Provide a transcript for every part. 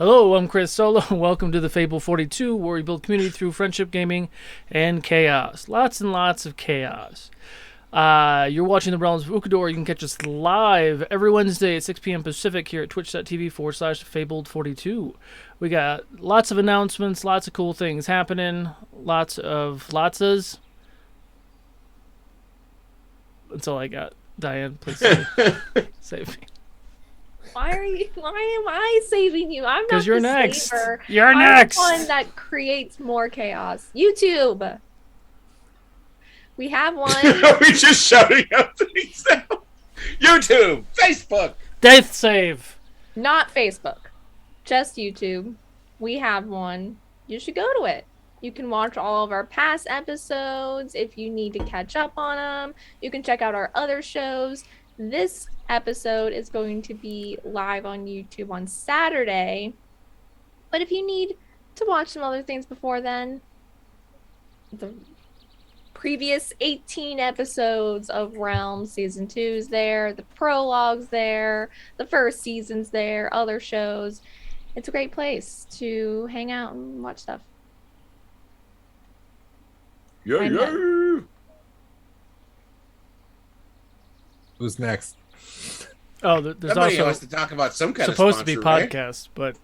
Hello, I'm Chris Solo. Welcome to the Fable 42, where we build community through friendship, gaming, and chaos. Lots and lots of chaos. You're watching the Realms of Ukodor. You can catch us live every Wednesday at 6 p.m. Pacific here at twitch.tv/Fabled42. We got lots of announcements, lots of cool things happening, lots of lotsas. That's all I got. Diane, please save me. Why am I saving you? I'm not Because you're the next. saver. You're next. I'm the one that creates more chaos. YouTube. We have one. Are we just shouting out things now? YouTube, Facebook. Death save. Not Facebook. Just YouTube. We have one. You should go to it. You can watch all of our past episodes if you need to catch up on them. You can check out our other shows. This episode is going to be live on YouTube on Saturday. But if you need to watch some other things before then, the previous 18 episodes of Realm Season 2 is there, the prologue's there, the first season's there, other shows. It's a great place to hang out and watch stuff. Yeah. Who's next? Oh, there's Somebody also wants to talk about some kind supposed of to be sponsor, right? podcasts, but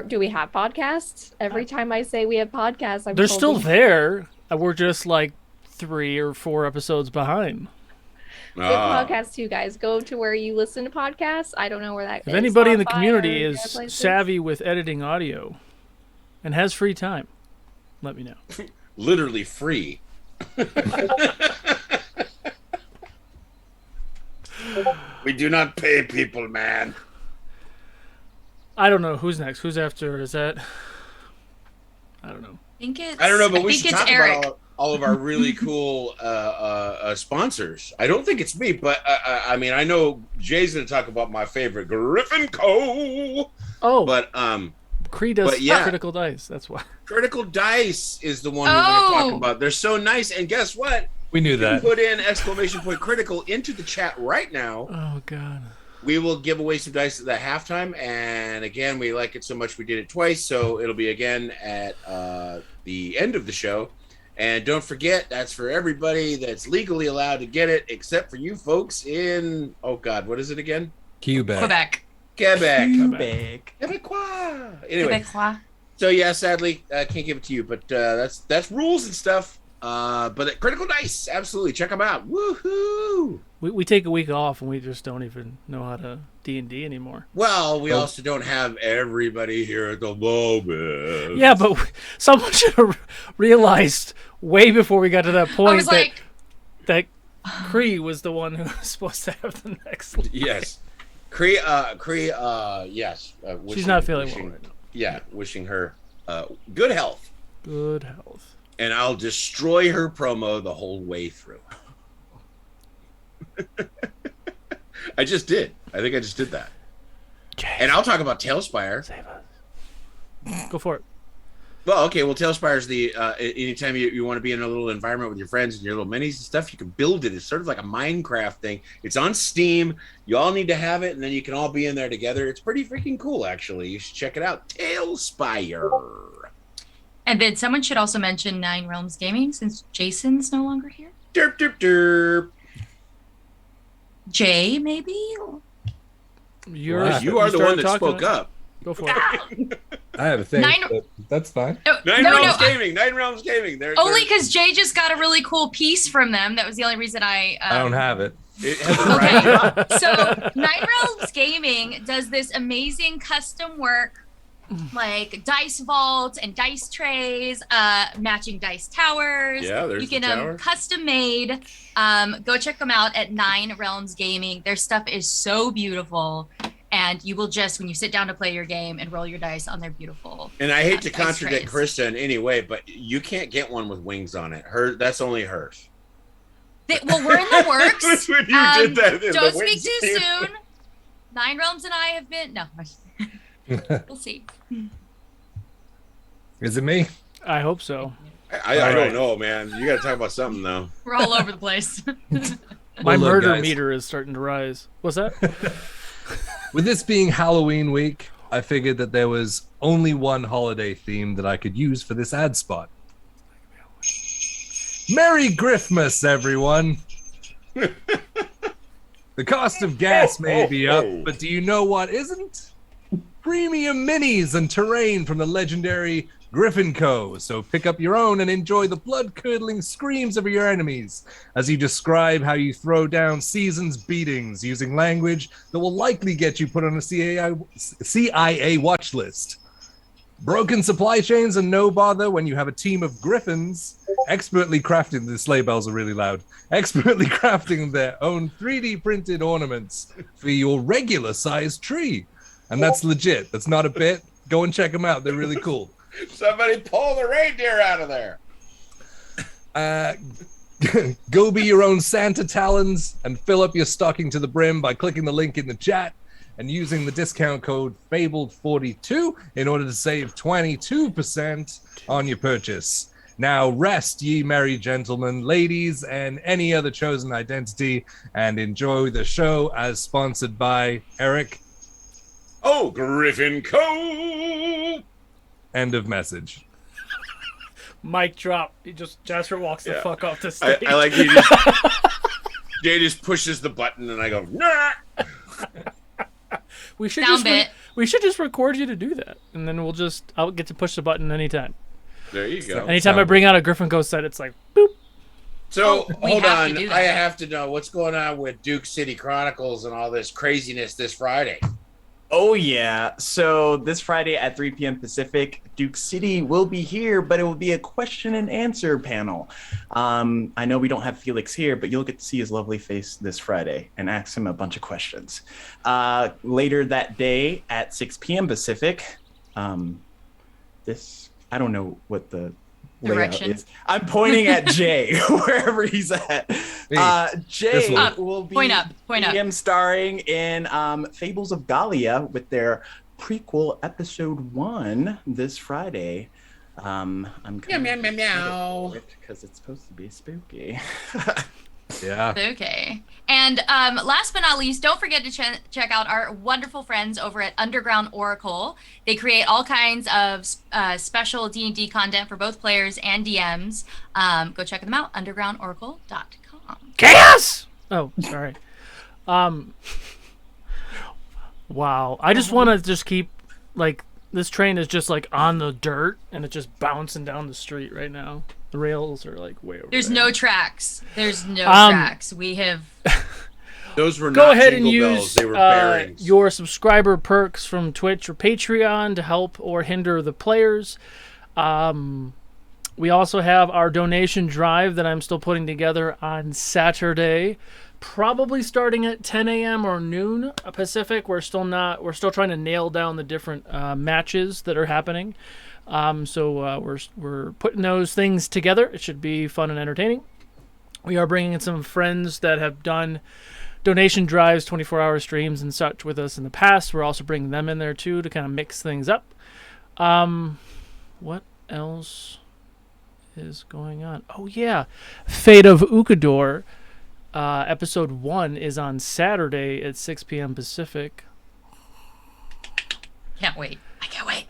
Do we have podcasts? Every time I say we have podcasts, I'm they're told still we- there. We're just like 3 or 4 episodes behind. We have podcasts too, guys. Go to where you listen to podcasts. I don't know where that is. If anybody in the Spotify community or is other places. savvy with editing audio and has free time, let me know. Literally free. We do not pay people, man. I don't know who's next. Who's after? Is that? I don't know. I don't know, but we should think talk it's Eric. about all of our really cool sponsors. I don't think it's me, but I mean, I know Jay's going to talk about my favorite, Griffin Co. Oh, But Cree does but yeah. Critical Dice. That's why. Critical Dice is the one we're going to talk about. They're so nice, and guess what? We knew You can that. put in !critical into the chat right now. Oh God. We will give away some dice at the halftime, and again, we like it so much we did it twice, so it'll be again at the end of the show. And don't forget, that's for everybody that's legally allowed to get it, except for you folks in, oh God, what is it again? Quebec. Quebec. Quebec. Quebecois. Anyway, Quebecois. so yeah, sadly, I can't give it to you, but that's rules and stuff. But at Critical Dice, absolutely, check them out. Woohoo! We take a week off and we just don't even know how to D&D anymore. Well, we also don't have everybody here at the moment. Yeah, but someone should have realized way before we got to that I point was like, that Cree was the one who was supposed to have the next lead. Yes. Cree, yes. She's not feeling well right now. Yeah, wishing her good health. Good health. And I'll destroy her promo the whole way through. I just did. I think I just did that. And I'll talk about Tailspire. Save us. Go for it. Well, okay. Well, Tailspire is the anytime you want to be in a little environment with your friends and your little minis and stuff, you can build it. It's sort of like a Minecraft thing. It's on Steam. You all need to have it, and then you can all be in there together. It's pretty freaking cool, actually. You should check it out. Tailspire. and then someone should also mention Nine Realms Gaming since Jason's no longer here. Derp, derp, derp. Jay, maybe? You You are the one that spoke up. Go for it. I have a thing, Nine- but that's fine. Nine Realms Gaming. Nine Realms Gaming. Only because Jay just got a really cool piece from them. That was the only reason I don't have it. It has a right. Okay, so Nine Realms Gaming does this amazing custom work, like dice vaults and dice trays, matching dice towers. Yeah, there's you can the tower. custom made. Go check them out at Nine Realms Gaming. Their stuff is so beautiful, and you will just, when you sit down to play your game and roll your dice on their beautiful. And I hate to dice contradict trays. Krista in any way, but you can't get one with wings on it. That's only hers. Well, we're in the works. That's when you did that. Don't The speak wings too came. soon. Nine Realms and I have been we'll see. Is it me? I hope so. I All don't right. know, man. You got to talk about something though. We're all over the place. My Well, look, murder guys. meter is starting to rise. What's that? With this being Halloween week, I figured that there was only one holiday theme that I could use for this ad spot. Merry Griffmas, everyone! The cost of gas may be up, but do you know what isn't? Premium minis and terrain from the legendary Griffin Co. So pick up your own and enjoy the blood-curdling screams of your enemies as you describe how you throw down season's beatings using language that will likely get you put on a CIA watch list. Broken supply chains and no bother when you have a team of griffins expertly crafting, the sleigh bells are really loud, expertly crafting their own 3D printed ornaments for your regular sized tree. And that's legit. That's not a bit. Go and check them out. They're really cool. Somebody pull the reindeer out of there. Go be your own Santa talons and fill up your stocking to the brim by clicking the link in the chat and using the discount code FABLED42 in order to save 22% on your purchase. Now rest, ye merry gentlemen, ladies, and any other chosen identity, and enjoy the show as sponsored by Eric. Oh, Griffin Co. End of message. Mic drop. Jasper walks the fuck off the stage. I like Jay just pushes the button and I go, nah. We should Sound bit. we should just record you to do that, and then I'll get to push the button anytime. There you go. Anytime I bring out a Griffin Co. set, it's like boop. So we hold have to on, do that. I have to know what's going on with Duke City Chronicles and all this craziness this Friday. Oh, yeah. So this Friday at 3 p.m. Pacific, Duke City will be here, but it will be a question and answer panel. I know we don't have Felix here, but you'll get to see his lovely face this Friday and ask him a bunch of questions. Later that day at 6 p.m. Pacific, I don't know what the layout Direction. is. I'm pointing at Jay, wherever he's at. Jay Up. will be Point up. PM starring in Fables of Gallia with their prequel episode 1 this Friday. I'm kind of because it's supposed to be spooky. Yeah. Okay. And last but not least, don't forget to check out our wonderful friends over at Underground Oracle. They create all kinds of special D&D content for both players and DMs. Go check them out, undergroundoracle.com. Chaos! Oh, sorry. Wow. I just want to just keep, like, this train is just, like, on the dirt, and it's just bouncing down the street right now. The rails are, like, way over There's there. no tracks. We have... Those were Go not ahead and jingle use bells, they were bearings. your subscriber perks from Twitch or Patreon to help or hinder the players. We also have our donation drive that I'm still putting together on Saturday, probably starting at 10 a.m. or noon Pacific. We're still trying to nail down the different matches that are happening. So we're putting those things together. It should be fun and entertaining. We are bringing in some friends that have done donation drives, 24-hour streams and such with us in the past. We're also bringing them in there too to kind of mix things up. What else is going on? Oh yeah, Fate of Ukodor, episode 1 is on Saturday at 6 p.m. Pacific. Can't wait. I can't wait.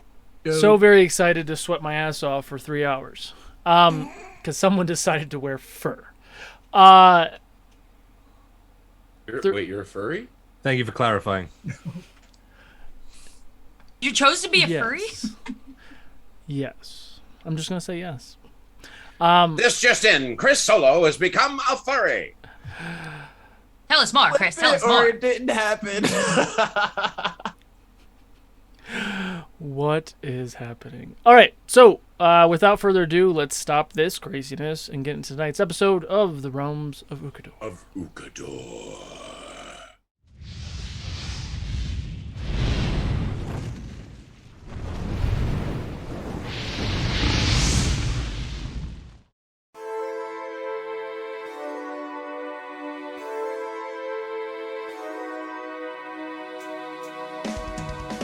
So very excited to sweat my ass off for 3 hours. Because someone decided to wear fur. Wait, you're a furry? Thank you for clarifying. You chose to be a furry? Yes. I'm just going to say yes. This just in, Chris Solo has become a furry. Tell us more, Chris. Tell us Or more. it didn't happen. What is happening? All right, so without further ado, let's stop this craziness and get into tonight's episode of The Realms of Ukodor. Of Ukodor.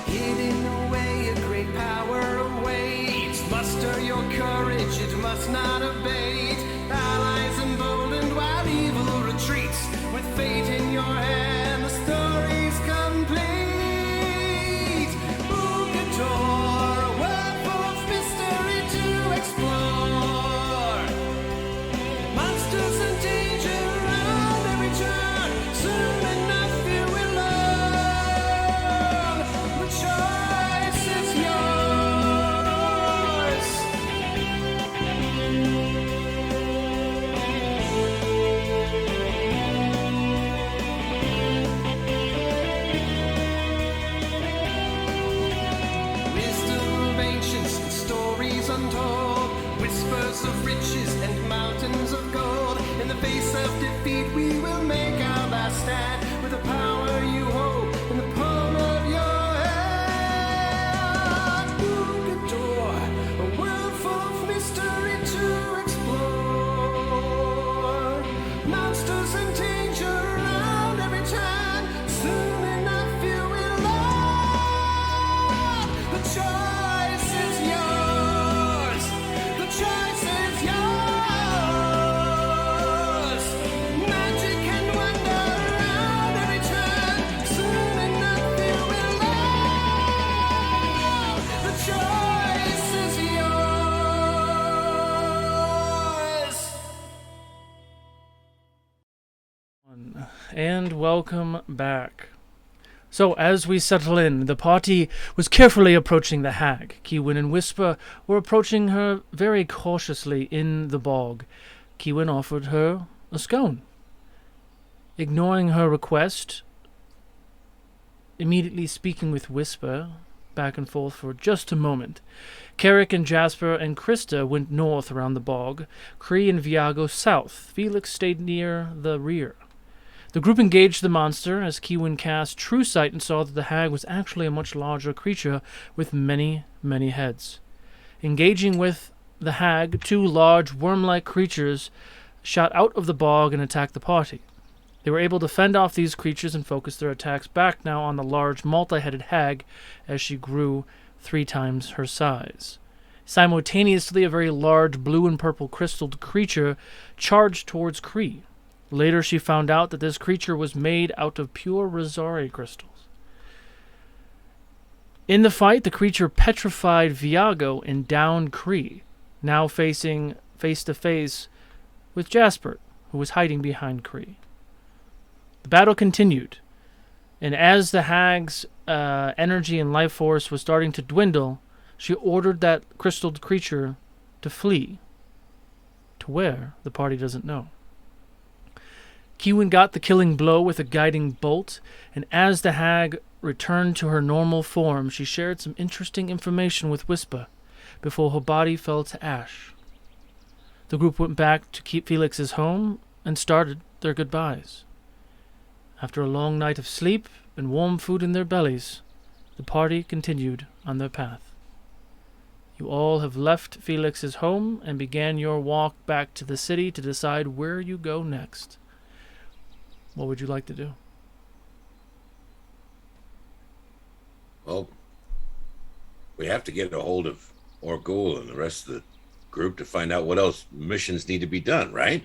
Hidden away, a great power awaits. Muster your courage, it must not abate. Allies emboldened while evil retreats. With fate in your and welcome back. So, as we settle in, the party was carefully approaching the hag. Kiwin and Whisper were approaching her very cautiously in the bog. Kiwin offered her a scone. Ignoring her request, immediately speaking with Whisper, back and forth for just a moment, Carrick and Jasper and Krista went north around the bog, Cree and Viago south. Felix stayed near the rear. The group engaged the monster as Kiwin cast True Sight and saw that the hag was actually a much larger creature with many, many heads. Engaging with the hag, 2 large worm-like creatures shot out of the bog and attacked the party. They were able to fend off these creatures and focus their attacks back now on the large multi-headed hag as she grew 3 times her size. Simultaneously, a very large blue and purple crystalled creature charged towards Cree. Later, she found out that this creature was made out of pure Rosari crystals. In the fight, the creature petrified Viago and downed Cree, now facing face-to-face with Jasper, who was hiding behind Cree. The battle continued, and as the hag's energy and life force was starting to dwindle, she ordered that crystalled creature to flee. To where, the party doesn't know. Kiwin got the killing blow with a guiding bolt, and as the hag returned to her normal form, she shared some interesting information with Whisper before her body fell to ash. The group went back to keep Felix's home and started their goodbyes. After a long night of sleep and warm food in their bellies, the party continued on their path. You all have left Felix's home and began your walk back to the city to decide where you go next. What would you like to do? Well, we have to get a hold of Orgul and the rest of the group to find out what else missions need to be done, right?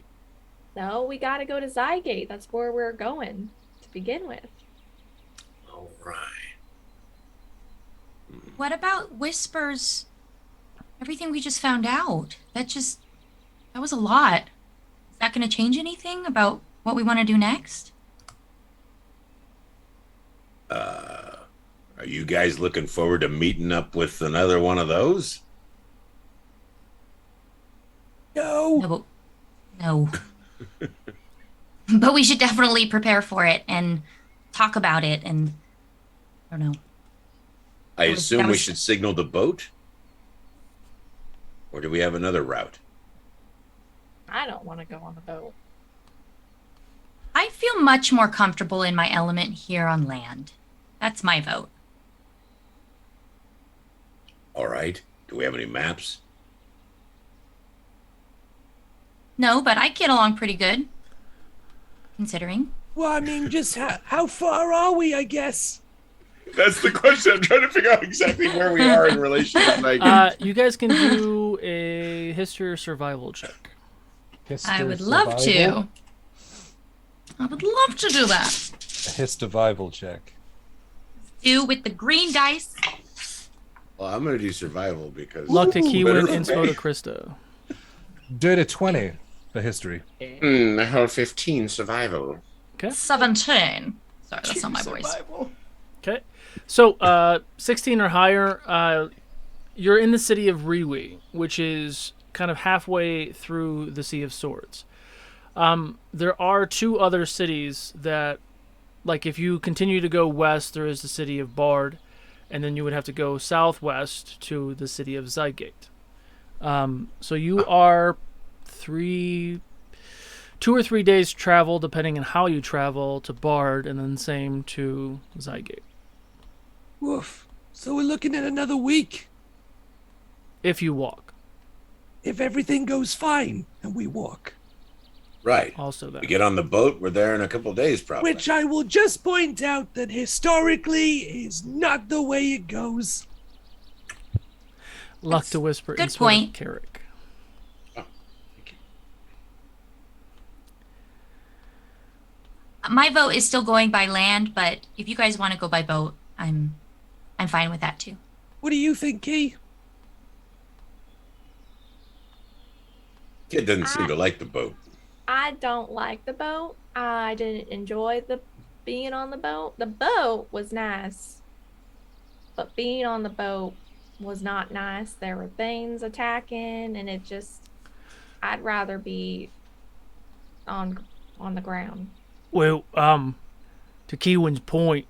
No, we gotta go to Zygate. That's where we're going to begin with. All right. What about Whispers? Everything we just found out. That was a lot. Is that going to change anything about what we want to do next? Are you guys looking forward to meeting up with another one of those? No. No. But we should definitely prepare for it and talk about it and I don't know. I assume we should signal the boat? Or do we have another route? I don't want to go on the boat. I feel much more comfortable in my element here on land. That's my vote. All right. Do we have any maps? No, but I get along pretty good. Considering. Well, I mean, just how far are we, I guess? That's the question. I'm trying to figure out exactly where we are in relation to you guys can do a history or survival check. I would love to. I would love to do that. A histovival check. Do with the green dice. Well, I'm going to do survival because... Luck to Kiwin, better inspo than to Krista. Dirty 20 for history. I have 15 survival. Okay. 17. Sorry, that's not my voice. Okay. So, 16 or higher, you're in the city of RoU, which is kind of halfway through the Sea of Swords. There are 2 other cities that, like, if you continue to go west, there is the city of Barde, and then you would have to go southwest to the city of Zygate. So you are 2 or 3 days travel, depending on how you travel, to Barde, and then same to Zygate. Woof. So we're looking at another week. If you walk. If everything goes fine and we walk. Right. Also that. We get on the boat, we're there in a couple of days, probably. Which I will just point out that historically is not the way it goes. Luck to Whisper. Good inspo to point. Carrick. Oh, thank you. My vote is still going by land, but if you guys want to go by boat, I'm fine with that too. What do you think, Key? Kid doesn't seem to like the boat. I don't like the boat. I didn't enjoy the being on the boat. The boat was nice, but being on the boat was not nice. There were things attacking, and it just I'd rather be on the ground. Well, to Keewan's point,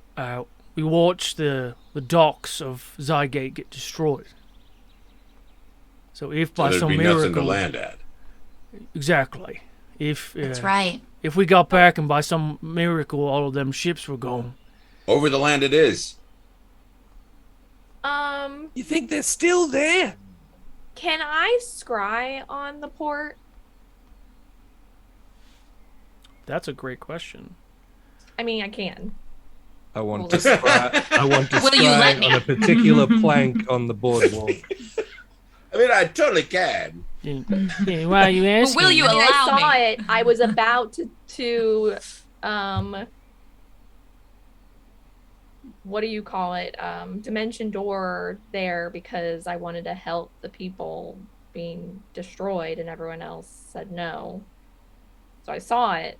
we watched the docks of Zygate get destroyed. So if by there'd some be nothing to miracle, land at. exactly, if That's right. if we got back and by some miracle all of them ships were gone, Over the land it is. You think they're still there? Can I scry on the port? that's a great question. I mean, I can. I want to scry, I want to Will you let scry me? on a particular plank on the boardwalk. I mean, I totally can. Yeah, why are you asking? will you I mean, I allow saw me? it. I was about to what do you call it? Dimension door there because I wanted to help the people being destroyed and everyone else said no. So I saw it.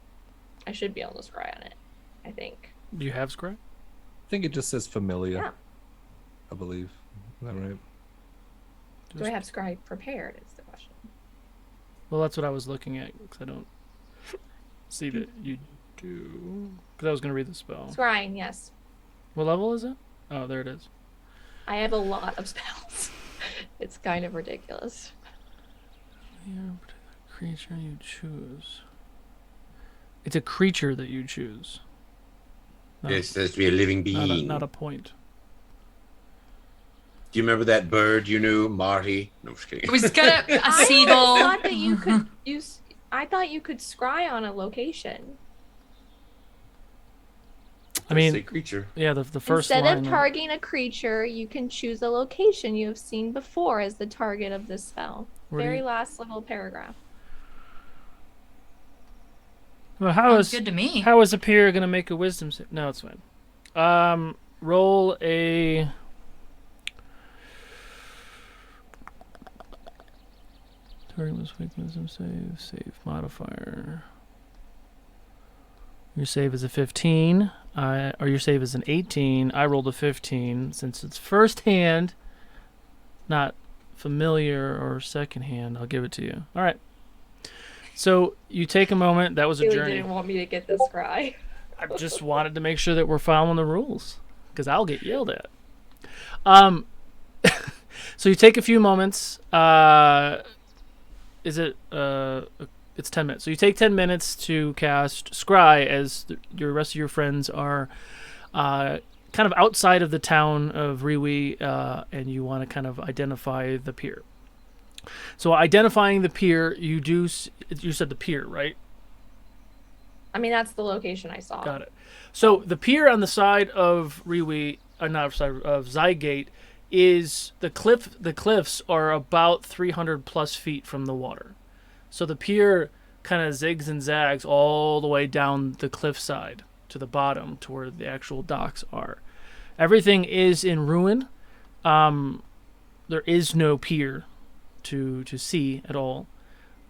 I should be able to scry on it, I think. Do you have scry? I think it just says familiar. Yeah. I believe. Is that right? Do I have scry prepared is the question. Well, that's what I was looking at because I don't see that you do. Because I was going to read the spell. Scrying, yes. What level is it? Oh, there it is. I have a lot of spells. It's kind of ridiculous. Creature you choose. It's a creature that you choose. Not, It's supposed to be a living being. not a point. Do you remember that bird you knew, Marty? No, I'm just kidding. It was gonna a I seagull. thought that you could use. I thought you could scry on a location. I mean, Say creature. yeah, the first Instead line. of targeting a creature, you can choose a location you have seen before as the target of this spell. Where do Very you- last little paragraph. Well, how Sounds is good to me. how is a peer gonna make a wisdom save? No, it's fine. Roll a. Target must make wisdom save. Save modifier. Your save is a 15. Or your save is an 18. I rolled a 15 since it's first hand, not familiar or second hand. I'll give it to you. All right. So you take a moment. That was a Really journey. didn't want me to get this scry. I just wanted to make sure that we're following the rules because I'll get yelled at. So you take a few moments. Is it? It's 10 minutes. So you take 10 minutes to cast Scry as your rest of your friends are kind of outside of the town of RoU, and you want to kind of identify the pier. So identifying the pier, you said the pier, right? I mean, that's the location I saw. Got it. So the pier on the side of RoU, not side of Zygate, is the cliff. The cliffs are about 300 plus feet from the water. So the pier kind of zigs and zags all the way down the cliffside to the bottom to where the actual docks are. Everything is in ruin. There is no pier to see at all.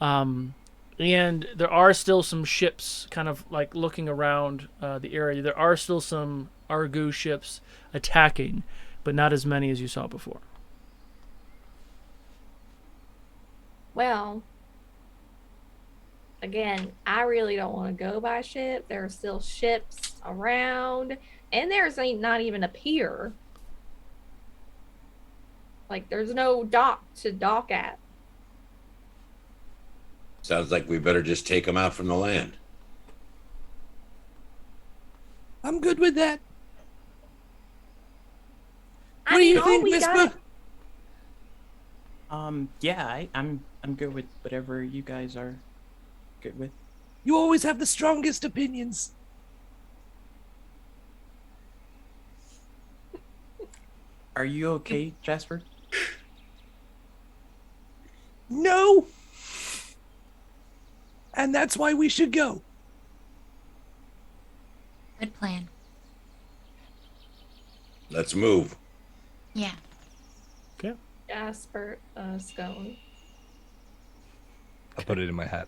And there are still some ships kind of like looking around the area. There are still some RoU ships attacking, but not as many as you saw before. Well, again, I really don't want to go by ship. There are still ships around, and there's not even a pier. Like, there's no dock to dock at. Sounds like we better just take them out from the land. I'm good with that. I What do you mean, all think, we Whisper? got- Yeah, I'm good with whatever you guys are good with. You always have the strongest opinions. Are you okay, Jasper? No. And that's why we should go. Good plan. Let's move. Yeah. Jasper, scone. I put it in my hat.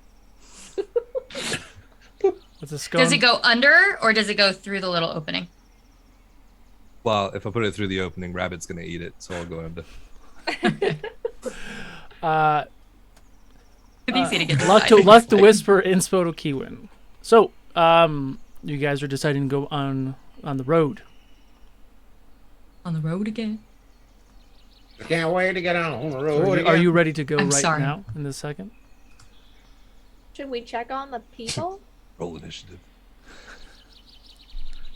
What's a scone? Does it go under or does it go through the little opening? Well, if I put it through the opening, Rabbit's gonna eat it, so I'll go into. It's easy to get luck to whisper inspo to Kiwin. So, you guys are deciding to go on the road. On the road again. I can't wait to get on the road. Are you ready to go I'm right sorry. now in this second? Should we check on the people? Roll initiative.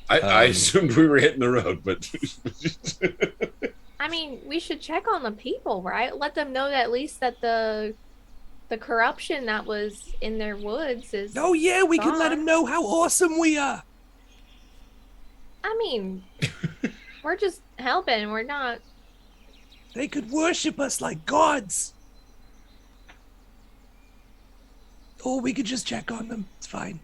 I assumed we were hitting the road, but I mean, we should check on the people, right? Let them know that at least that the corruption that was in their woods is. Oh yeah, we can let gone. them know how awesome we are. I mean, we're just helping. We're not. They could worship us like gods. Or we could just check on them. It's fine.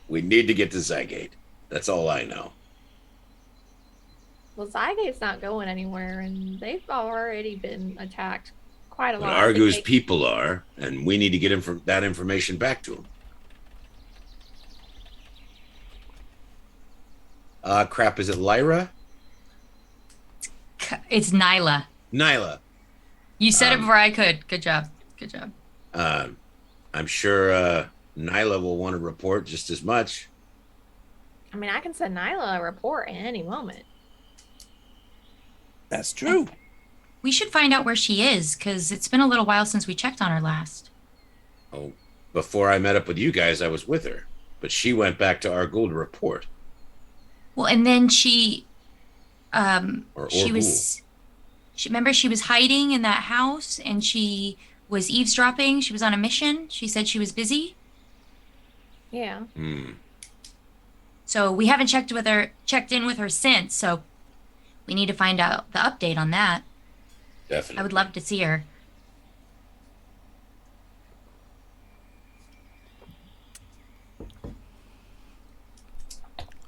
we need to get to Zygate. That's all I know. Well, Zygate's not going anywhere, and they've already been attacked quite a But lot. I think Argu's they- people are, and we need to get that information back to them. Crap, is it Lyra? It's Nyla. Nyla. You said it before I could. Good job. Good job. I'm sure Nyla will want to report just as much. I mean, I can send Nyla a report at any moment. That's true. We should find out where she is, because it's been a little while since we checked on her last. Oh, before I met up with you guys, I was with her, but she went back to Argul to report. Well, and then she Or was. Remember, she was hiding in that house, and she was eavesdropping. She was on a mission. She said she was busy. Yeah. So we haven't checked in with her since. So we need to find out the update on that. Definitely. I would love to see her.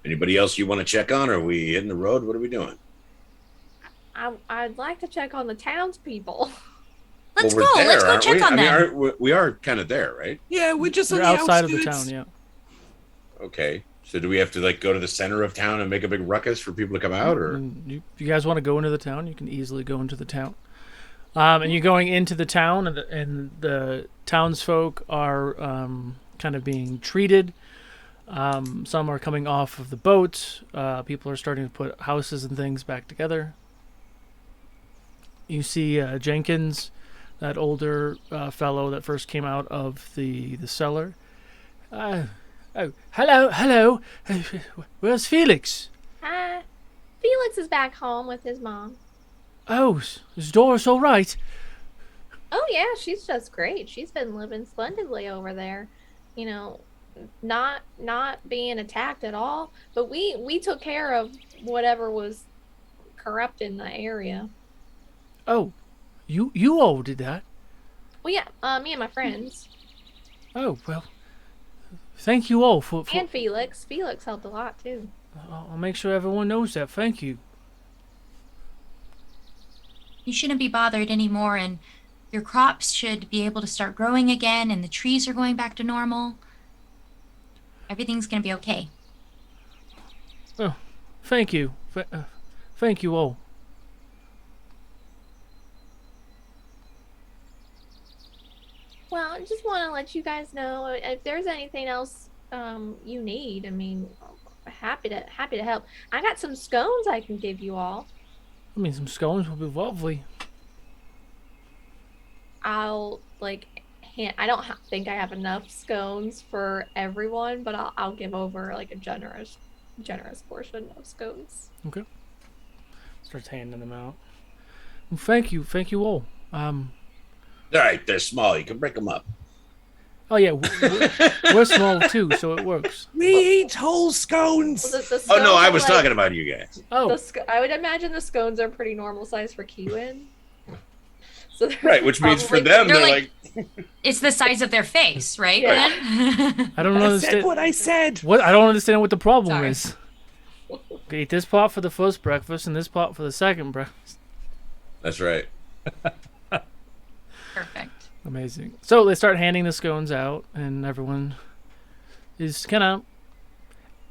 Anybody else you want to check on? Or are we hitting the road? What are we doing? I'd like to check on the townspeople. Let's Well, go. we're there, Let's go aren't check we? on I mean, them. we are kind of there, right? Yeah, we're just You're on the outside of the outskirts. town, yeah. Okay. So do we have to go to the center of town and make a big ruckus for people to come out, or? If you guys want to go into the town, you can easily go into the town. And you're going into the town, and the townsfolk are kind of being treated. Some are coming off of the boat. People are starting to put houses and things back together. You see Jenkins, that older fellow that first came out of the cellar. Oh, hello. Where's Felix? Felix is back home with his mom. Oh, is Doris all right? Oh yeah, she's just great. She's been living splendidly over there. You know, not being attacked at all. But we took care of whatever was corrupt in the area. Oh, you all did that? Well, yeah, me and my friends. Oh, well, thank you all for And Felix. Felix helped a lot too. I'll make sure everyone knows that. Thank you. You shouldn't be bothered anymore, and your crops should be able to start growing again, and the trees are going back to normal. Everything's going to be okay. Oh, thank you. Thank you all. Well, I just want to let you guys know if there's anything else you need. I mean, happy to help. I got some scones I can give you all. I mean, some scones would be lovely. I'll I don't think I have enough scones for everyone, but I'll give over a generous portion of scones. Okay. Starts handing them out. Well, thank you all. All right, they're small. You can break them up. Oh yeah, we're small too, so it works. We eat whole scones. Well, the Oh no, scones I are was talking about you guys. Oh, I would imagine the scones are pretty normal size for Kiwin. So they're Right, which means for probably- them, They're they're like- It's the size of their face, right? Yeah. Ben? I don't I said understand. what I said. What I don't understand what the problem Sorry. is. Okay, eat this pot for the first breakfast and this pot for the second breakfast. That's right. Perfect. Amazing. So they start handing the scones out, and everyone is kind of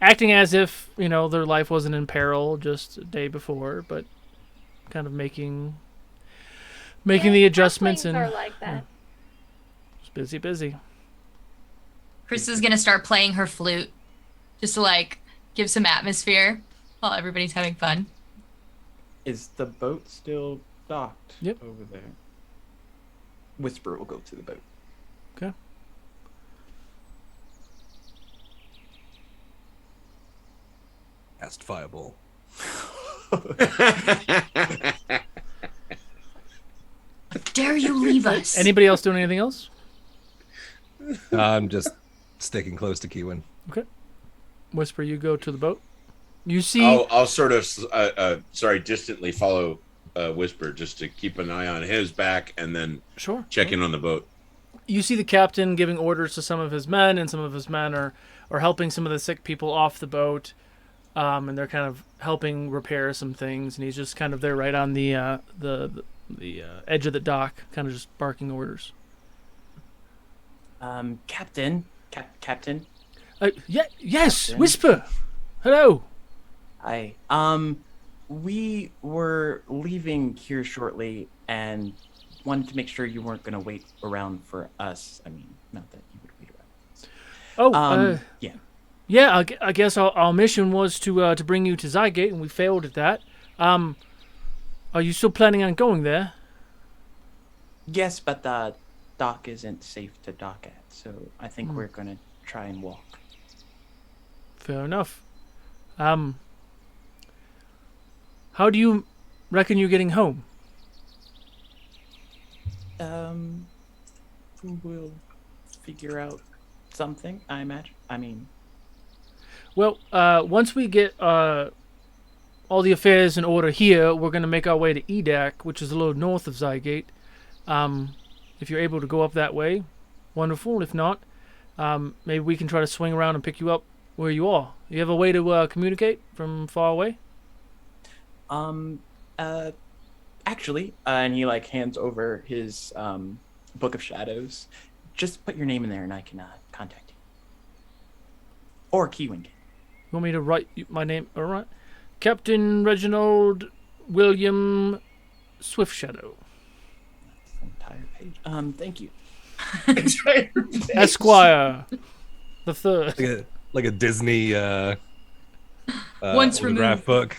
acting as if, their life wasn't in peril just a day before, but kind of making the adjustments and are like that. just busy. Chris is gonna start playing her flute, just to give some atmosphere while everybody's having fun. Is the boat still docked Yep. over there? Whisper will go to the boat. Okay. Cast fireball. Dare you leave us? Anybody else doing anything else? I'm just sticking close to Kiwin. Okay. Whisper, you go to the boat. You see... I'll sort of, distantly follow Whisper just to keep an eye on his back and then check in on the boat. You see the captain giving orders to some of his men, and some of his men are helping some of the sick people off the boat, and they're kind of helping repair some things, and he's just kind of there right on the edge of the dock, kind of just barking orders. Captain. Captain. Yes, Captain. Whisper. Hello. Hi. We were leaving here shortly and wanted to make sure you weren't going to wait around for us. I mean, not that you would wait around. Yeah. Yeah, I guess our mission was to bring you to Zygate, and we failed at that. Are you still planning on going there? Yes, but the dock isn't safe to dock at, so I think we're going to try and walk. Fair enough. How do you reckon you're getting home? We'll figure out something, I imagine. I mean... Well, once we get all the affairs in order here, we're going to make our way to Edak, which is a little north of Zygate. If you're able to go up that way, wonderful. If not, maybe we can try to swing around and pick you up where you are. You have a way to communicate from far away? Actually, and he hands over his Book of Shadows. Just put your name in there and I can contact you. Or Kiwin can. You want me to write my name? All right. Captain Reginald William Swiftshadow. That's the entire page. Thank you. Esquire the third. Like a Disney Once autograph book.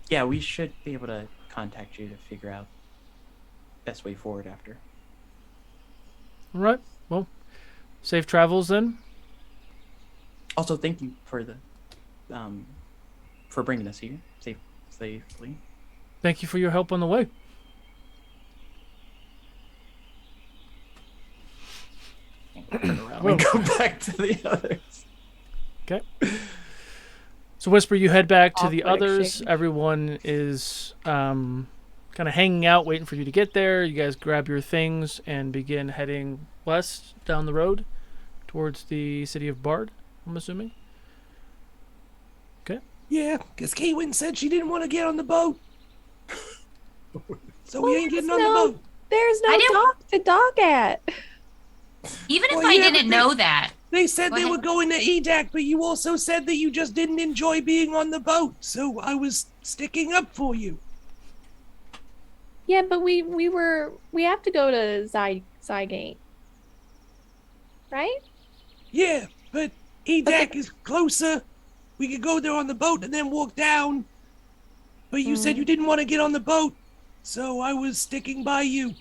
Yeah, we should be able to contact you to figure out best way forward after. All right. Well, safe travels then. Also, thank you for the for bringing us here safely. Thank you for your help on the way. Turn around and go back to the others. Okay. So, Whisper, you head back to the Awkward others. exchange. Everyone is kind of hanging out, waiting for you to get there. You guys grab your things and begin heading west down the road towards the city of Barde, I'm assuming. Okay. Yeah, because Kiwin said she didn't want to get on the boat. So we ain't getting on the boat. There's no I didn't- dock to dock at. Even if Well, I yeah, didn't but know that. They said Go they ahead. were going to EDAC, but you also said that you just didn't enjoy being on the boat. So I was sticking up for you. Yeah, but we have to go to Zygate. Right? Yeah, but EDAC is closer. We could go there on the boat and then walk down. But you said you didn't want to get on the boat, so I was sticking by you.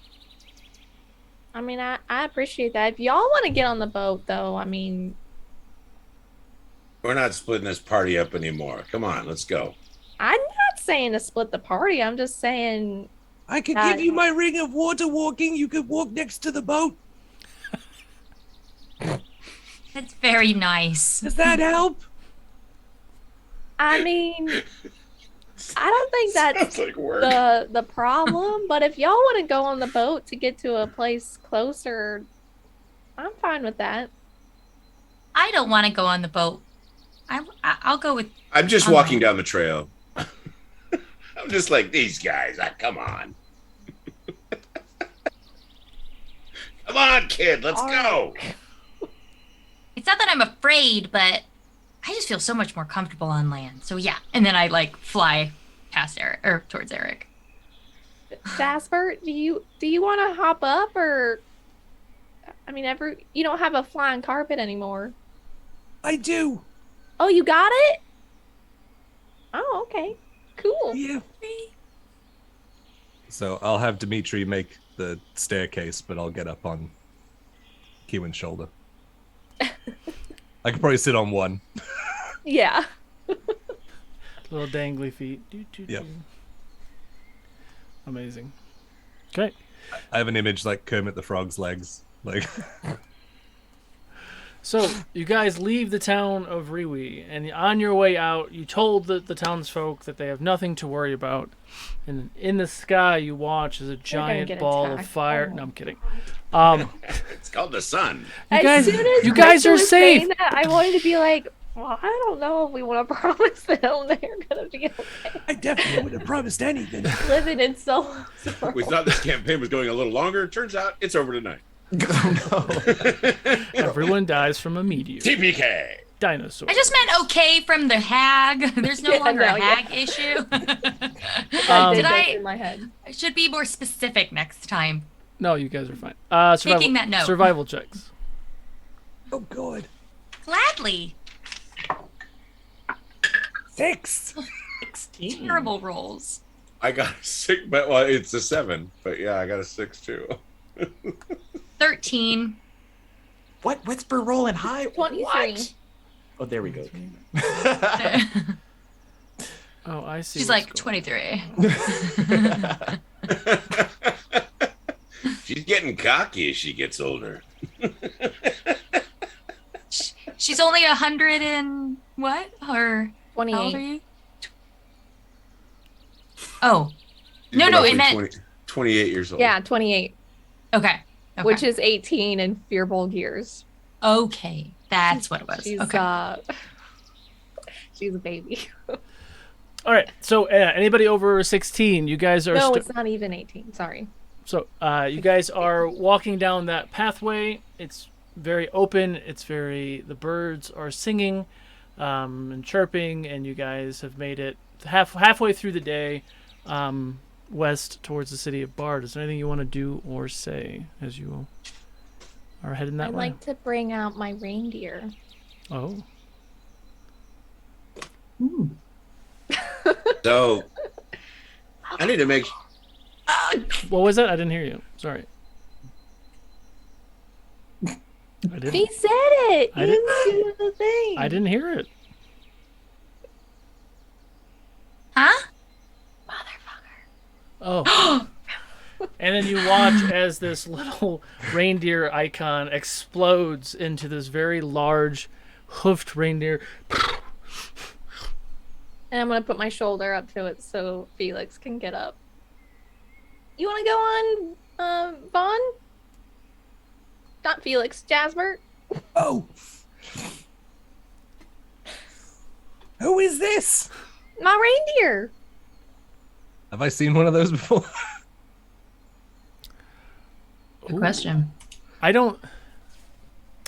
I mean, I appreciate that. If y'all want to get on the boat, though, I mean, We're not splitting this party up anymore. Come on, let's go. I'm not saying to split the party. I'm just saying, I could give you my ring of water walking. You could walk next to the boat. That's very nice. Does that help? I mean, I don't think that's Sounds like work. the problem. But if y'all want to go on the boat to get to a place closer, I'm fine with that. I don't want to go on the boat. I'll go with. I'm just walking down the trail. I'm just like, these guys. Come on. Come on, kid. Let's go. It's not that I'm afraid, but I just feel so much more comfortable on land. So yeah, and then I like fly past Eric or towards Eric. Jasper, do you want to hop up, or I mean, you don't have a flying carpet anymore. I do. Oh, you got it? Oh, okay. Cool. Yeah. So I'll have Dimitri make the staircase, but I'll get up on Kewen's shoulder. I could probably sit on one. Yeah. Little dangly feet. Yep. Amazing. Okay. I have an image like Kermit the Frog's legs. Like. So you guys leave the town of RoU, and on your way out, you told the townsfolk that they have nothing to worry about. And in the sky, you watch as a giant ball of fire. Oh. No, I'm kidding. It's called the sun. You guys, as soon as you guys Krista are was saying safe. that, I wanted to be like, well, I don't know if we want to promise them they're gonna be okay. I definitely wouldn't have promised anything. Living in so. We thought this campaign was going a little longer. Turns out it's over tonight. Oh, no. Everyone dies from a meteor. TPK. Dinosaur. I just meant okay from the hag. There's no Yeah, longer no, a yeah. hag issue. That did Did go I- through my head. I should be more specific next time. No, you guys are fine. Survival, Taking that note. Survival checks. Oh, God. Gladly. 6. Terrible rolls. I got a 6, but well, it's a 7. But yeah, I got a 6 too. 13. What's for rolling high? 23. What? Oh, there we go. Oh, I see. She's what's like going 23. She's getting cocky as she gets older. She's only 100 and what? Or how old are 28. you? Oh, She's No, roughly it meant- 28 years old. Yeah, 28, okay. which is 18 in Fearbold years. Okay. That's what it was. She's Okay. she's a baby. All right. So anybody over 16, you guys are. No, it's not even 18. Sorry. So you guys are walking down that pathway. It's very open. The birds are singing and chirping, and you guys have made it halfway through the day west towards the city of Barde. Is there anything you want to do or say as you are heading that I'd way? like to bring out my reindeer. Oh. So I need to make. What was that? I didn't hear you. Sorry. I didn't. He said it. I He didn't do the thing. I didn't hear it. Huh? Oh. And then you watch as this little reindeer icon explodes into this very large hoofed reindeer. And I'm gonna put my shoulder up to it so Felix can get up. You want to go on, Vaughn? Not Felix, Jasper. Oh. Who is this? My reindeer. Have I seen one of those before? Good question. I'm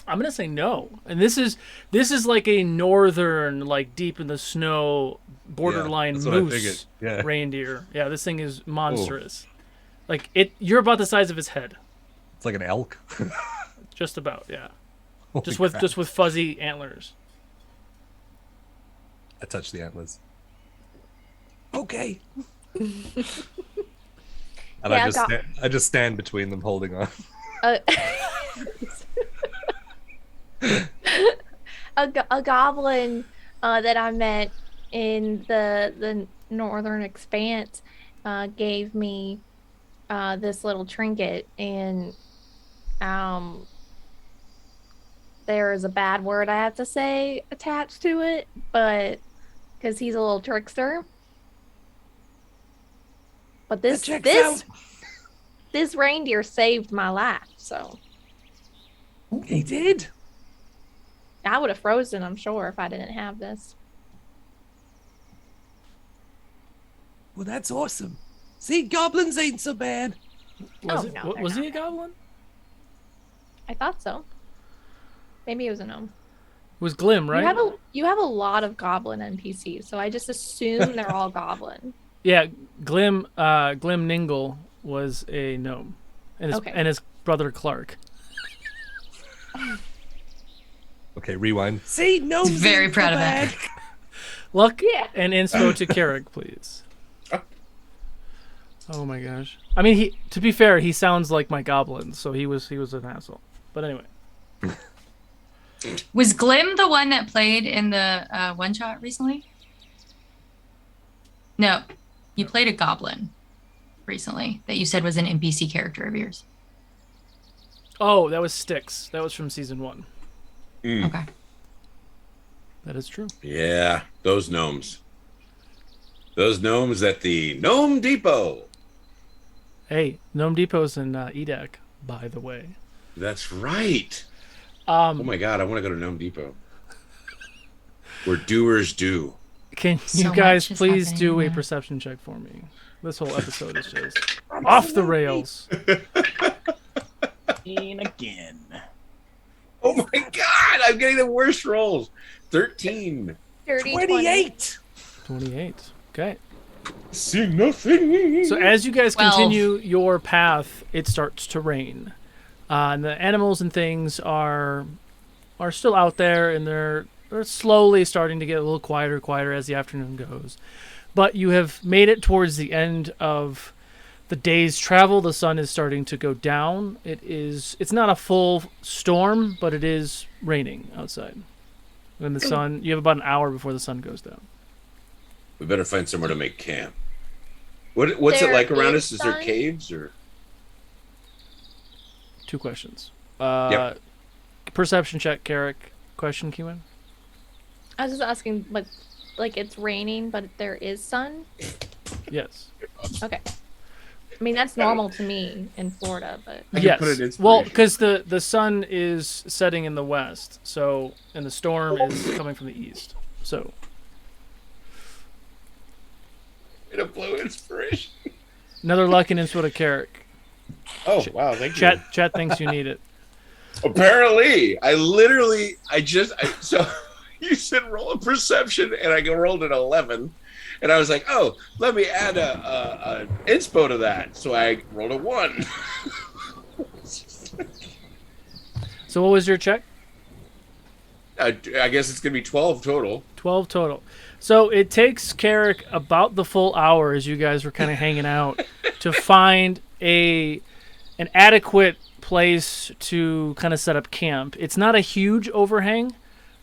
gonna say no. And this is like a northern, like deep in the snow, borderline that's what I moose figured. Yeah. reindeer. Yeah, this thing is monstrous. Like you're about the size of his head. It's like an elk. Just about, yeah. Holy Just with crap. fuzzy antlers. I touched the antlers. Okay. And Yeah, I just stand between them holding on. A goblin that I met in the Northern Expanse gave me this little trinket, and there is a bad word I have to say attached to it, but because he's a little trickster. But That this checks out. this reindeer saved my life, so He did. I would have frozen, I'm sure, if I didn't have this. Well, that's awesome. See, goblins ain't so bad. No, Was they're he not a goblin? I thought so. Maybe it was a gnome. It was Glim, right? You have a lot of goblin NPCs, so I just assume they're all goblin. Yeah, Glim Ningle was a gnome, and his brother Clark. Okay, rewind. See, gnomes Very ain't proud so of that. bad. Luck Yeah. and inspo to Carrick, please. Oh my gosh. I mean, to be fair, he sounds like my goblin, so he was an asshole. But anyway. Was Glim the one that played in the one shot recently? No, you played a goblin recently that you said was an NPC character of yours. Oh, that was Styx. That was from season 1. Okay. That is true. Yeah, those gnomes. Those gnomes at the Gnome Depot. Hey, Gnome Depot's in EDAC, by the way. That's right. Oh my God, I want to go to Gnome Depot. Where doers do. Can So you guys much is please happening do a there. perception check for me? This whole episode is just off the rails. Again. Oh my God, I'm getting the worst rolls. 13. Dirty 28. 28. Okay. See nothing. So as you guys 12. continue your path, it starts to rain. And the animals and things are still out there, and they're slowly starting to get a little quieter as the afternoon goes. But you have made it towards the end of the day's travel. The sun is starting to go down. It's not a full storm, but it is raining outside. And the sun, you have about an hour before the sun goes down. We better find somewhere to make camp. What's it There like around is us? Is there sun. caves or? 2 questions. Yep. Perception check, Carrick. Question, Keewan? I was just asking, like it's raining, but there is sun. Yes. Okay. I mean, that's normal to me in Florida, but I can Yes. put it in Well, inspiration. because the sun is setting in the west, so and the storm is coming from the east. So In a blue inspiration. another luck and inspo to Carrick. Oh wow, thank you. Chat thinks you need it. Apparently, so you said roll a perception, and I rolled an 11, and I was like, oh, let me add a inspo to that. So I rolled a 1. So what was your check? I guess it's gonna be 12 total. 12 total. So it takes Carrick about the full hour as you guys were kind of hanging out to find an adequate place to kind of set up camp. It's not a huge overhang,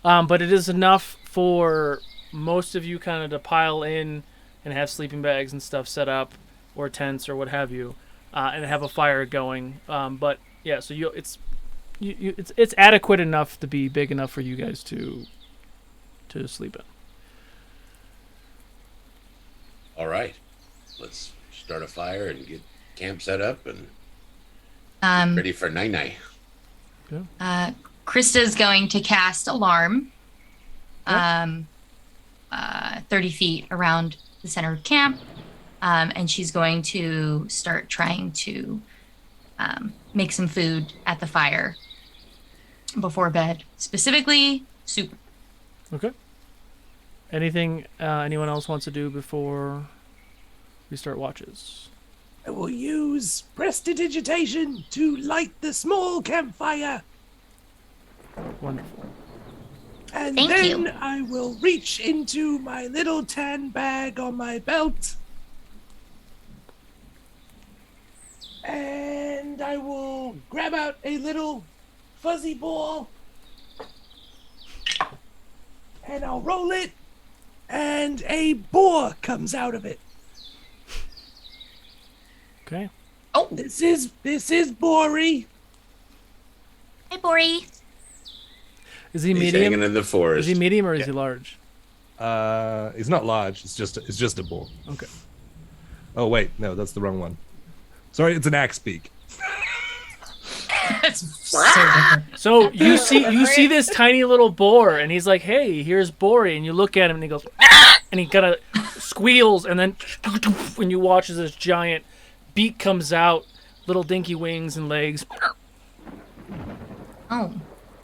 but it is enough for most of you kind of to pile in and have sleeping bags and stuff set up, or tents or what have you, and have a fire going. But yeah, so it's adequate enough to be big enough for you guys to sleep in. All right, let's start a fire and get camp set up and ready for night. Krista's going to cast Alarm 30 feet around the center of camp, and she's going to start trying to make some food at the fire before bed, specifically soup. Okay. Anything anyone else wants to do before we start watches? I will use prestidigitation to light the small campfire. Wonderful. And Thank then you. I will reach into my little tan bag on my belt. And I will grab out a little fuzzy ball. And I'll roll it. And a boar comes out of it. Okay. This is Bory. Hey, Bori. Is he He's medium? hanging in the forest. Is he medium or is he large? It's not large. It's just a bull. Okay. Oh wait, no, that's the wrong one. Sorry, it's an axe beak. That's so different. So you see this tiny little boar, and he's like, "Hey, here's Bori," and you look at him, and he goes, "Ah!" and he kind of squeals, and then when you watch as this giant beak comes out, little dinky wings and legs. Oh.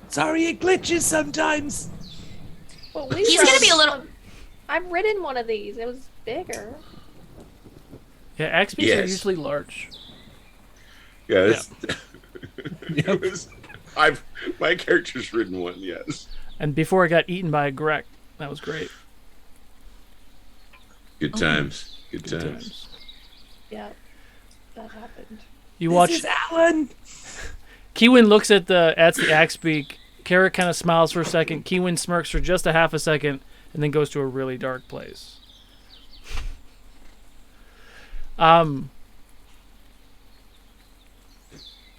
Sorry, it glitches sometimes. Well, He's gonna be a little. I've ridden one of these. It was bigger. Yeah, axe beaks are usually large. Yeah. It was, my character's ridden one, yes. And before I got eaten by a Grek, that was great. Good times. Good times. Yeah, that happened. You watch. This is Alan. Kiwin looks at the axe beak. Carrick kind of smiles for a second. Kiwin smirks for just a half a second, and then goes to a really dark place. I'll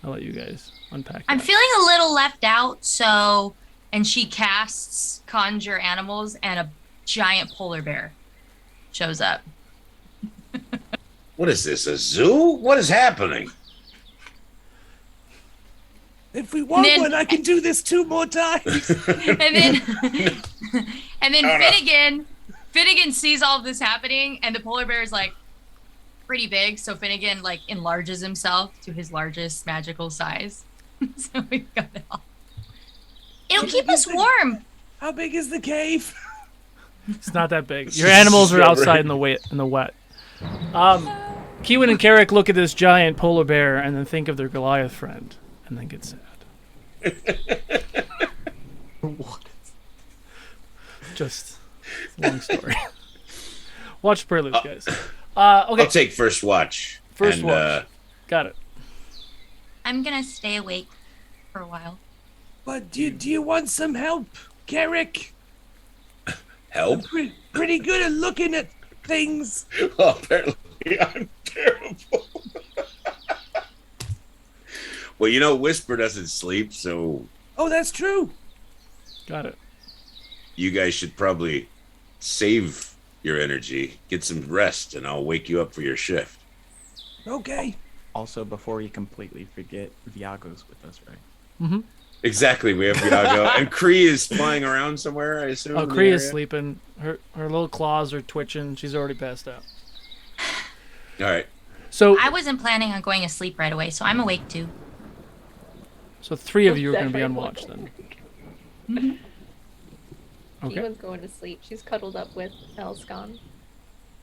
let you guys unpack. I'm that. feeling a little left out, so. And she casts Conjure Animals, and a giant polar bear shows up. What is this, a zoo? What is happening? If we want Then- one, I can do this 2 more times. And then, Finnegan sees all of this happening, and the polar bear is like pretty big, so Finnegan like enlarges himself to his largest magical size. So we got it all. It'll keep us warm. How big is the cave? It's not that big. Your animals are outside in the wet. Kiwin and Carrick look at this giant polar bear and then think of their Goliath friend, and then get sad. What? Just a long story. Watch Preludes, guys. Okay. I'll take first watch. First watch. Got it. I'm gonna stay awake for a while. But do you want some help, Carrick? Help? Pretty good at looking at things. Well, apparently I'm terrible. Well, Whisper doesn't sleep, so Oh, that's true. Got it. you guys should probably save your energy, get some rest, and I'll wake you up for your shift. Okay. Also, before you completely forget, Viago's with us, right? Mm-hmm. Exactly, we have Viago. And Kree is flying around somewhere, I assume. Oh, in the Kree is area? sleeping. Her little claws are twitching. She's already passed out. All right. So I wasn't planning on going to sleep right away, so I'm awake too. 3 of you are going to be on watch then. Okay. Kiwa's going to sleep. She's cuddled up with Elscon.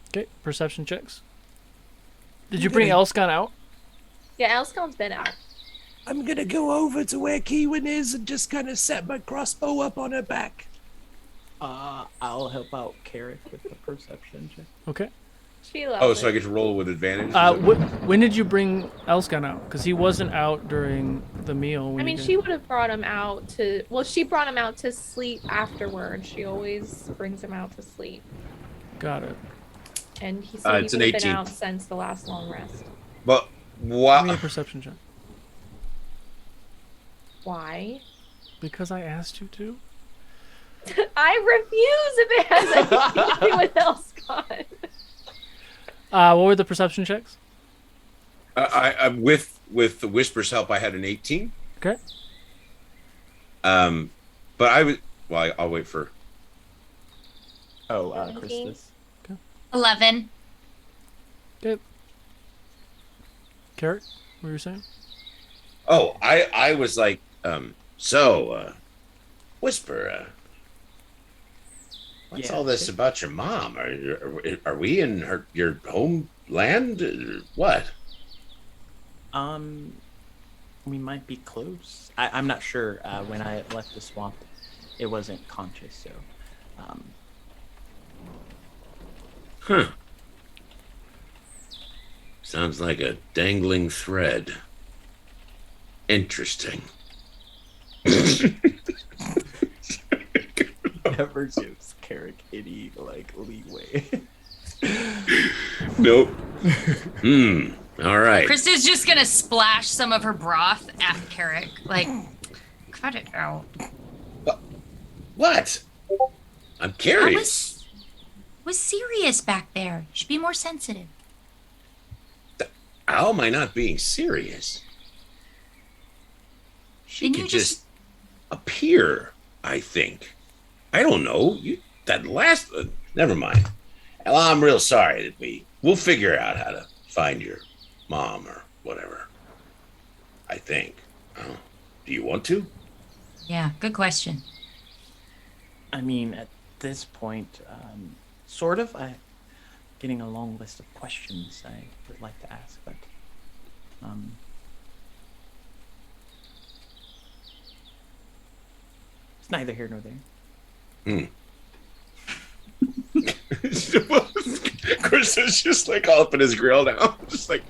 Okay. Perception checks. Did you bring Elscon out? Yeah, Elscon's been out. I'm gonna go over to where Kiwin is and just kind of set my crossbow up on her back. I'll help out Carrick with the perception check. Okay. She loves Oh, it. so I get to roll with advantage? When did you bring Elscon out? Because he wasn't out during the meal. When I mean, she would have brought him out to... Well, she brought him out to sleep afterwards. She always brings him out to sleep. Got it. And he said It's he an would have been 18. out since the last long rest. But Give me a what? perception check. Why? Because I asked you to. I refuse if it has anything to do with Elscon. What were the perception checks? I with the Whisper's help, I had an 18. Okay. But I was... Well, I'll wait for... Oh, 17. Christus. 11. Okay. Carrot, what were you saying? Oh, I was like, Whisper, what's Yeah. all this about your mom? Are we in your homeland? Or what? We might be close. I'm not sure. When I left the swamp, it wasn't conscious, so. Huh. Sounds like a dangling thread. Interesting. Never gives Carrick any leeway. Nope. All right. Krista's just gonna splash some of her broth at Carrick. Cut it out. What? I'm I curious. was serious back there. You should be more sensitive. How am I not being serious? She Didn't could you just appear, I think. I don't know. Never mind. Well, I'm real sorry that we'll figure out how to find your mom or whatever. I think. Do you want to? Yeah, good question. I mean, at this point, sort of. I'm getting a long list of questions I would like to ask, but it's neither here nor there. Chris is just like all up in his grill now. Just like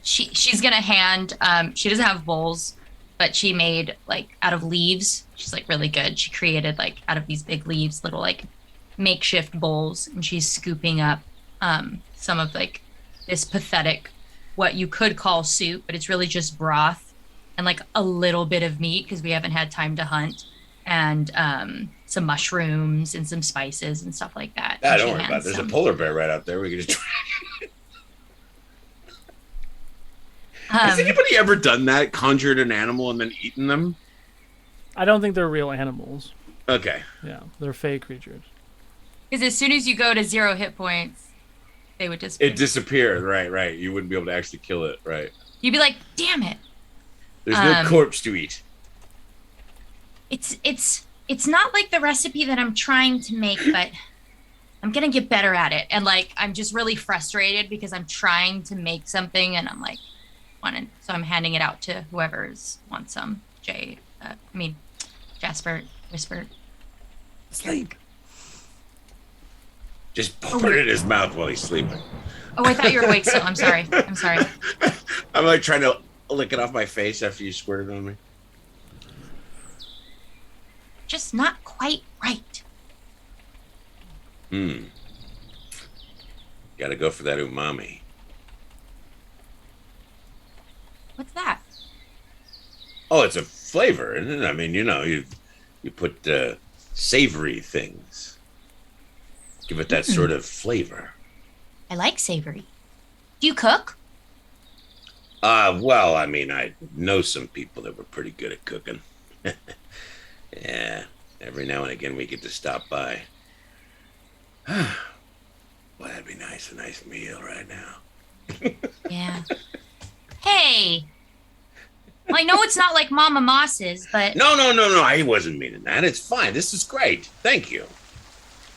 She's gonna hand. She doesn't have bowls, but she made like out of leaves. She's like really good. She created like out of these big leaves, little like makeshift bowls, and she's scooping up some of like this pathetic, what you could call soup, but it's really just broth and like a little bit of meat because we haven't had time to hunt, and some mushrooms and some spices and stuff like that. I don't worry about it. There's a polar bear right out there. We can just try. Has anybody ever done that? Conjured an animal and then eaten them? I don't think they're real animals. Okay. Yeah, they're fey creatures. Because as soon as you go to 0 hit points, they would disappear. It disappeared. Right. You wouldn't be able to actually kill it. Right. You'd be like, damn it. There's no corpse to eat. It's not like the recipe that I'm trying to make, but I'm gonna get better at it. And like I'm just really frustrated because I'm trying to make something and I'm like so I'm handing it out to whoever's wants some. Jasper, Whisper. Sleep. Just pour it in his mouth while he's sleeping. Oh, I thought you were awake still. I'm sorry. I'm like trying to lick it off my face after you squirted on me. Just not quite right. Gotta go for that umami. What's that? Oh, it's a flavor, isn't it? I mean, you put savory things. Give it that sort of flavor. I like savory. Do you cook? Well, I mean, I know some people that were pretty good at cooking. Yeah, every now and again we get to stop by. Well, that'd be nice, a nice meal right now. Yeah. Hey. Well, I know it's not like Mama Moss's, but... No, I wasn't meaning that. It's fine. This is great. Thank you.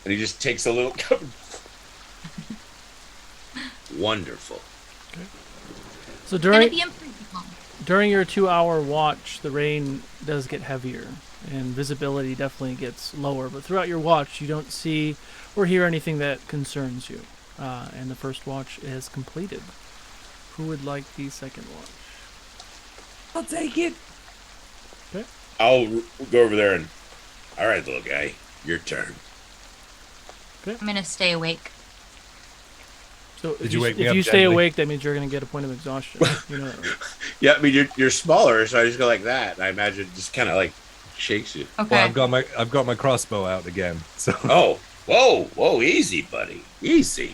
And he just takes a little cup. Wonderful. Okay. So during your 2-hour watch, the rain does get heavier and visibility definitely gets lower. But throughout your watch, you don't see or hear anything that concerns you. And the first watch is completed. Who would like the second watch? I'll take it. Okay. I'll go over there and... All right, little guy. Your turn. Okay. I'm going to stay awake. So Did you wake me if up you stay gently? awake, that means you're going to get a point of exhaustion. You know that, right? Yeah, I mean, you're smaller, so I just go like that. And I imagine it just kind of like shakes you. Okay. Well, I've got my crossbow out again. So Oh, whoa, easy, buddy. Easy.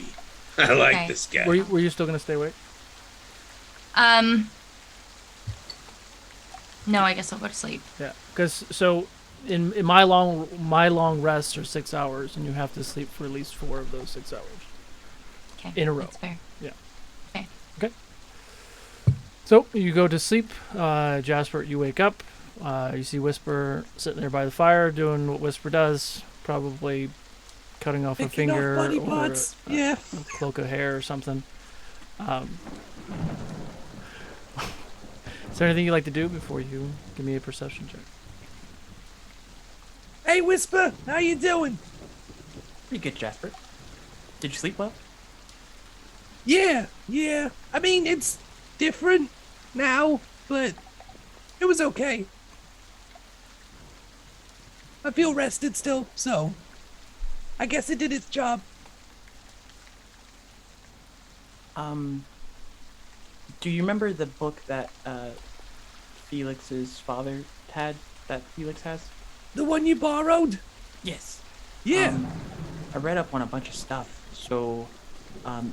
I like Okay. this guy. Were you still going to stay awake? No, I guess I'll go to sleep. Yeah, because so in my long rests are 6 hours, and you have to sleep for at least 4 of those 6 hours. Okay. In a row. That's fair. Yeah. Okay. So you go to sleep. Jasper, you wake up. You see Whisper sitting there by the fire doing what Whisper does, probably cutting off a Picking off finger body or parts. a Yeah. cloak of hair or something. Is there anything you'd like to do before you give me a perception check? Hey, Whisper, how you doing? Pretty good, Jasper. Did you sleep well? Yeah. I mean, it's different now, but it was okay. I feel rested still, so I guess it did its job. Do you remember the book that Felix's father had, that Felix has? The one you borrowed? Yes. Yeah. I read up on a bunch of stuff. So,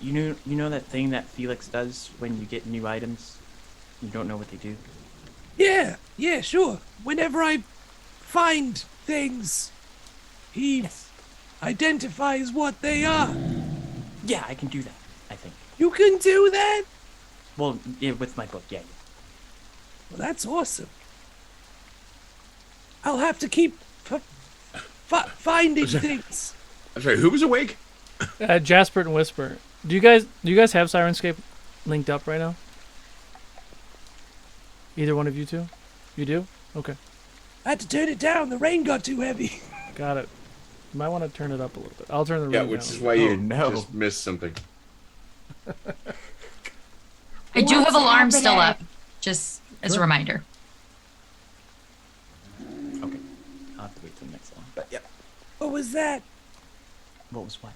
you know that thing that Felix does when you get new items? You don't know what they do? Yeah, sure. Whenever I find things, he identifies what they are. Yeah, I can do that, I think. You can do that? Well, yeah, with my book, yeah. Well, that's awesome. I'll have to keep finding things. I'm sorry, who was awake? Jasper and Whisper. Do you guys have Sirenscape linked up right now? Either one of you two? You do? Okay. I had to turn it down. The rain got too heavy. Got it. You might want to turn it up a little bit. I'll turn the Yeah, rain which down. is why you no. just missed something. I do have alarms still up, just as a reminder. Okay. I'll have to wait till the next one. But yeah. What was that? What was what?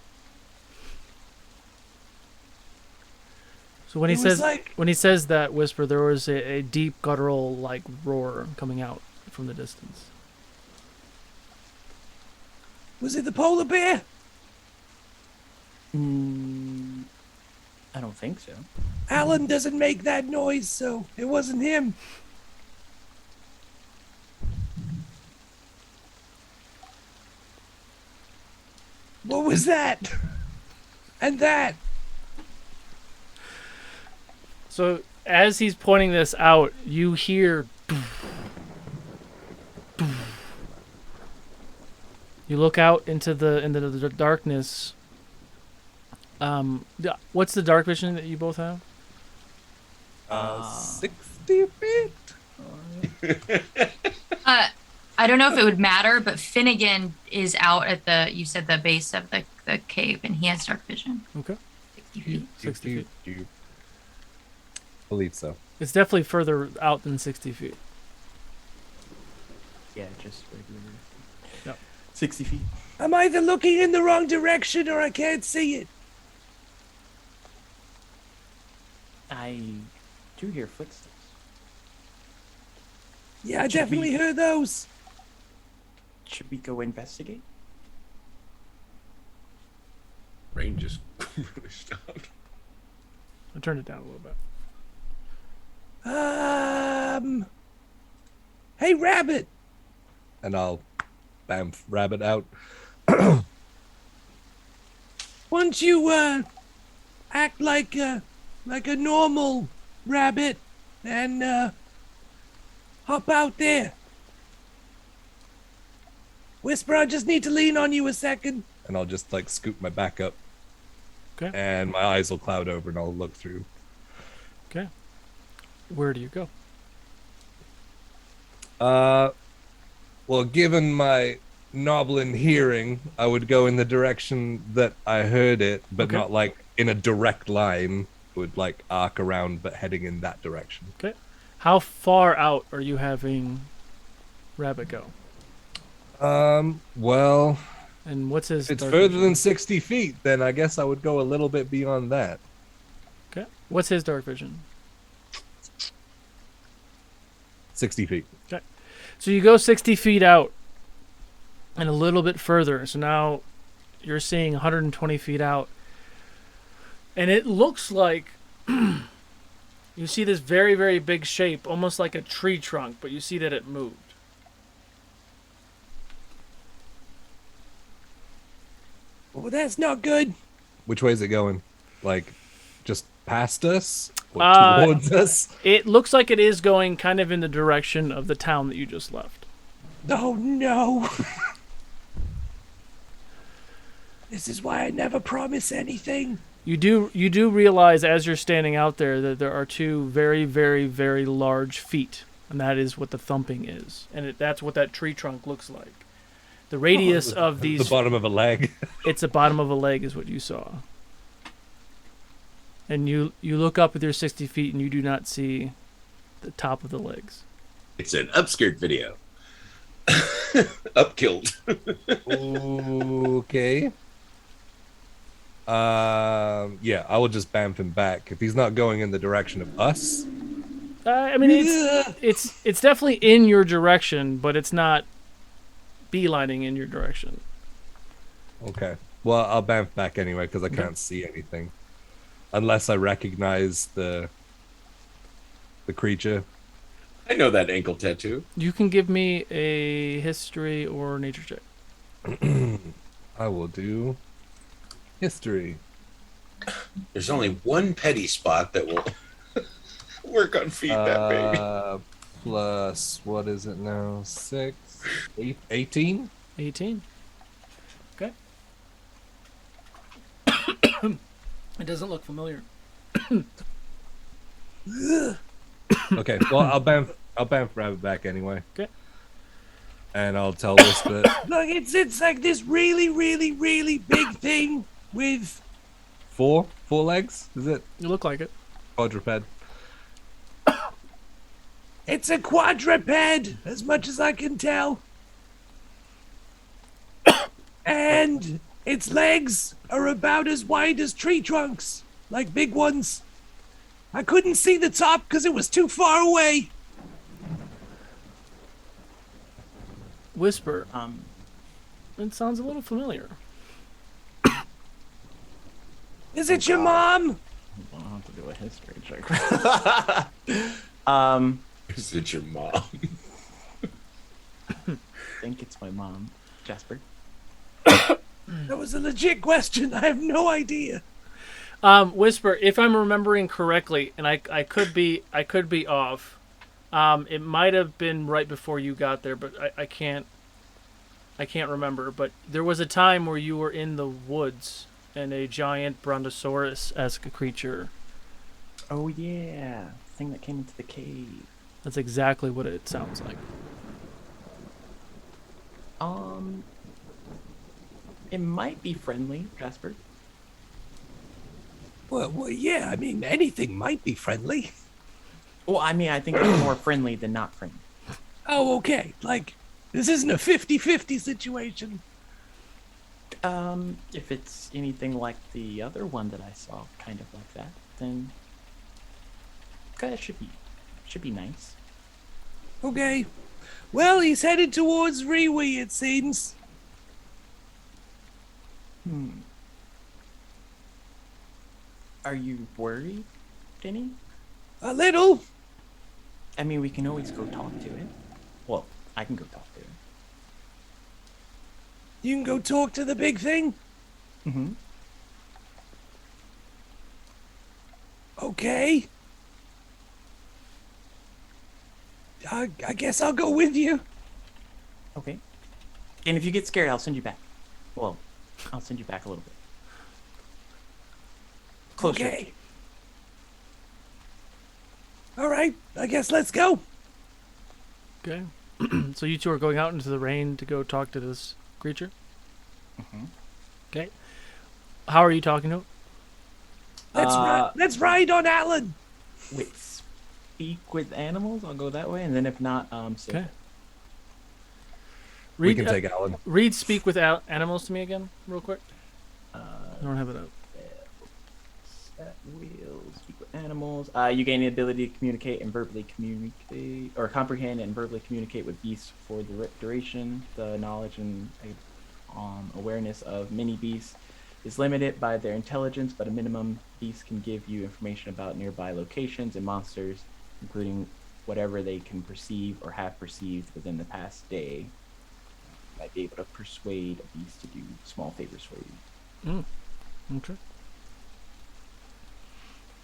So when he It was says like- when he says that Whisper, there was a deep guttural like roar coming out from the distance. Was it the polar bear? I don't think so. Alan doesn't make that noise, so it wasn't him. What was that? And that? So as he's pointing this out, you hear. You look out into the darkness. What's the dark vision that you both have? 60 feet? I don't know if it would matter, but Finnegan is out at you said the base of the cave, and he has dark vision. Okay. 60 feet. 60 feet. Do you believe so? It's definitely further out than 60 feet. Yeah, just regular. Yep. 60 feet. I'm either looking in the wrong direction or I can't see it. I do hear footsteps. Yeah, I Should definitely we- heard those. Should we go investigate? Rain just really stopped. I turned it down a little bit. Hey, Rabbit. And I'll bamf rabbit out. Why don't you act like a normal rabbit and hop out there? Whisper, I just need to lean on you a second. And I'll just like scoop my back up. Okay. And my eyes will cloud over and I'll look through. Okay. Where do you go? Well, given my noblin hearing, I would go in the direction that I heard it, but Okay. not like in a direct line. It would like arc around, but heading in that direction. Okay. How far out are you having Rabbit go? Well, And what's his? if it's dark further vision? than 60 feet, then I guess I would go a little bit beyond that. Okay. What's his dark vision? 60 feet. So you go 60 feet out and a little bit further. So now you're seeing 120 feet out. And it looks like you see this very, very big shape, almost like a tree trunk, but you see that it moved. Well, that's not good. Which way is it going? Like, just past us? Or Uh, towards us? It looks like it is going kind of in the direction of the town that you just left. Oh no. This is why I never promise anything. You do realize as you're standing out there that there are two very, very, very large feet, and that is what the thumping is, and that's what that tree trunk looks like. The radius of The these, bottom of a leg. it's the bottom of a leg, is what you saw. And you look up with your 60 feet, and you do not see the top of the legs. It's an upskirt video. Upkilled. Okay. Yeah, I will just bamf him back. If he's not going in the direction of us, I mean, it's definitely in your direction, but it's not beelining in your direction. okay. Well, I'll bamf back anyway because I can't see anything. Unless I recognize the creature. I know that ankle tattoo. You can give me a history or nature check. I will do history. There's only one petty spot that will work on feed that baby. Plus, what is it now? 18? 18. Okay. It doesn't look familiar. Okay, well, I'll ban Rabbit back anyway. Okay. And I'll tell Whisper. Look, it's like this really, really, really big thing with... Four legs? Is it? You look like it. Quadruped. It's a quadruped, as much as I can tell. And its legs are about as wide as tree trunks, like big ones. I couldn't see the top because it was too far away. Whisper. It sounds a little familiar. Is it your mom? I'll have to do a history check. Is it your mom? I think it's my mom, Jasper. That was a legit question. I have no idea. Whisper, if I'm remembering correctly, and I could be off. It might have been right before you got there, but I can't remember. But there was a time where you were in the woods and a giant brontosaurus-esque creature. Oh yeah, thing that came into the cave. That's exactly what it sounds like. It might be friendly, Jasper. Well, yeah, I mean, anything might be friendly. Well, I mean, I think it's more friendly than not friendly. Oh, okay. Like, this isn't a 50-50 situation. If it's anything like the other one that I saw, kind of like that, then it should be nice. Okay. Well, he's headed towards RoU, it seems. Are you worried, Denny? A little. I mean, we can always go talk to it. Well, I can go talk to it. You can go talk to the big thing? Mm-hmm. Okay. I guess I'll go with you. Okay. And if you get scared, I'll send you back. Well, I'll send you back a little bit. Closer. Okay. All right. I guess let's go. Okay. So you two are going out into the rain to go talk to this creature? Mm-hmm. Okay. How are you talking to it? Let's ride on Alan. Wait, speak with animals? I'll go that way, and then if not, say Okay. We can take Alan. Read Speak with Animals to me again, real quick. I don't have it up. That will speak with animals. You gain the ability to communicate and verbally communicate, or comprehend and verbally communicate with beasts for the duration. The knowledge and awareness of many beasts is limited by their intelligence, but a minimum beast can give you information about nearby locations and monsters, including whatever they can perceive or have perceived within the past day. You might be able to persuade a beast to do small favors for you. Okay.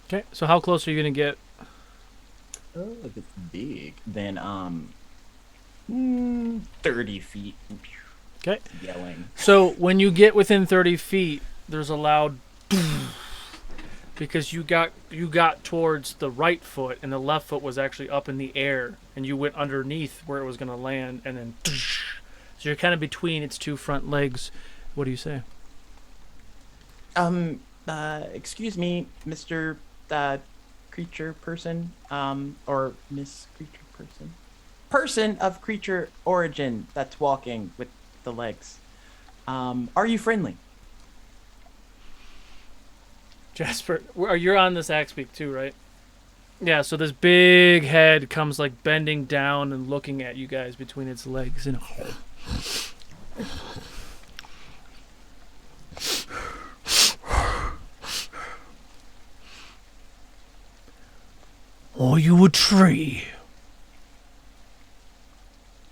Okay, so how close are you going to get? Oh, if it's big, then 30 feet. Okay. Yelling. So when you get within 30 feet, there's a loud because you got towards the right foot and the left foot was actually up in the air and you went underneath where it was going to land and then so you're kind of between its two front legs. What do you say? Excuse me, Mr. Creature person, or Miss Creature person. Person of creature origin that's walking with the legs. Are you friendly? Jasper, you're on this axe beak too, right? Yeah, so this big head comes like bending down and looking at you guys between its legs and are you a tree?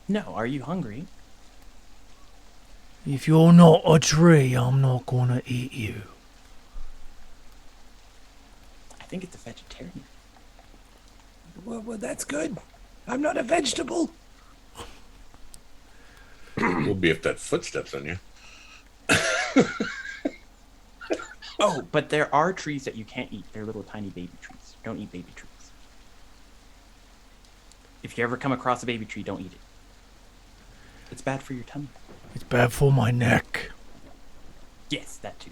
No. Are you hungry? If you're not a tree, I'm not gonna eat you. I think it's a vegetarian. Well, that's good. I'm not a vegetable. We'll be if that footsteps on you. Oh, but there are trees that you can't eat. They're little tiny baby trees. Don't eat baby trees. If you ever come across a baby tree, don't eat it. It's bad for your tummy. It's bad for my neck. Yes, that too.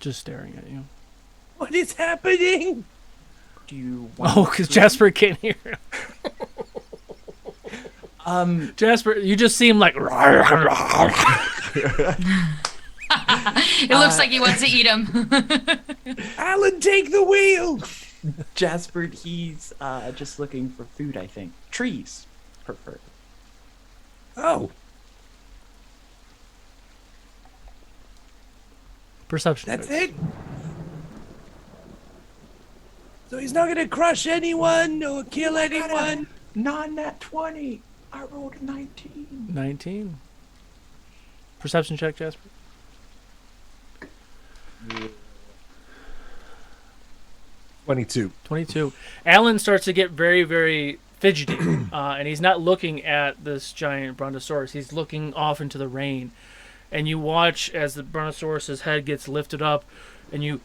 Just staring at you. What is happening? Do you want Oh, because Jasper can't hear him. Jasper, you just see him like. It looks like he wants to eat him. Alan, take the wheel. Jasper, he's just looking for food, I think. Trees, preferred. Oh, Perception. that's checks. it? So he's not gonna crush anyone or kill anyone? Not nat 20. I rolled a 19. 19. Perception check, Jasper. 22. 22. Alan starts to get very, very fidgety, and he's not looking at this giant brontosaurus. He's looking off into the rain, and you watch as the brontosaurus's head gets lifted up, and you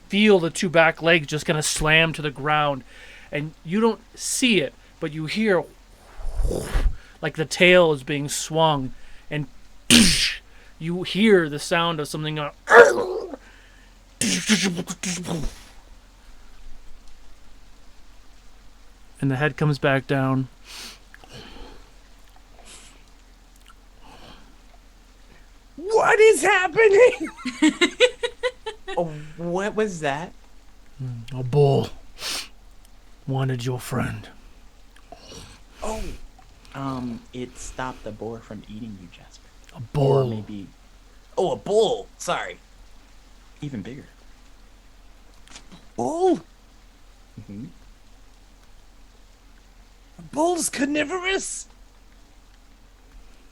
feel the two back legs just kind of slam to the ground, and you don't see it, but you hear like the tail is being swung, and you hear the sound of something going. And the head comes back down. What is happening? Oh, what was that? A bull wanted your friend. Oh, it stopped the boar from eating you, Jasper. A Or bull. maybe... Oh, a bull! Sorry. Even bigger. Bull? Mm-hmm. A bull's carnivorous?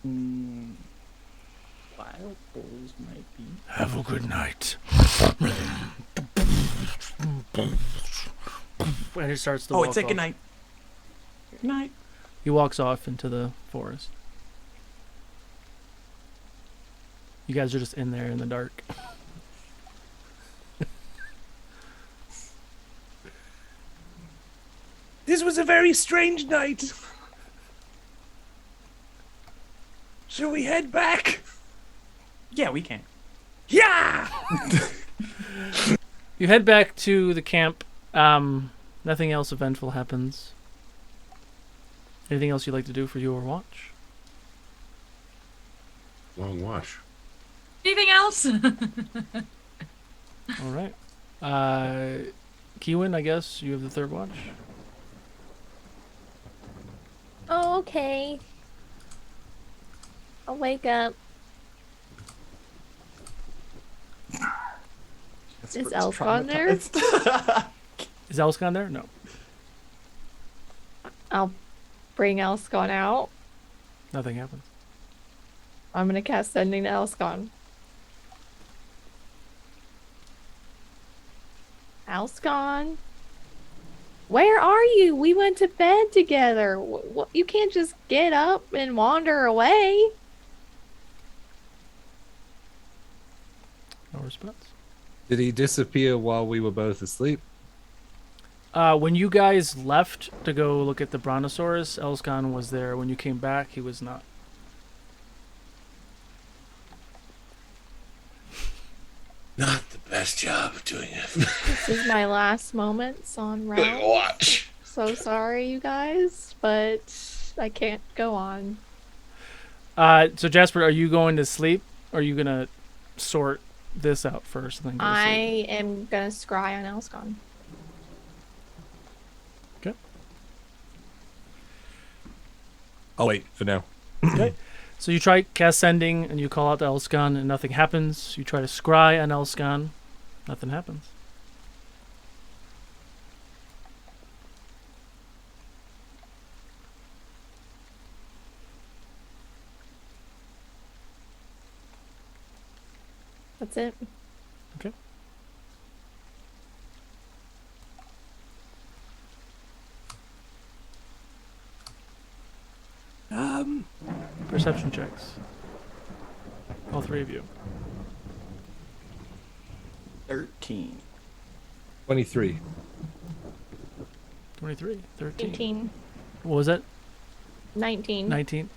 Wild bulls might be. Have a good night. And he starts to Oh, walk it's like off. good night. Good night. He walks off into the forest. You guys are just in there in the dark. This was a very strange night. Shall we head back? Yeah, we can. Yeah! You head back to the camp. Nothing else eventful happens. Anything else you'd like to do for your watch? Long watch. Anything else? All right. Kiwin, I guess you have the third watch. Oh, okay. I'll wake up. Is Elfon there? Is Elscon there? No. I'll bring Elscon out. Nothing happens. I'm gonna cast Sending to Elscon. Elscon? Where are you? We went to bed together. You can't just get up and wander away. No response. Did he disappear while we were both asleep? When you guys left to go look at the brontosaurus, Elscon was there. When you came back, he was not. Not the best job of doing it. This is my last moments on RoU. Watch. So sorry, you guys, but I can't go on. So Jasper, are you going to sleep? Or are you gonna sort this out first and then go to I sleep? am gonna scry on Elscon. Okay. I'll wait for now. Okay. So you try cast sending and you call out to Elscon and nothing happens. You try to scry on Elscon, nothing happens. That's it. Okay. Perception checks. All three of you. 13. 23. 23, 13. 18. What was that? 19. 19.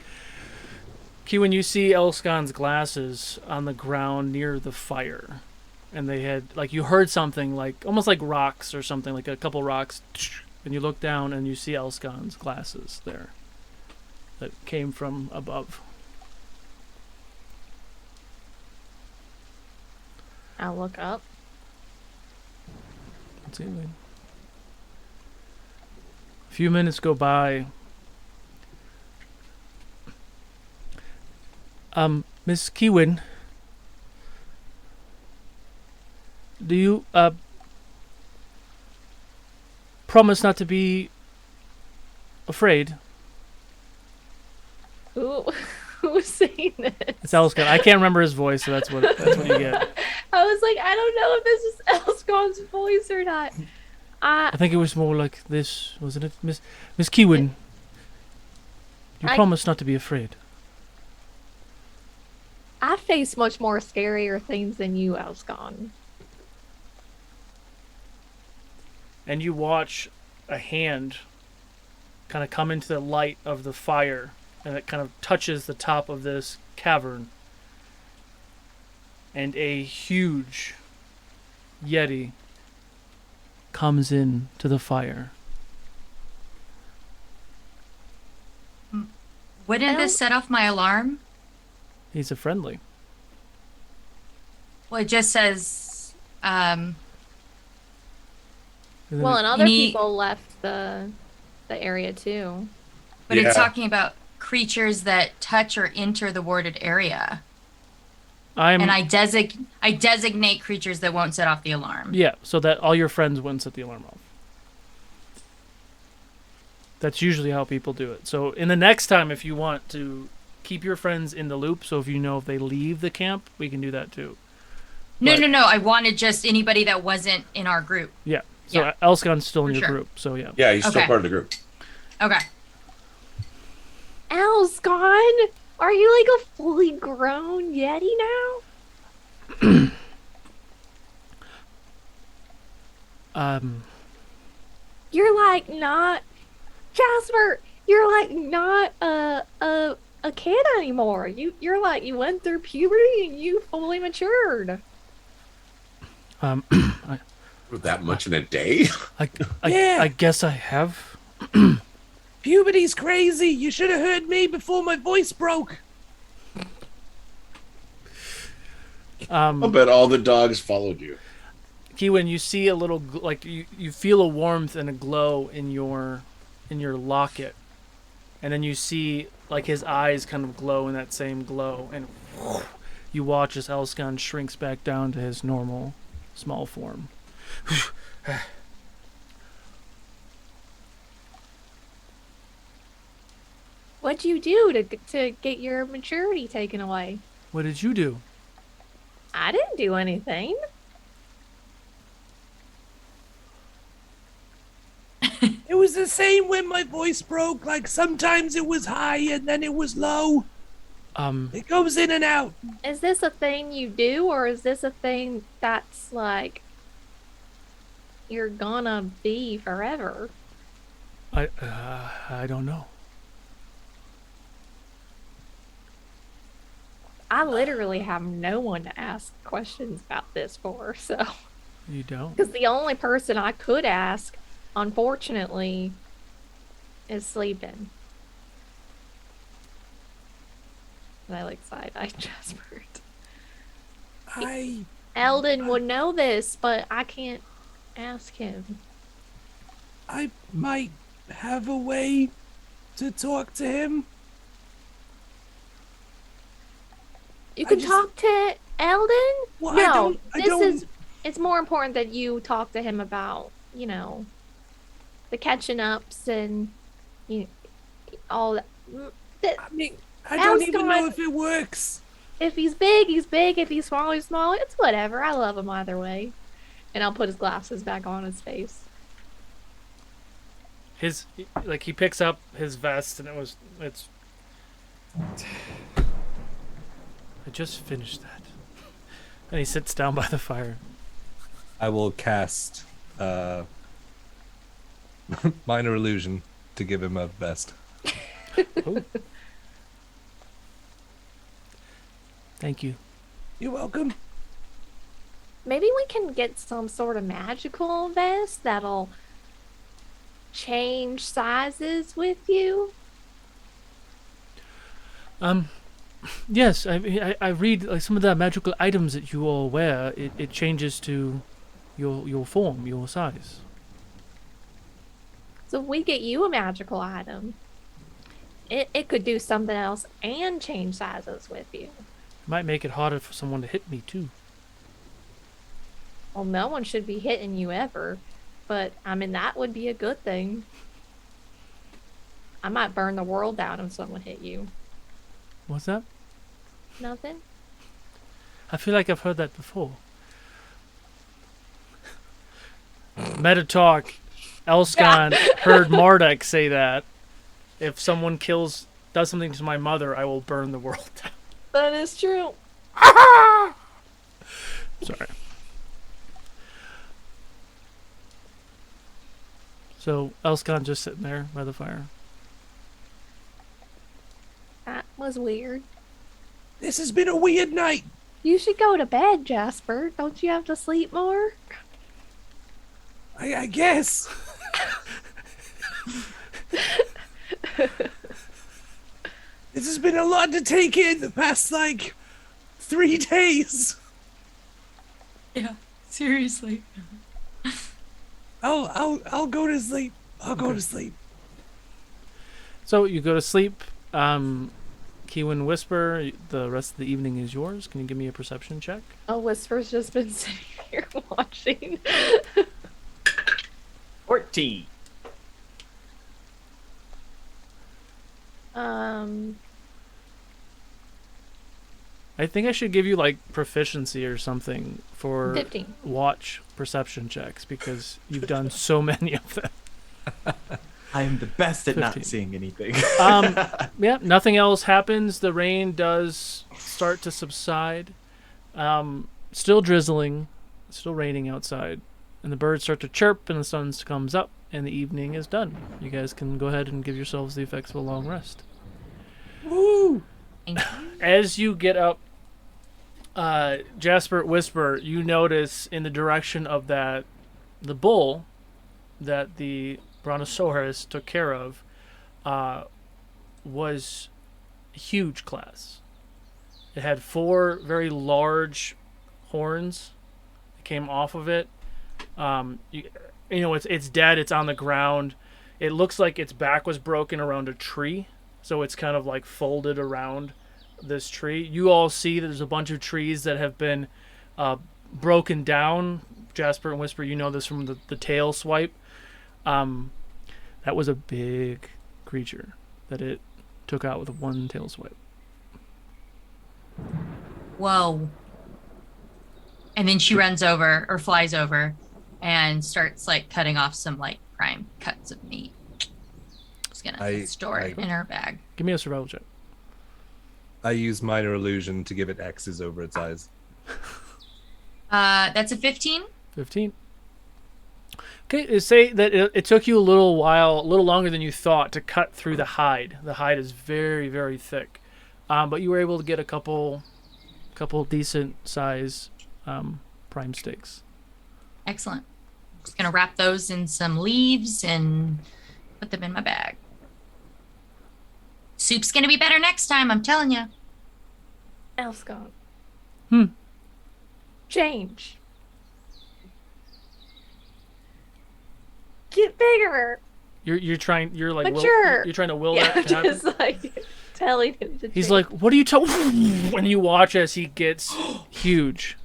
When you see Elskon's glasses on the ground near the fire, and they had, like, you heard something, like, almost like rocks or something, like a couple rocks, and you look down and you see Elskon's glasses there that came from above. I'll look up. Let's see. A few minutes go by. Miss Kiwin, do you promise not to be afraid? Who's saying this? It's Elskon. I can't remember his voice, so that's what you get. I was like, I don't know if this is Elskon's voice or not. I think it was more like this, wasn't it, Miss Kiwin? You promise not to be afraid. I face much more scarier things than you, Elskon. And you watch a hand kind of come into the light of the fire, and it kind of touches the top of this cavern. And a huge Yeti comes in to the fire. Wouldn't this set off my alarm? He's a friendly. Well, it just says, Well, and other people left the area too. but it's talking about creatures that touch or enter the warded area. And I designate creatures that won't set off the alarm. Yeah, so that all your friends wouldn't set the alarm off. That's usually how people do it. So in the next time, if you want to keep your friends in the loop, so if you know if they leave the camp, we can do that too. No. I wanted just anybody that wasn't in our group. Yeah. So Elskon's still in For your sure. group. So yeah. Yeah, he's still Okay. part of the group. Okay. Elskon, are you like a fully grown Yeti now? You're like not Jasper. You're like not a kid anymore. You're like you went through puberty and you fully matured. That much in a day? I guess I have. Puberty's crazy. You should have heard me before my voice broke. I'll bet all the dogs followed you. Kiwin, you see a little you feel a warmth and a glow in your locket, and then you see like his eyes kind of glow in that same glow, and you watch as Elskon shrinks back down to his normal small form. What'd you do to get your maturity taken away? What did you do? I didn't do anything. It was the same when my voice broke. Like sometimes it was high and then it was low. It goes in and out. Is this a thing you do, or is this a thing that's like you're gonna be forever? I don't know. I literally have no one to ask questions about this for, so. You don't? Because the only person I could ask, unfortunately, is sleeping. And I like side-eye Jasper. Eldon would know this, but I can't ask him. I might have a way to talk to him. You can talk to Eldon? Well, no, I don't. it's more important that you talk to him about, the catching ups and all that. I mean, I don't even know if it works. If he's big, he's big. If he's small, he's small. It's whatever. I love him either way. And I'll put his glasses back on his face. He picks up his vest and it's. I just finished that. And he sits down by the fire. I will cast minor illusion to give him a vest. Oh. Thank you. You're welcome. Maybe we can get some sort of magical vest that'll change sizes with you. Yes, I read like some of the magical items that you all wear. It changes to your form, your size. So if we get you a magical item, it could do something else and change sizes with you. It might make it harder for someone to hit me too. Well, no one should be hitting you ever, but I mean that would be a good thing. I might burn the world down if someone hit you. What's that? Nothing? I feel like I've heard that before. Meta talk. Elskan heard Marduk say that. If someone does something to my mother, I will burn the world down. That is true. Sorry. So Elskan just sitting there by the fire. That was weird. This has been a weird night. You should go to bed, Jasper. Don't you have to sleep more? I guess. This has been a lot to take in the past, 3 days. Yeah, seriously. I'll go to sleep. I'll go to sleep. So you go to sleep. Keywin Whisper, the rest of the evening is yours. Can you give me a perception check? Oh, Whisper's just been sitting here watching. 14. I think I should give you proficiency or something for 15. watch perception checks because you've done so many of them. I am the best at 15. not seeing anything. Yeah, nothing else happens. The rain does start to subside. Still drizzling, still raining outside. And the birds start to chirp and the sun comes up and the evening is done. You guys can go ahead and give yourselves the effects of a long rest. Woo! As you get up, Jasper Whisper, you notice in the direction of the bull that the Brontosaurus took care of was a huge class. It had 4 very large horns that came off of it. It's dead. It's on the ground. It looks like its back was broken around a tree, so it's kind of folded around this tree. You all see that there's a bunch of trees that have been broken down. Jasper and Whisper, you know this from the tail swipe. That was a big creature that it took out with one tail swipe. Whoa. And then she runs over or flies over and starts cutting off some prime cuts of meat. Just gonna store it in her bag. Give me a survival check. I use minor illusion to give it X's over its eyes. That's a 15. 15. Okay, say that it took you a little longer than you thought to cut through the hide. The hide is very, very thick, but you were able to get a couple decent size prime steaks. Excellent. Just gonna wrap those in some leaves and put them in my bag. Soup's gonna be better next time, I'm telling you. Elskan. Hmm. Change. Get bigger. You're trying to will Yeah, that to happen. just telling him to He's change. like, what are you when you watch as he gets huge.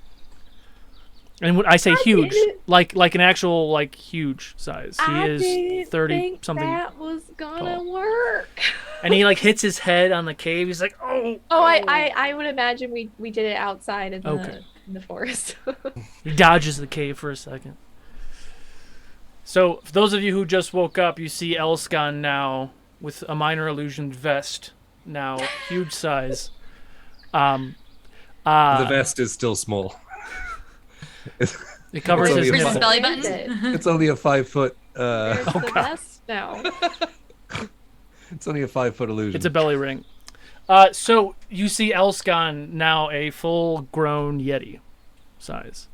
And when I say huge, like an actual huge size. He I is didn't 30 think something. that was gonna tall. work. and he like hits his head on the cave. He's like, oh. Oh, I would imagine we did it outside in Okay. the forest. He dodges the cave for a second. So, for those of you who just woke up, you see Elskan now with a minor illusion vest, now huge size. The vest is still small. It covers It's his only Where's his nipple. belly Where is button? It's only a 5 foot. Where's the vest now? It's only a 5 foot illusion. It's a belly ring. So you see Elskan now a full-grown Yeti size.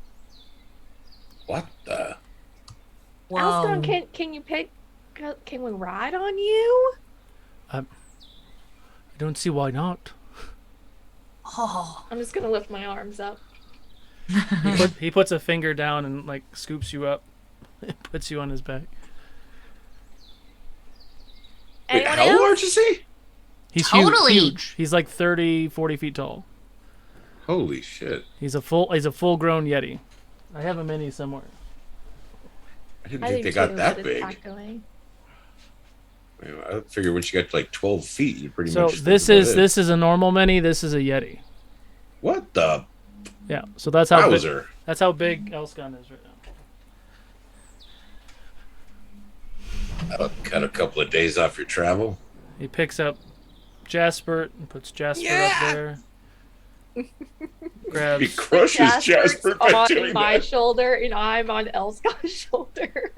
What the? Whoa. Elston, can you pick? Can we ride on you? I don't see why not. Oh. I'm just gonna lift my arms up. He puts a finger down and like scoops you up, and puts you on his back. Wait, Anyone how else? large is he? He's Totally. huge. He's like 30, 40 feet tall. Holy shit! He's a full-grown Yeti. I have a mini somewhere. I didn't I think do they got too, that but big. it's not going. I figured once you got to like 12 feet, you pretty So much. this is a normal mini. This is a Yeti. What the Yeah. So that's how big, Bowser? that's how big Elskan is right now. That'll cut a couple of days off your travel. He picks up Jasper and puts Jasper up there. He Grabs. crushes Jasper by on doing my that. shoulder, and I'm on Elskon's shoulder.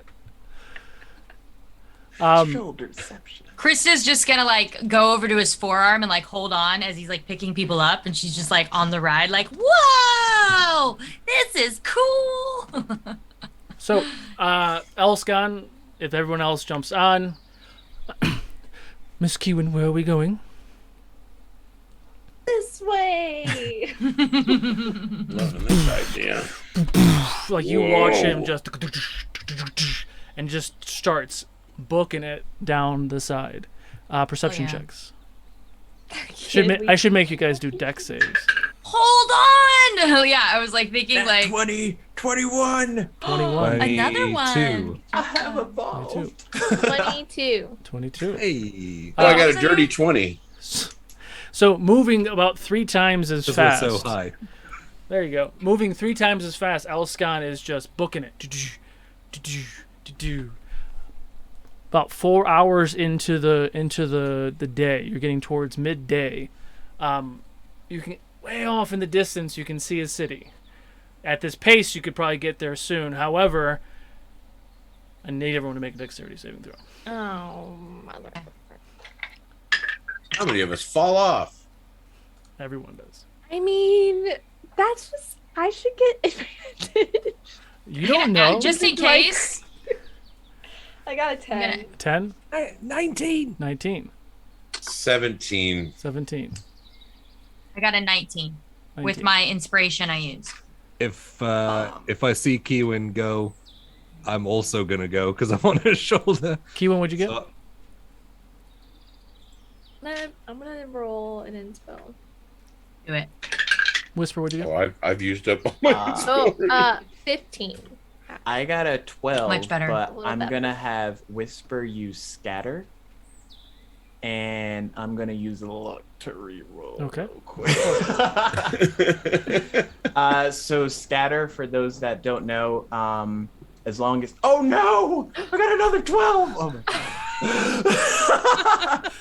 Shoulderception. Krista's just gonna like go over to his forearm and like hold on as he's like picking people up, and she's just like on the ride, like, whoa, this is cool. So, Elskan, if everyone else jumps on, Miss Kewen, where are we going? This way. Loving this idea. Like you watch him Whoa. just and just starts booking it down the side. Perception yeah. checks. Kid, I should make you guys do dex saves. Hold on. Oh yeah, I was like thinking like 20, 21. 21. Another one. I have a ball. 22. 22. 22. Hey. Oh, I got a dirty 20. So moving about 3 times as Because we're fast. so high. There you go. Moving 3 times as fast, Elskan is just booking it. About 4 hours into the day, you're getting towards midday. You can way off in the distance, you can see a city. At this pace, you could probably get there soon. However, I need everyone to make a dexterity saving throw. Oh, mother. How many of us fall off? Everyone does. I mean, that's just. I should get advantage. You don't know. Just in Like- case. I got a 10. 10, 19. 19, 17. 17. I got a 19 with 19. my inspiration I used. If I see Kewen go, I'm also gonna go because I'm on his shoulder. Kewen, what'd you get? So- I'm gonna roll an inspo. Do it. Whisper, what'd you get? Oh, I've used up all my Oh, 15. I got a 12. Much better. But A little I'm better. gonna have Whisper use Scatter, and I'm gonna use luck to reroll. Okay. Real quick. So Scatter, for those that don't know, as long as oh no, I got another 12. Oh my god.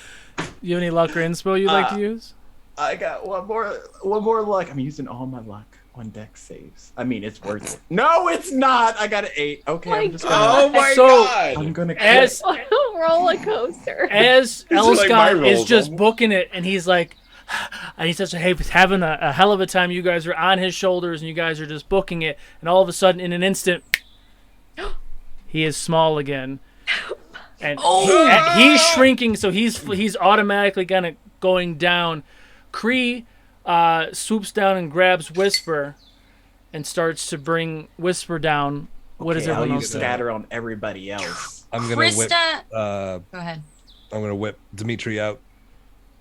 You have any luck or inspo you'd like to use? I got one more luck. I'm using all my luck on dex saves. I mean, it's worth it. No, it's not. I got an 8. Okay, My I'm just Oh gonna. my So- I'm god! gonna. As Roller coaster. as These are like my Elskan is rolls, just almost. booking it, and he's like, and he says, "Hey, he's having a hell of a time. You guys are on his shoulders, and you guys are just booking it." And all of a sudden, in an instant, he is small again, and he's shrinking. So he's automatically going down. Kree swoops down and grabs Whisper, and starts to bring Whisper down. What does Okay, everyone I'll else use do? Scatter on everybody else. I'm gonna whip. Krista. Go ahead. I'm gonna whip Dimitri out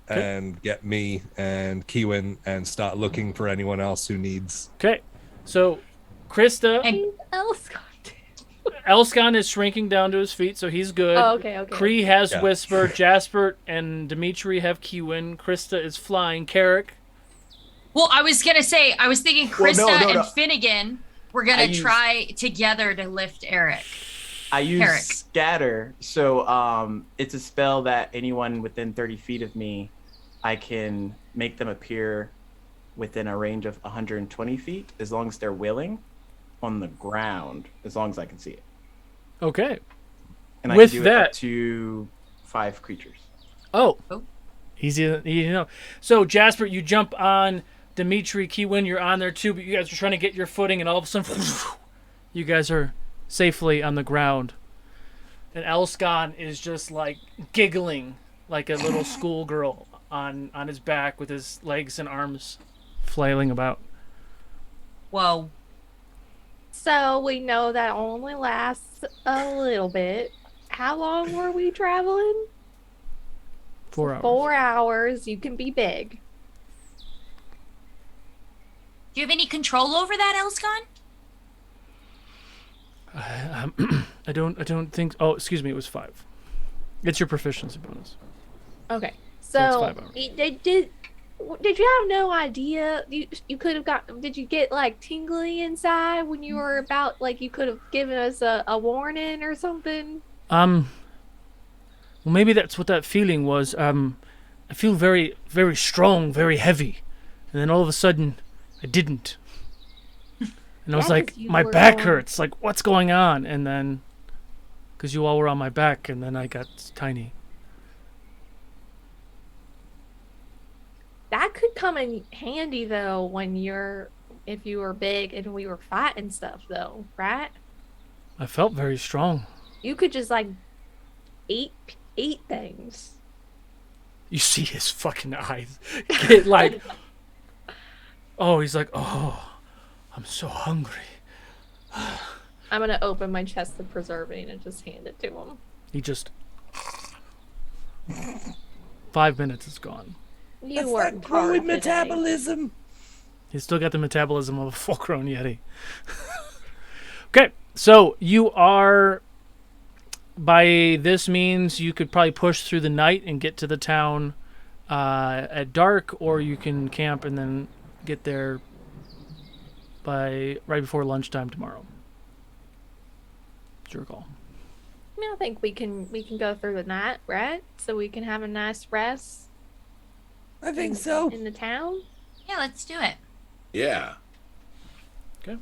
and get me and Kewen and start looking for anyone else who needs. Okay, so Krista. And Else got Elscon is shrinking down to his feet, so he's good. Oh, okay. Kree has Yeah. Whisper. Jasper and Dimitri have Kiwin. Krista is flying. Carrick. Well, I was thinking Well, Krista no. and Finnegan were gonna try together to lift Eric. I use Eric. scatter, so it's a spell that anyone within 30 feet of me, I can make them appear within a range of 120 feet as long as they're willing on the ground, as long as I can see it. Okay. And With I can do that- it up to 5 creatures. Oh. Oh. Easy to know. So, Jasper, you jump on Dimitri. Kiwin, you're on there too, but you guys are trying to get your footing, and all of a sudden, you guys are safely on the ground. And Elscon is just like giggling like a little schoolgirl on his back with his legs and arms flailing about. Whoa. So we know that only lasts a little bit. How long were we traveling? 4 hours. 4 hours. You can be big. Do you have any control over that, Elscon? I don't think. Oh, excuse me. It was 5. It's your proficiency bonus. Okay. it's So 5 hours. did you have no idea you could have got? Did you get like tingly inside when you were about like you could have given us a warning or something? Well, maybe that's what that feeling was. I feel very, very strong, very heavy, and then all of a sudden, I didn't. And I was Yeah, like, 'cause you my were back on- hurts. Like, what's going on? And then, because you all were on my back, and then I got tiny. That could come in handy though if you were big and we were fighting stuff though, right? I felt very strong. You could just like eat things. You see his fucking eyes get like, oh, he's like, oh, I'm so hungry. I'm gonna open my chest of preserving and just hand it to him. He just 5 minutes is gone. You That's worked that growing hard today. metabolism. He's still got the metabolism of a full-grown yeti. Okay, so you are. By this means, you could probably push through the night and get to the town at dark, or you can camp and then get there by right before lunchtime tomorrow. It's your call. I think we can go through the night, right? So we can have a nice rest I think so. in the town. Yeah, let's do it. Yeah. Okay.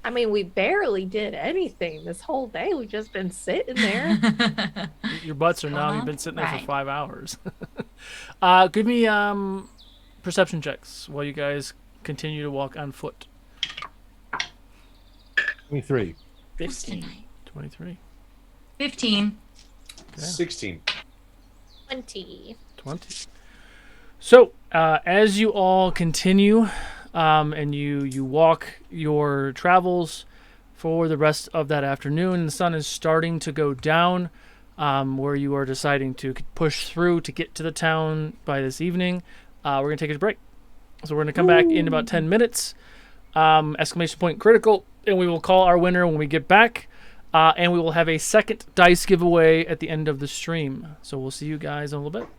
I mean, we barely did anything this whole day. We've just been sitting there. Your butts are numb. You've been All sitting there for right. 5 hours. Give me perception checks while you guys continue to walk on foot. 23. 15. 23. 15. 16. 20. 20. So, as you all continue and you walk your travels for the rest of that afternoon, the sun is starting to go down where you are deciding to push through to get to the town by this evening. We're going to take a break. So we're going to come back in about 10 minutes. Exclamation point critical. And we will call our winner when we get back. And we will have a second dice giveaway at the end of the stream. So we'll see you guys in a little bit.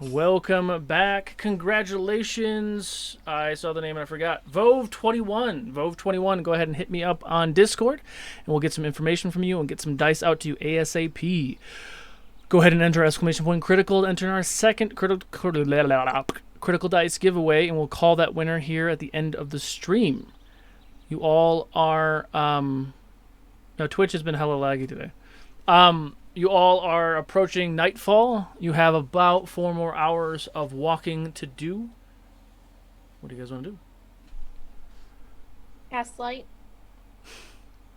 Welcome back. Congratulations. I saw the name and I forgot. Vove21. Vove21, go ahead and hit me up on Discord, and we'll get some information from you and get some dice out to you ASAP. Go ahead and enter exclamation point critical to enter our second critical dice giveaway, and we'll call that winner here at the end of the stream. You all are... No, Twitch has been hella laggy today. You all are approaching nightfall. You have about 4 more hours of walking to do. What do you guys want to do? Cast light.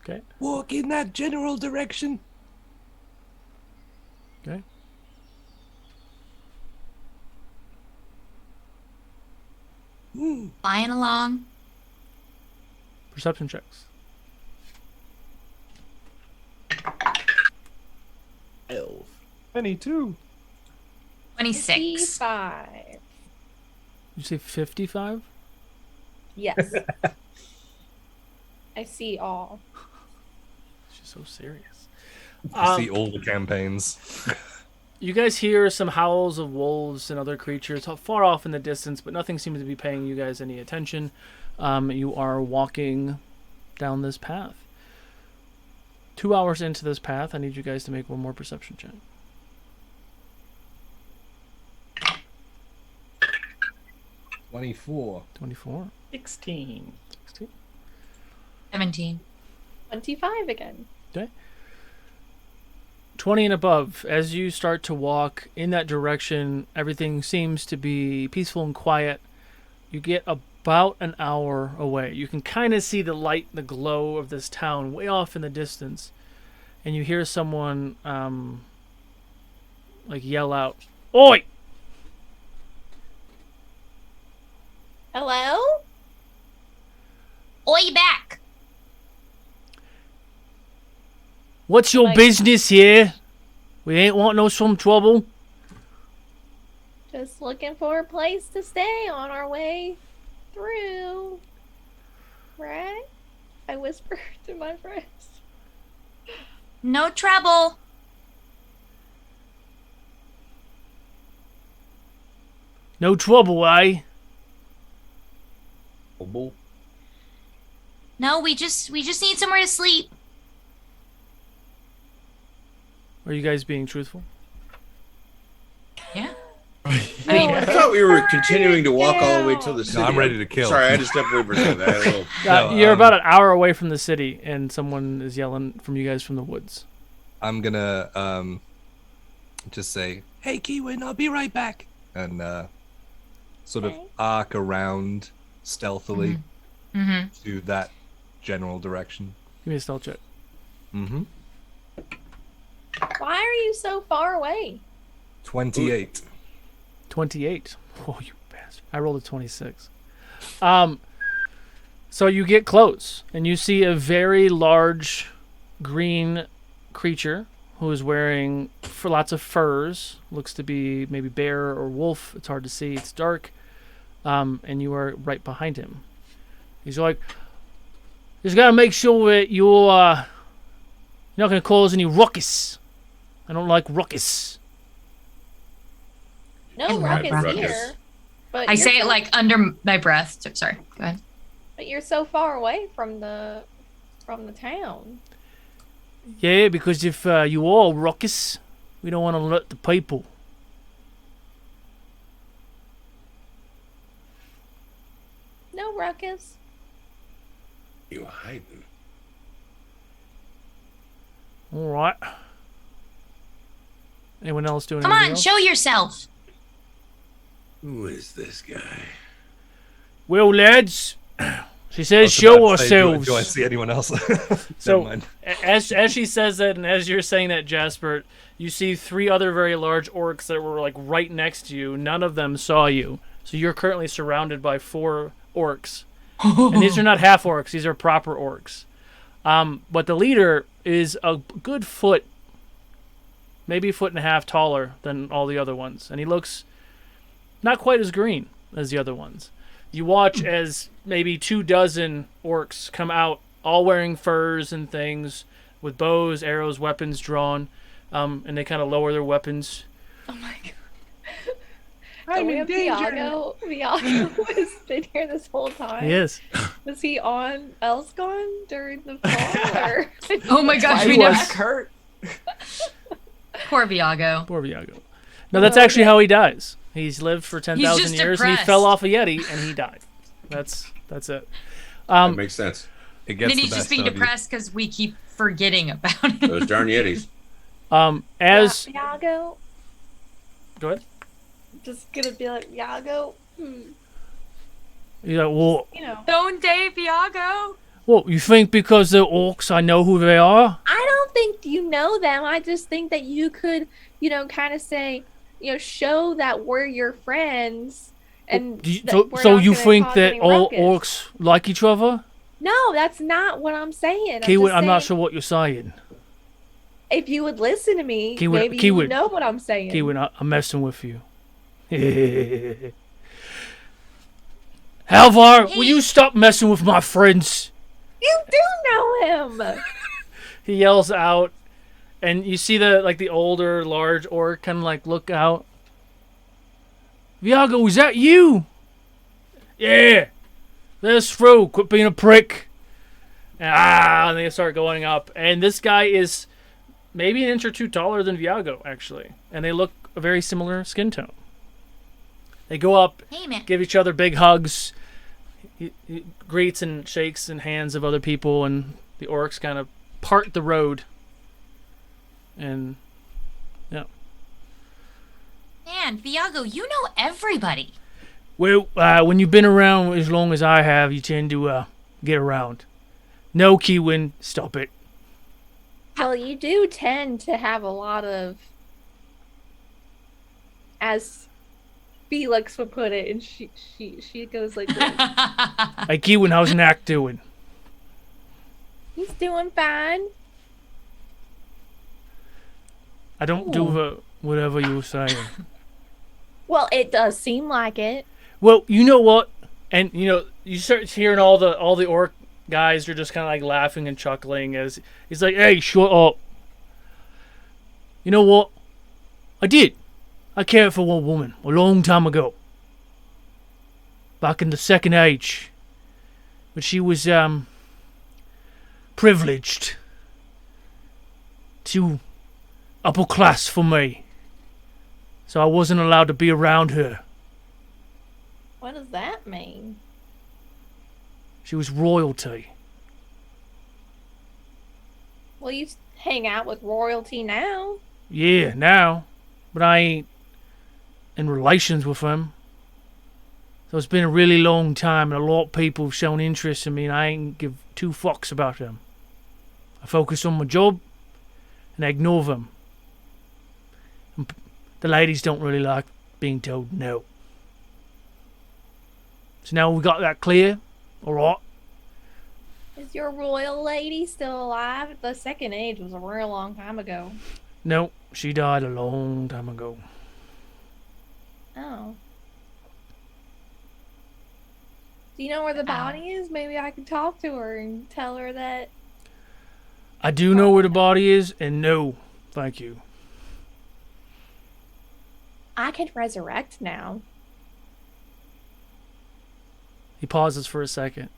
Okay. Walk in that general direction. Okay. Flying along. Perception checks. 22. 26. 55. You say 55? Yes. I see all. She's so serious. You see all the campaigns. You guys hear some howls of wolves and other creatures far off in the distance, but nothing seems to be paying you guys any attention. You are walking down this path. 2 hours into this path, I need you guys to make one more perception check. 24. 24. 16. 16. 17. 25 again. Okay. 20 and above. As you start to walk in that direction, everything seems to be peaceful and quiet. You get about an hour away. You can kind of see the light, the glow of this town way off in the distance. And you hear someone like yell out, "Oi!" Hello? Oi, back. "What's your Like- business here? We ain't want no some trouble." Just looking for a place to stay on our way through. Right? I whispered to my friends. No trouble. No trouble, eh? No, we just need somewhere to sleep. Are you guys being truthful? Yeah. I thought we were continuing to walk all the way to the city. No, I'm ready to kill. Sorry, I had to step away for a second. I had a little... You're about an hour away from the city, and someone is yelling from you guys from the woods. I'm gonna just say, Hey, Kiwin, I'll be right back. and sort of Okay. arc around stealthily Mm-hmm. to that general direction. Give me a stealth check. Mm-hmm. Why are you so far away? 28. 28. Oh, you bastard. I rolled a 26. So you get close, and you see a very large green creature who is wearing lots of furs. Looks to be maybe bear or wolf. It's hard to see. It's dark. And you are right behind him. He's like, "Just gotta make sure that you're not gonna cause any ruckus. I don't like ruckus." No, And Ruckus Ruckus. here. But I you're say it so- like under my breath. So, sorry. Go ahead. But you're so far away from the town. Yeah, because if you all ruckus, we don't want to alert the people. No, Ruckus. You hiding? All right. Anyone else doing Come anything on, else? show yourself. Who is this guy? Well, lads, she I says was show about to say, ourselves. Do I see anyone else? So, Never mind. as she says that, and as you're saying that, Jasper, you see 3 other very large orcs that were like right next to you. None of them saw you, so you're currently surrounded by 4 orcs, and these are not half orcs; these are proper orcs. But the leader is a good foot, maybe a foot and a half taller than all the other ones, and he looks not quite as green as the other ones. You watch as maybe 24 orcs come out, all wearing furs and things, with bows, arrows, weapons drawn, and they kind of lower their weapons. Oh my god. So we in have danger. Viago has been here this whole time. Yes. Was he on Elscon during the fall? Or... Oh my gosh, Why we was never. back hurt? Poor Viago. Poor Viago. No, that's Oh, actually okay. how he dies. He's lived for 10,000 just years and he depressed. fell off a Yeti and he died. That's it. That makes sense. It gets And the he's just best being of you. depressed because we keep forgetting about it. Those darn Yetis. As Viago, go ahead. just gonna be like Viago. You're like, well, You know, Don't day Viago. what you think because they're orcs, I know who they are? I don't think you know them. I just think that you could, kind of say, show that we're your friends, and Do you- that so we're so not you gonna think cause that any all ruckus. orcs like each other? No, that's not what I'm saying. Keyword, I'm not saying, sure what you're saying. If you would listen to me, Keyword- maybe you keyword. would know what I'm saying. Keyword, I'm messing with you. Halvar, will you stop messing with my friends? You do know him. He yells out, and you see the older, large orc kind of look out. Viago, is that you? Yeah, that's through. Quit being a prick. And they start going up, and this guy is maybe an inch or two taller than Viago, actually, and they look a very similar skin tone. They go up, Hey man. give each other big hugs. He greets and shakes in hands of other people, and the orcs kind of part the road. And yeah. Man, Viago, you know everybody. Well, when you've been around as long as I have, you tend to get around. No, Keewin, stop it. Well, you do tend to have a lot of, as Felix would put it, and she goes like, this. Hey, Keewin, how's Knack doing? He's doing fine. I don't do whatever you were saying. Well, it does seem like it. Well, you know what? And you start hearing all the orc guys are just kind of laughing and chuckling as he's like, "Hey, shut up." You know what? I did. I cared for one woman a long time ago. Back in the Second Age. But she was privileged. Too upper class for me. So I wasn't allowed to be around her. What does that mean? She was royalty. Well, you hang out with royalty now. Yeah, now. But I ain't in relations with them. So it's been a really long time, and a lot of people have shown interest in me, and I ain't give two fucks about them. I focus on my job, and I ignore them. And the ladies don't really like being told no. So now we got that clear, alright? Is your royal lady still alive? The Second Age was a real long time ago. No, she died a long time ago. Oh. Do you know where the body is? Maybe I could talk to her and tell her that. I do know where the body is, and no, thank you. I can resurrect now. He pauses for a second.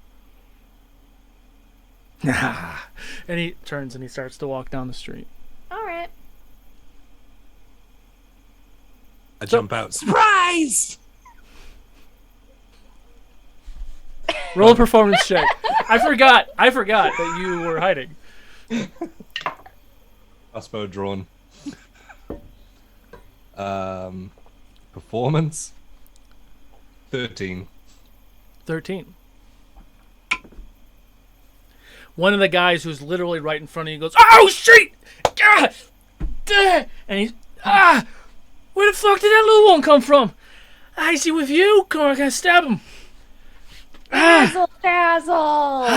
And he turns and he starts to walk down the street. All right. I jump out. Surprise! Roll a performance check. I forgot that you were hiding. Crossbow drawn. Performance 13. 13. One of the guys who's literally right in front of you goes, "Oh shit! Ah! Duh!" And he's, where the fuck did that little one come from? Is he with you? Come on, I can stab him. Dazzle, dazzle.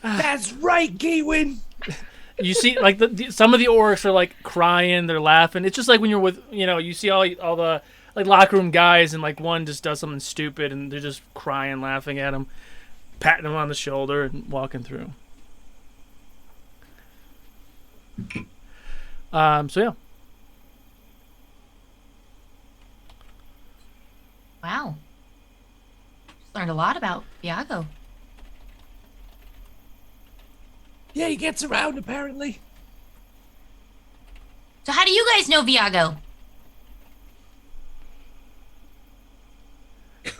That's right, Gawain. You see, some of the orcs are crying, they're laughing. It's just like when you're with, you see all the locker room guys, and one just does something stupid, and they're just crying, laughing at him, patting him on the shoulder, and walking through. So yeah. Wow. Just learned a lot about Viago. Yeah, he gets around apparently. So how do you guys know Viago?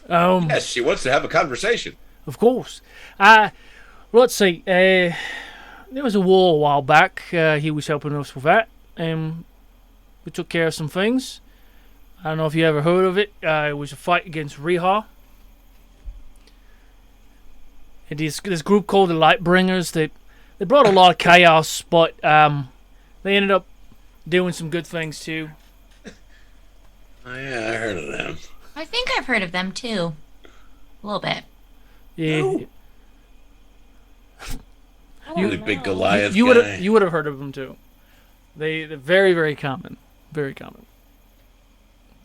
Yes, she wants to have a conversation. Of course. Let's see. There was a war a while back. He was helping us with that. We took care of some things. I don't know if you ever heard of it. It was a fight against Riha. And this group called the Lightbringers. They brought a lot of chaos, but they ended up doing some good things too. Oh, yeah, I heard of them. I think I've heard of them too. A little bit. Yeah. No. Really big Goliath You guy. would have heard of them too. They're very, very common. Very common.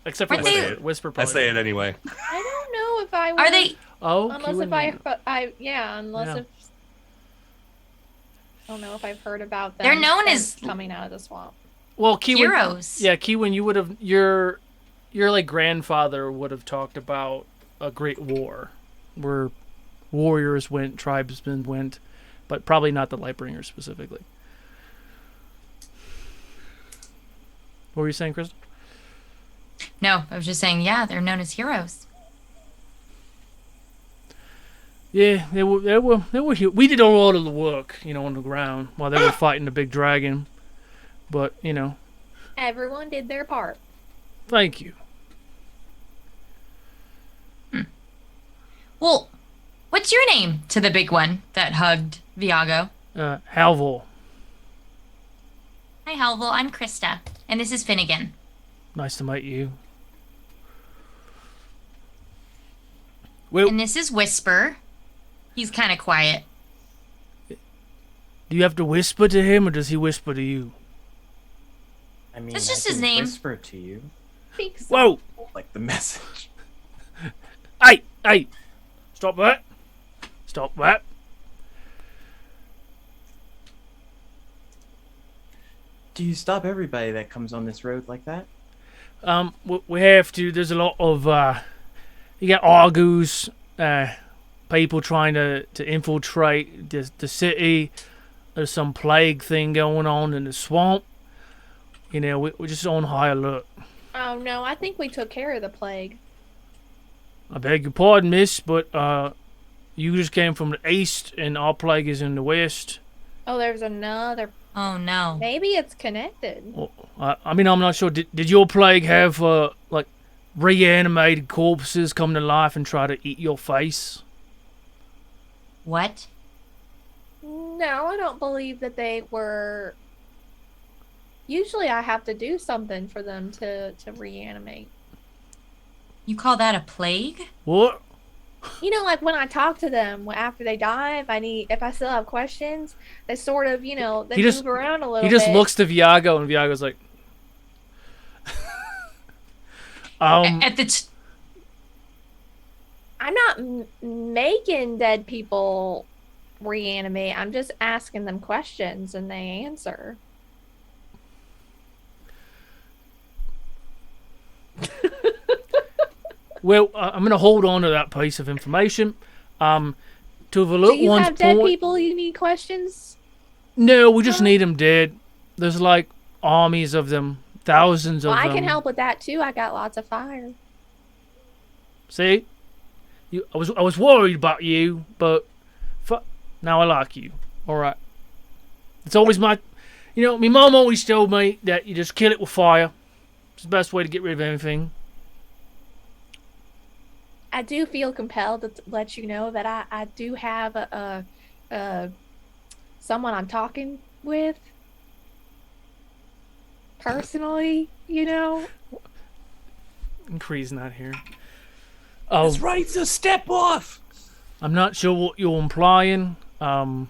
Except for Aren't they- Whisper. I Probably. say it anyway. I don't know if I would. Are they? Oh, Unless Q if and I unless Yeah. if I don't know if I've heard about them. They're known since as coming out of the swamp. Well, Kiwin, Heroes. Yeah, Kiwin, you would have your like grandfather would have talked about a great war, where warriors went, tribesmen went, but probably not the Lightbringers specifically. What were you saying, Krista? No, I was just saying, yeah, they're known as heroes. Yeah, they were. We did a lot of the work, on the ground while they were fighting the big dragon. But Everyone did their part. thank you. Well, what's your name to the big one that hugged Viago? Halvor, Hi, Halvor. I'm Krista, and this is Finnegan. nice to meet you. Well, And this is Whisper. He's kind of quiet. do you have to whisper to him, or does he whisper to you? I mean, That's I just his can name. Whisper to you, Speaks. Whoa! like the message. Hey! Stop that! Stop that! Do you stop everybody that comes on this road like that? We have to. There's a lot of you got Argus, people trying to infiltrate the city. There's some plague thing going on in the swamp. We're just on high alert. Oh no, I think we took care of the plague. I beg your pardon, miss, but you just came from the east, and our plague is in the west. Oh, there's another. Oh, no. Maybe it's connected. Well, I'm not sure. Did your plague have like reanimated corpses come to life and try to eat your face? What? No, I don't believe that they were. Usually, I have to do something for them to reanimate. You call that a plague? What? Like when I talk to them after they die, if I still have questions, they sort of, they He just- move around a little He just bit. looks to Viago, and Viago's like, At the I'm not making dead people reanimate. I'm just asking them questions and they answer. well, I'm going to hold on to that piece of information. To the Do little you one's have dead point, people you need questions? no, we just need them dead. There's like armies of them, thousands of Well, I them. can help with that too. I got lots of fire. See, I was worried about you, but now I like you. All right. It's always my mom always told me that you just kill it with fire. It's the best way to get rid of anything. I do feel compelled to let you know that I do have someone I'm talking with personally, And Kree's not here. That's right, so step off. I'm not sure what you're implying. Well,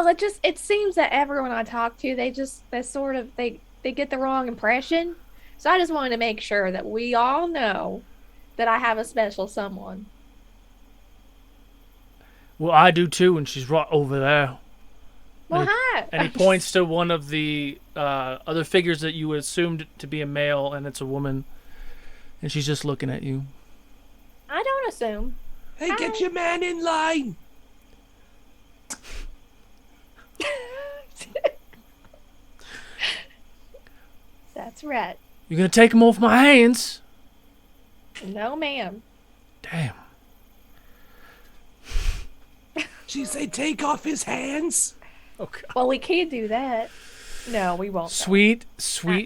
it seems that everyone I talk to, they get the wrong impression. So I just wanted to make sure that we all know that I have a special someone. Well, I do too, and she's right over there. Well, hi. And he points to one of the other figures that you assumed to be a male, and it's a woman. And she's just looking at you. I don't assume. Hey, get your man in line. That's right. You're gonna take him off my hands? No, ma'am. Damn. She say take off his hands. Okay. Well, we can't do that. No, we won't. Sweet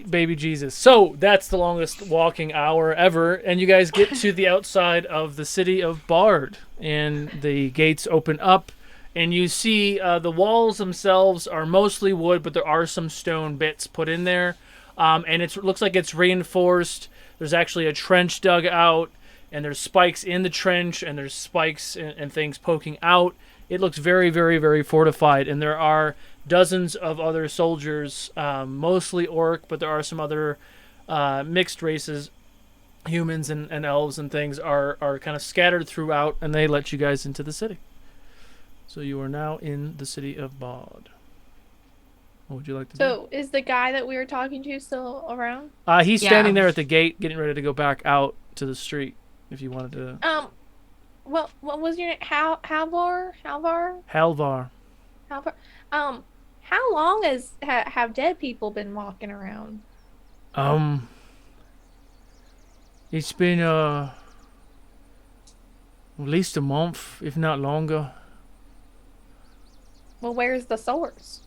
baby Jesus. So that's the longest walking hour ever, and you guys get to the outside of the city of Barde, and the gates open up, and you see the walls themselves are mostly wood, but there are some stone bits put in there, and it looks like it's reinforced. There's actually a trench dug out, and there's spikes in the trench, and there's spikes and things poking out. It looks very, very, very fortified, and there are dozens of other soldiers, mostly orc, but there are some other mixed races, humans and elves and things are kind of scattered throughout, and they let you guys into the city. So you are now in the city of Barde. What would you like to do? So, is the guy that we were talking to still around? He's standing there at the gate, getting ready to go back out to the street. If you wanted to. What was your name? Halvar? Halvar. How long have dead people been walking around? It's been at least a month, if not longer. Well, where's the source?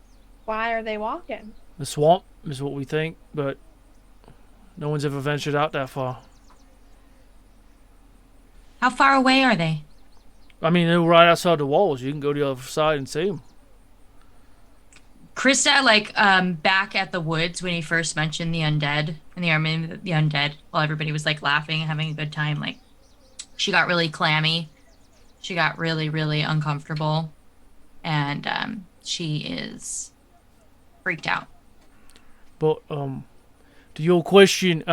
Why are they walking? The swamp is what we think, but no one's ever ventured out that far. How far away are they? I mean, they're right outside the walls. You can go to the other side and see them. Krista, back at the woods when he first mentioned the undead and the army of the undead, while everybody was laughing and having a good time, she got really clammy. She got really, really uncomfortable, and she is freaked out. But to your question,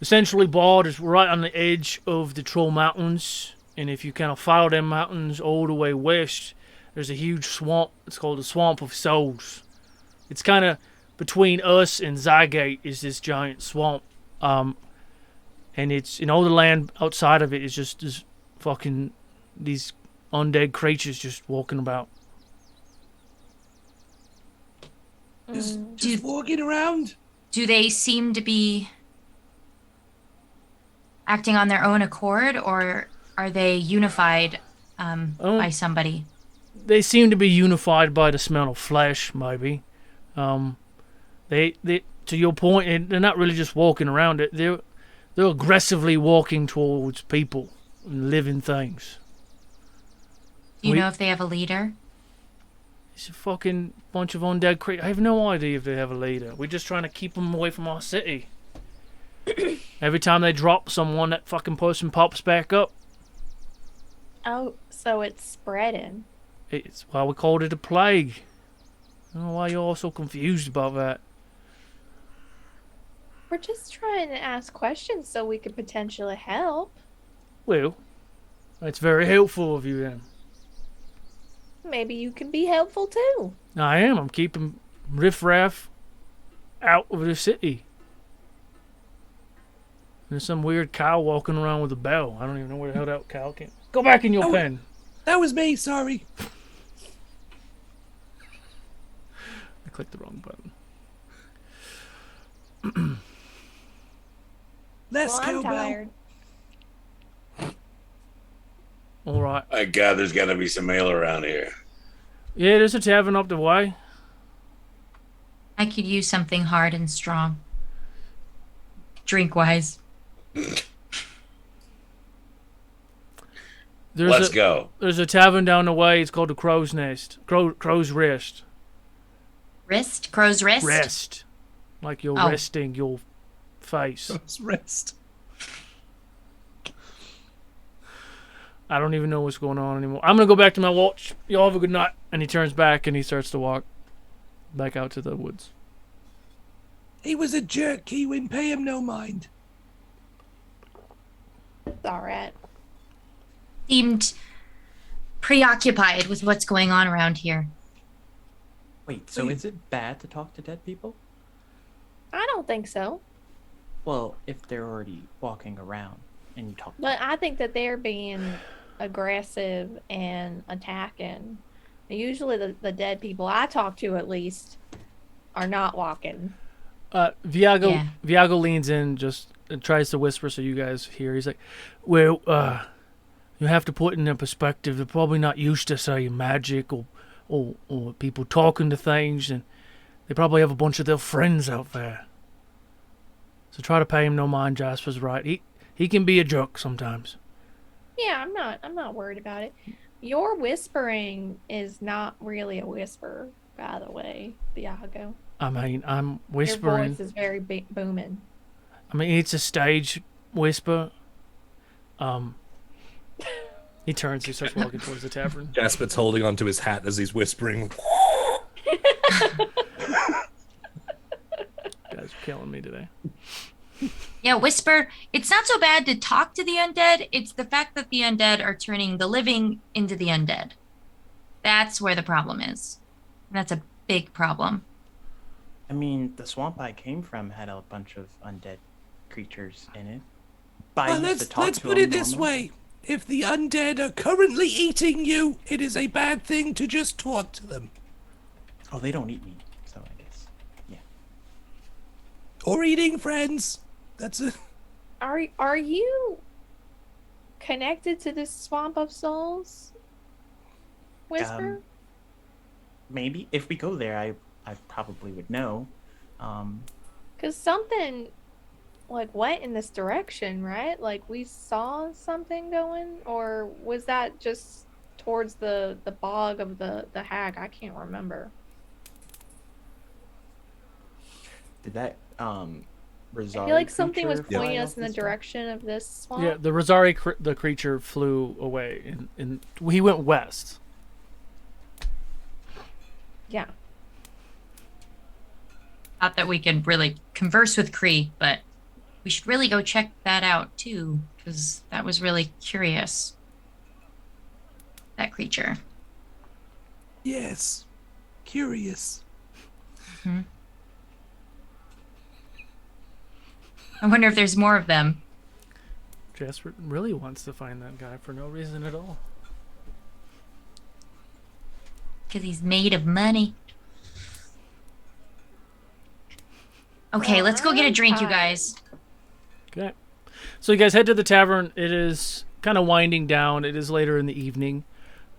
essentially, Barde is right on the edge of the Troll Mountains, and if you kind of follow them mountains all the way west, there's a huge swamp. It's called the Swamp of Souls. It's kind of between us and Zygate is this giant swamp, and it's all the land outside of it is just this fucking these undead creatures just walking about. Just walking around. Do they seem to be acting on their own accord, or are they unified by somebody? They seem to be unified by the smell of flesh, maybe. They to your point, they're not really just walking around it. They're aggressively walking towards people and living things. Do you know if they have a leader? It's a fucking bunch of undead creatures. I have no idea if they have a leader. We're just trying to keep them away from our city. Every time they drop someone, that fucking person pops back up. Oh, so it's spreading. It's why we called it a plague. I don't know why you're all so confused about that. We're just trying to ask questions so we could potentially help. Well, that's very helpful of you then. Maybe you can be helpful too. I am. I'm keeping riffraff out of the city. There's some weird cow walking around with a bell. I don't even know where the hell that cow came. Go back in your pen. That was me, sorry. I clicked the wrong button. Less I'm cowbell. tired. All right. My God, there's got to be some ale around here. Yeah, there's a tavern up the way. I could use something hard and strong. Drink-wise. Let's go. There's a tavern down the way. It's called the Crow's Nest. Crow's Rest. Wrist? Crow's wrist? Rest. Like you're resting your face. Crow's rest. I don't even know what's going on anymore. I'm going to go back to my watch. Y'all have a good night. And he turns back and he starts to walk back out to the woods. He was a jerk. He wouldn't pay him no mind. It's alright. Seemed preoccupied with what's going on around here. Wait, so is it bad to talk to dead people? I don't think so. Well, if they're already walking around and you talk to But them. I think that they're being aggressive and attacking. Usually, the dead people I talk to, at least, are not walking. Viago leans in, just and tries to whisper so you guys hear. He's like, "Well, you have to put it in perspective. They're probably not used to say magic or people talking to things, and they probably have a bunch of their friends out there. So try to pay him no mind. Jasper's right. He can be a jerk sometimes." Yeah, I'm not worried about it. Your whispering is not really a whisper, by the way, Biago. I mean, I'm Your whispering. voice is very booming. I mean, it's a stage whisper. He turns. He starts walking towards the tavern. Jasper's holding onto his hat as he's whispering. Guys are killing me today. Yeah, whisper. It's not so bad to talk to the undead. It's the fact that the undead are turning the living into the undead. That's where the problem is. And that's a big problem. I mean, the swamp I came from had a bunch of undead creatures in it. But I used to talk Let's to put them it this normally. way. If the undead are currently eating you, it is a bad thing to just talk to them. Oh, they don't eat me, so I guess. Yeah. Or eating friends. That's a... Are you connected to this swamp of souls? Whisper? Maybe if we go there, I probably would know. Because something like went in this direction, right? Like we saw something going, or was that just towards the bog of the hag? I can't remember. Did that I feel like something was creature pointing fly us off in the this way? direction of this swamp. Yeah, the Rosari, the creature, flew away, and he went west. Yeah. Not that we could really converse with Kree, but we should really go check that out too, because that was really curious. That creature. Yes. Curious. I wonder if there's more of them. Jasper really wants to find that guy for no reason at all. Because he's made of money. Okay, let's go get a drink, you guys. Okay. So you guys head to the tavern. It is kind of winding down. It is later in the evening.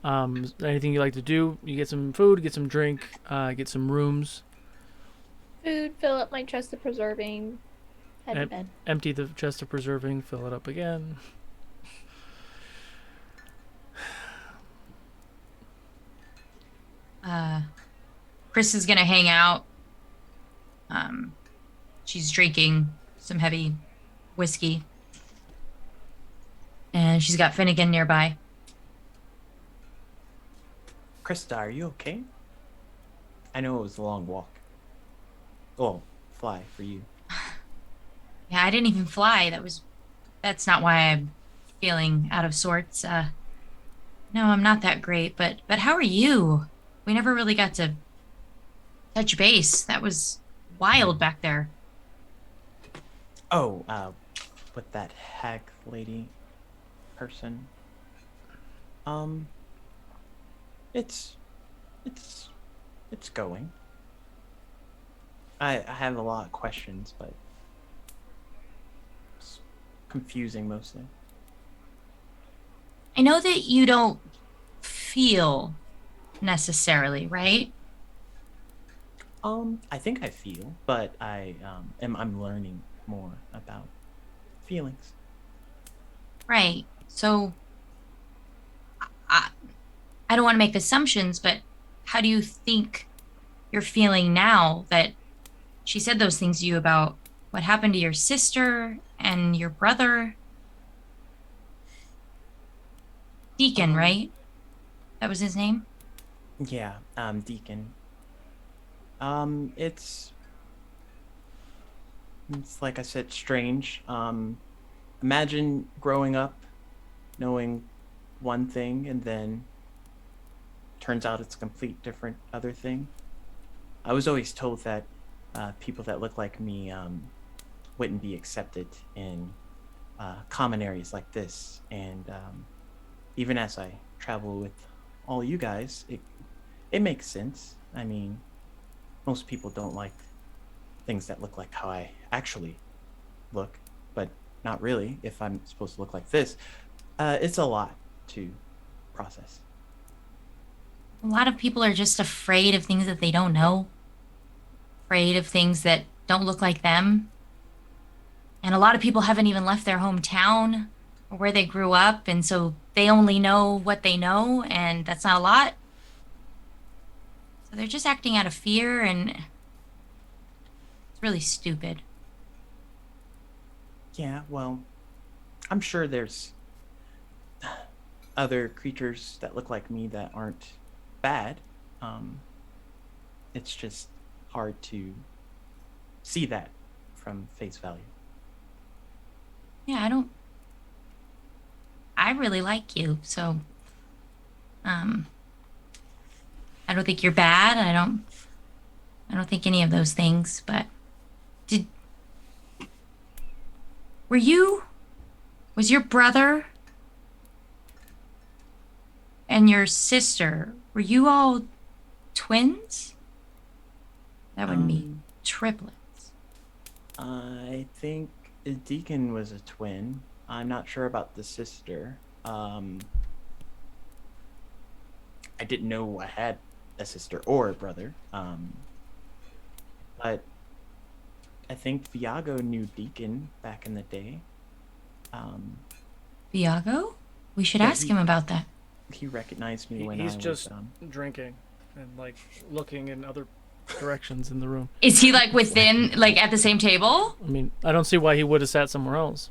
Is there anything you like to do? You get some food, get some drink, get some rooms. Food, fill up my chest of preserving, head to Em- bed. Empty the chest of preserving, fill it up again. Chris is gonna hang out. She's drinking some heavy whiskey. And she's got Finnegan nearby. Krista, are you okay? I know it was a long walk. Well, fly for you. Yeah, I didn't even fly. That's not why I'm feeling out of sorts. No, I'm not that great, but how are you? We never really got to touch base. That was wild back there. Oh, with that hag lady person. It's going. I have a lot of questions, but it's confusing mostly. I know that you don't feel necessarily, right? I think I feel, but I'm learning more about feelings. Right. So I don't want to make assumptions, but how do you think you're feeling now that she said those things to you about what happened to your sister and your brother? Deacon, right? That was his name? Yeah, Deacon. It's like I said, strange. Imagine growing up knowing one thing and then turns out it's a complete different other thing. I was always told that people that look like me wouldn't be accepted in common areas like this. And even as I travel with all you guys, it makes sense. I mean, most people don't like things that look like how I actually look, but not really if I'm supposed to look like this. It's a lot to process. A lot of people are just afraid of things that they don't know, afraid of things that don't look like them. And a lot of people haven't even left their hometown or where they grew up, and so they only know what they know, and that's not a lot. So they're just acting out of fear, and it's really stupid. Yeah, well, I'm sure there's other creatures that look like me that aren't bad. It's just hard to see that from face value. Yeah, I really like you, so I don't think you're bad. I don't think any of those things, but was your brother and your sister, were you all twins? That would be triplets. I think Deacon was a twin. I'm not sure about the sister. I didn't know I had a sister or a brother. But I think Viago knew Deacon back in the day. Viago? We should Yeah, ask him about that. He recognized me when He's I was just drinking and like looking in other directions in the room. Is he like within, like at the same table? I mean, I don't see why he would have sat somewhere else.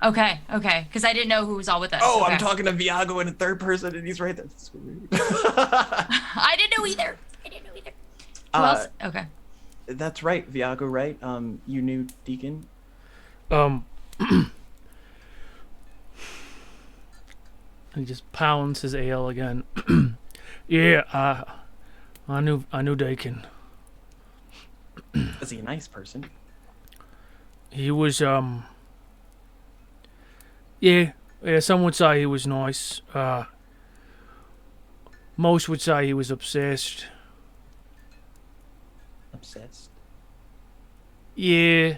Okay, because I didn't know who was all with us. Oh, Okay. I'm talking to Viago in a third person, and he's right there. That's so weird. I didn't know either. Who else? Okay. That's right, Viago, right? You knew Deacon? He just pounds his ale again. Yeah, I knew Dakin. Was he a nice person? He was yeah, some would say he was nice. Most would say he was obsessed. Obsessed? Yeah,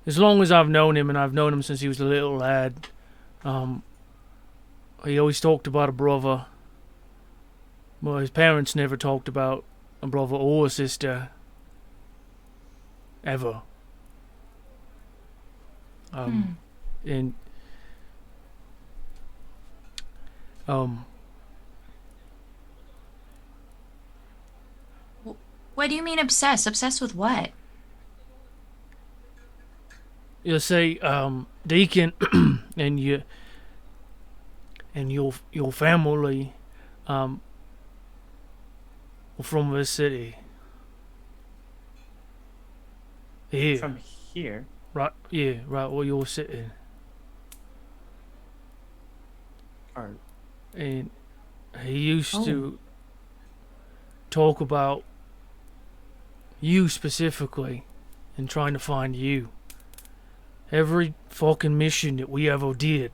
as long as I've known him, and I've known him since he was a little lad, he always talked about a brother. Well, his parents never talked about a brother or a sister. Ever. And What do you mean obsessed? Obsessed with what? you say, Deacon, and your family, were from this city. Here. From here? Right, yeah, right where you're sitting. Or And he used to talk about you specifically and trying to find you. Every fucking mission that we ever did.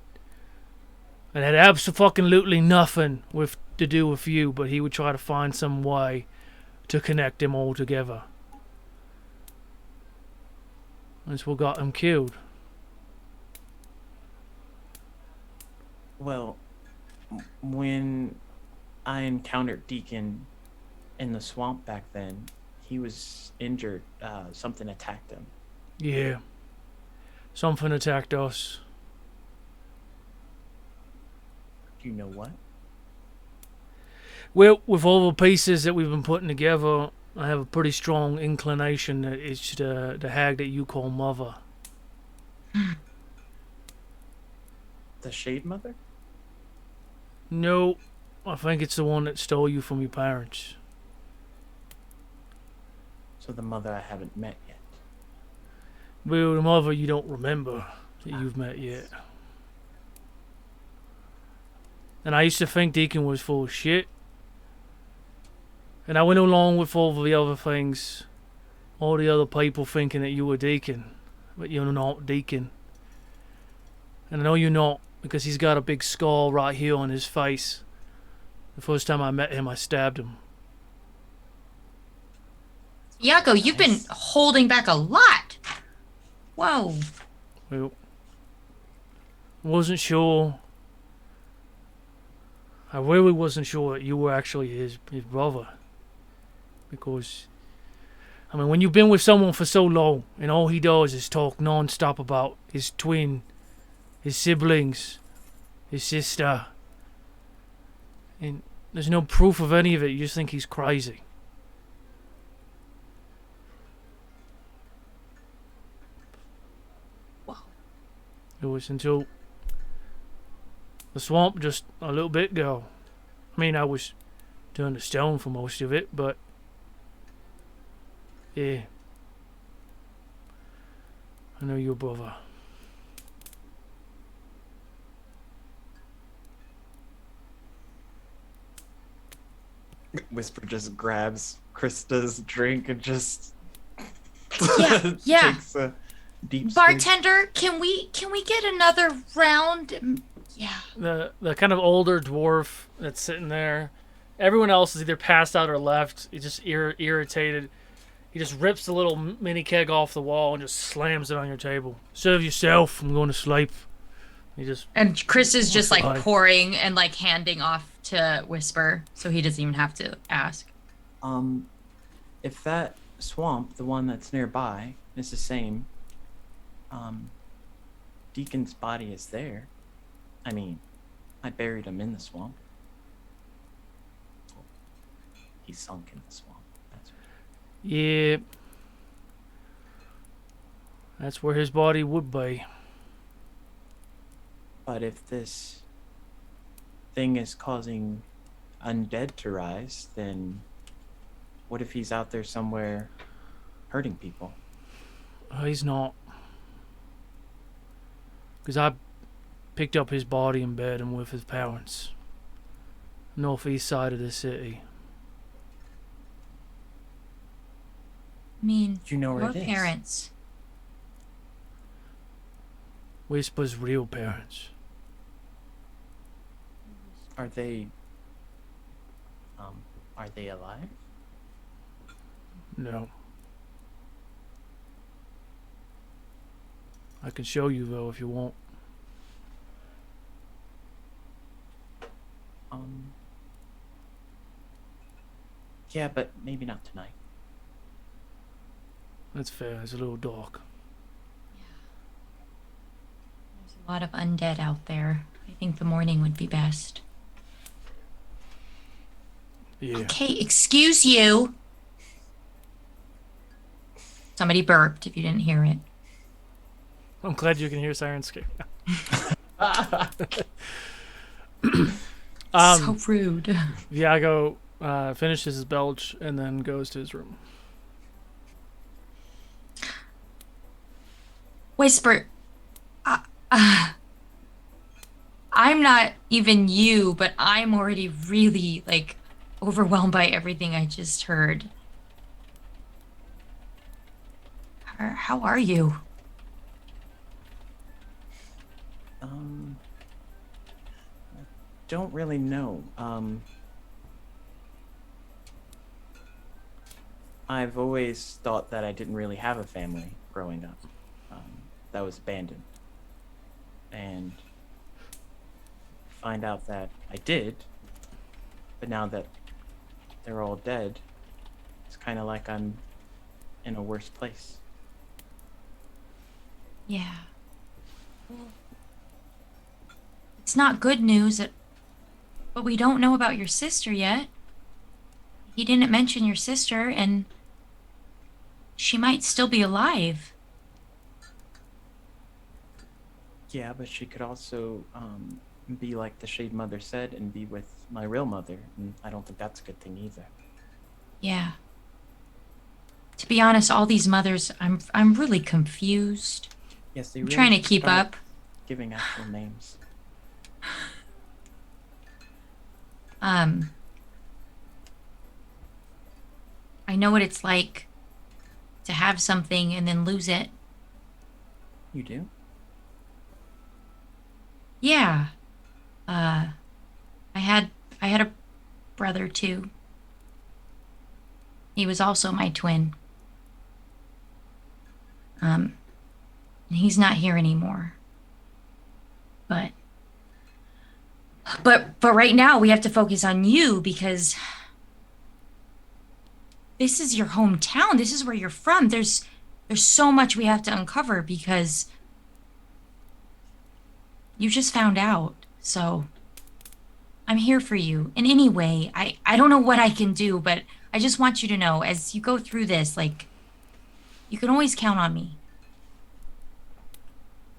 It had absolutely nothing to do with you, but he would try to find some way to connect them all together. That's what got him killed. Well, when I encountered Deacon in the swamp back then, he was injured. Something attacked him. Yeah. Something attacked us. Do you know what? Well, with all the pieces that we've been putting together, I have a pretty strong inclination that it's the hag that you call Mother. The Shade Mother? No, I think it's the one that stole you from your parents. So the mother I haven't met yet. Well, the Mother you don't remember that you've met yet. And I used to think Deacon was full of shit. And I went along with all the other things all the other people thinking that you were Deacon, but you're not Deacon. And I know you're not, because he's got a big skull right here on his face. The first time I met him, I stabbed him. Iago, you've been holding back a lot. Whoa. Well, wasn't sure. I really wasn't sure that you were actually his brother. Because, I mean, when you've been with someone for so long, and all he does is talk non-stop about his twin, his siblings, his sister, and there's no proof of any of it, you just think he's crazy. It was until the swamp just a little bit ago. I mean, I was turned to stone for most of it, but yeah, I know your brother. Whisper just grabs Krista's drink and just Yeah. takes a deep swig. Bartender, can we get another round? Yeah. The kind of older dwarf that's sitting there. Everyone else is either passed out or left. He's just irritated. He just rips the little mini keg off the wall and just slams it on your table. Serve yourself. I'm going to sleep. He just And Chris is just like Bye. pouring and like handing off to Whisper, so he doesn't even have to ask. If that swamp, the one that's nearby, is the same, Deacon's body is there. I mean, I buried him in the swamp. He's sunk in the swamp. That's right. yeah. That's where his body would be. But if this thing is causing undead to rise, then what if he's out there somewhere hurting people? He's not. Because I picked up his body in bed and with his parents. Northeast side of the city. I mean, Do you know where your it is? parents. Whisper's real parents. Are they alive? No. I can show you though if you want. Yeah, but maybe not tonight. That's fair. It's a little dark. There's a lot of undead out there. I think the morning would be best. Yeah. Okay, excuse you. Somebody burped if you didn't hear it. I'm glad you can hear Sirenscape. So rude. Iago finishes his belch and then goes to his room. Whisper. I'm not even you, but I'm already really, like, overwhelmed by everything I just heard. How are you? I don't really know. I've always thought that I didn't really have a family growing up. That was abandoned. And find out that I did, but now that they're all dead, it's kind of like I'm in a worse place. Yeah. It's not good news, but we don't know about your sister yet. He didn't mention your sister, and she might still be alive. Yeah, but she could also be like the Shade Mother said and be with my real mother, and I don't think that's a good thing either. Yeah. To be honest, all these mothers, I'm really confused. Yes, they I'm really trying to should keep start up. giving actual names. I know what it's like to have something and then lose it. You do? Yeah. I had a brother too. He was also my twin. And he's not here anymore. But right now we have to focus on you because this is your hometown. This is where you're from. There's so much we have to uncover because you just found out. So I'm here for you in any way. I don't know what I can do, but I just want you to know as you go through this, like, you can always count on me.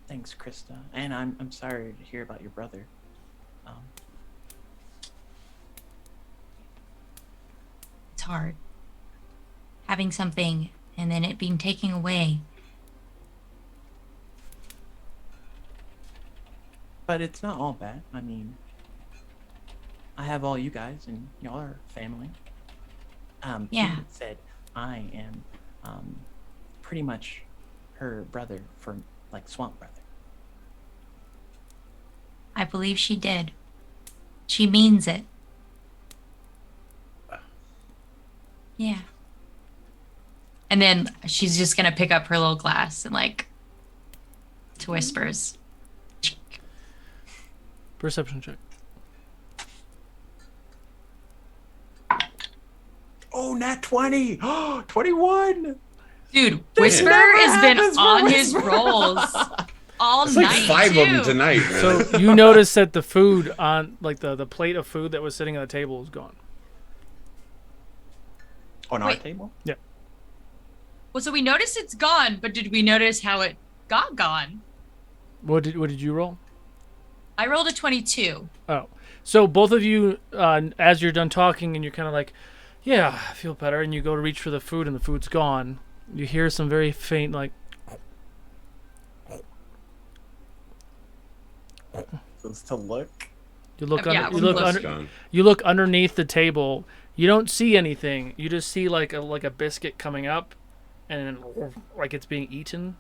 Thanks, Krista. And I'm sorry to hear about your brother. It's hard. Having something and then it being taken away. But it's not all bad. I mean, I have all you guys, and y'all are family. Yeah. She said I am pretty much her brother for like swamp brother. I believe she did. She means it. Yeah. And then she's just gonna pick up her little glass and like to whispers. Perception check. Oh, nat 20! 21! Dude, Whisper has been on his rolls all It's night. like 5 too. of them tonight, man. So you notice that the food on, like the plate of food that was sitting on the table is gone. On our Wait. table? Yeah. Well, so we noticed it's gone, but did we notice how it got gone? What did you roll? I rolled a 22. Oh, so both of you, as you're done talking and you're kind of like, yeah, I feel better, and you go to reach for the food and the food's gone. You hear some very faint, like, Just to look. you look Yeah, under, you we'll look look. under, Gone. you look underneath the table. You don't see anything. You just see like a biscuit coming up, and like it's being eaten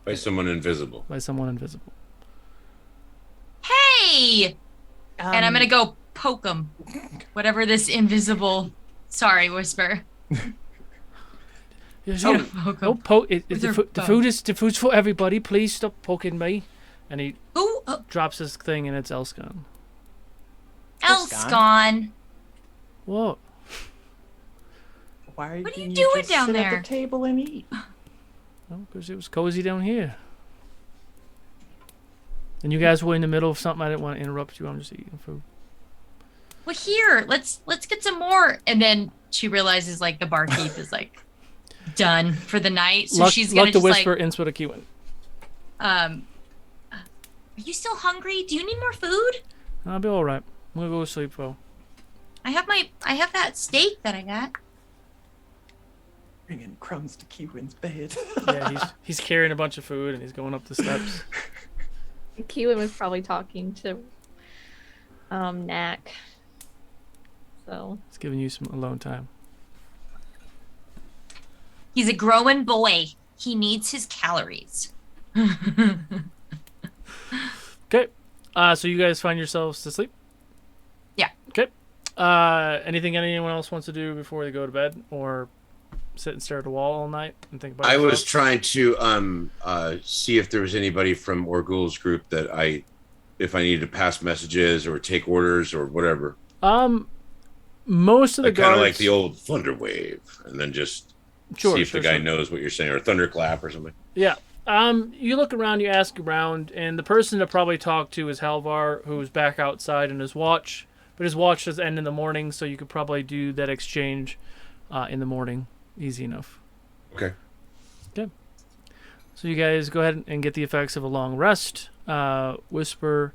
By someone invisible. by someone invisible. Hey! And I'm gonna go poke him. Whatever this invisible. Sorry, Whisper. Yes, Oh, yeah. poke Don't him. poke. With The her food's for everybody. Please stop poking me. And he Ooh, drops his thing, and it's Elscon. Elscon. What? Why What are you didn't doing just down sit there? at the table and eat? Well, because it was cozy down here. And you guys were in the middle of something. I didn't want to interrupt you. I'm just eating food. Well, here, let's get some more. And then she realizes like the barkeep is like done for the night, so she's gonna luck to just whisper like, Innswood a Kewen. are you still hungry? Do you need more food? I'll be all right. I'm gonna go to sleep though. I have that steak that I got. Bringing crumbs to Kiwin's bed. Yeah, he's carrying a bunch of food and he's going up the steps. Keelan was probably talking to Knack. So It's giving you some alone time. He's a growing boy. He needs his calories. Okay. So you guys find yourselves to sleep? Yeah. Okay. Anything anyone else wants to do before they go to bed, or sit and stare at the wall all night and think about I was yourself? trying to see if there was anybody from Orgul's group that if I needed to pass messages or take orders or whatever. Most of the Like, kind guards of like the old Thunder Wave, and then just see if the guy knows what you're saying, or Thunderclap or something. Yeah. You look around, you ask around, and the person to probably talk to is Halvar, who's back outside in his watch. But his watch does end in the morning, so you could probably do that exchange in the morning. Easy enough. Okay. Okay. So you guys go ahead and get the effects of a long rest. Whisper.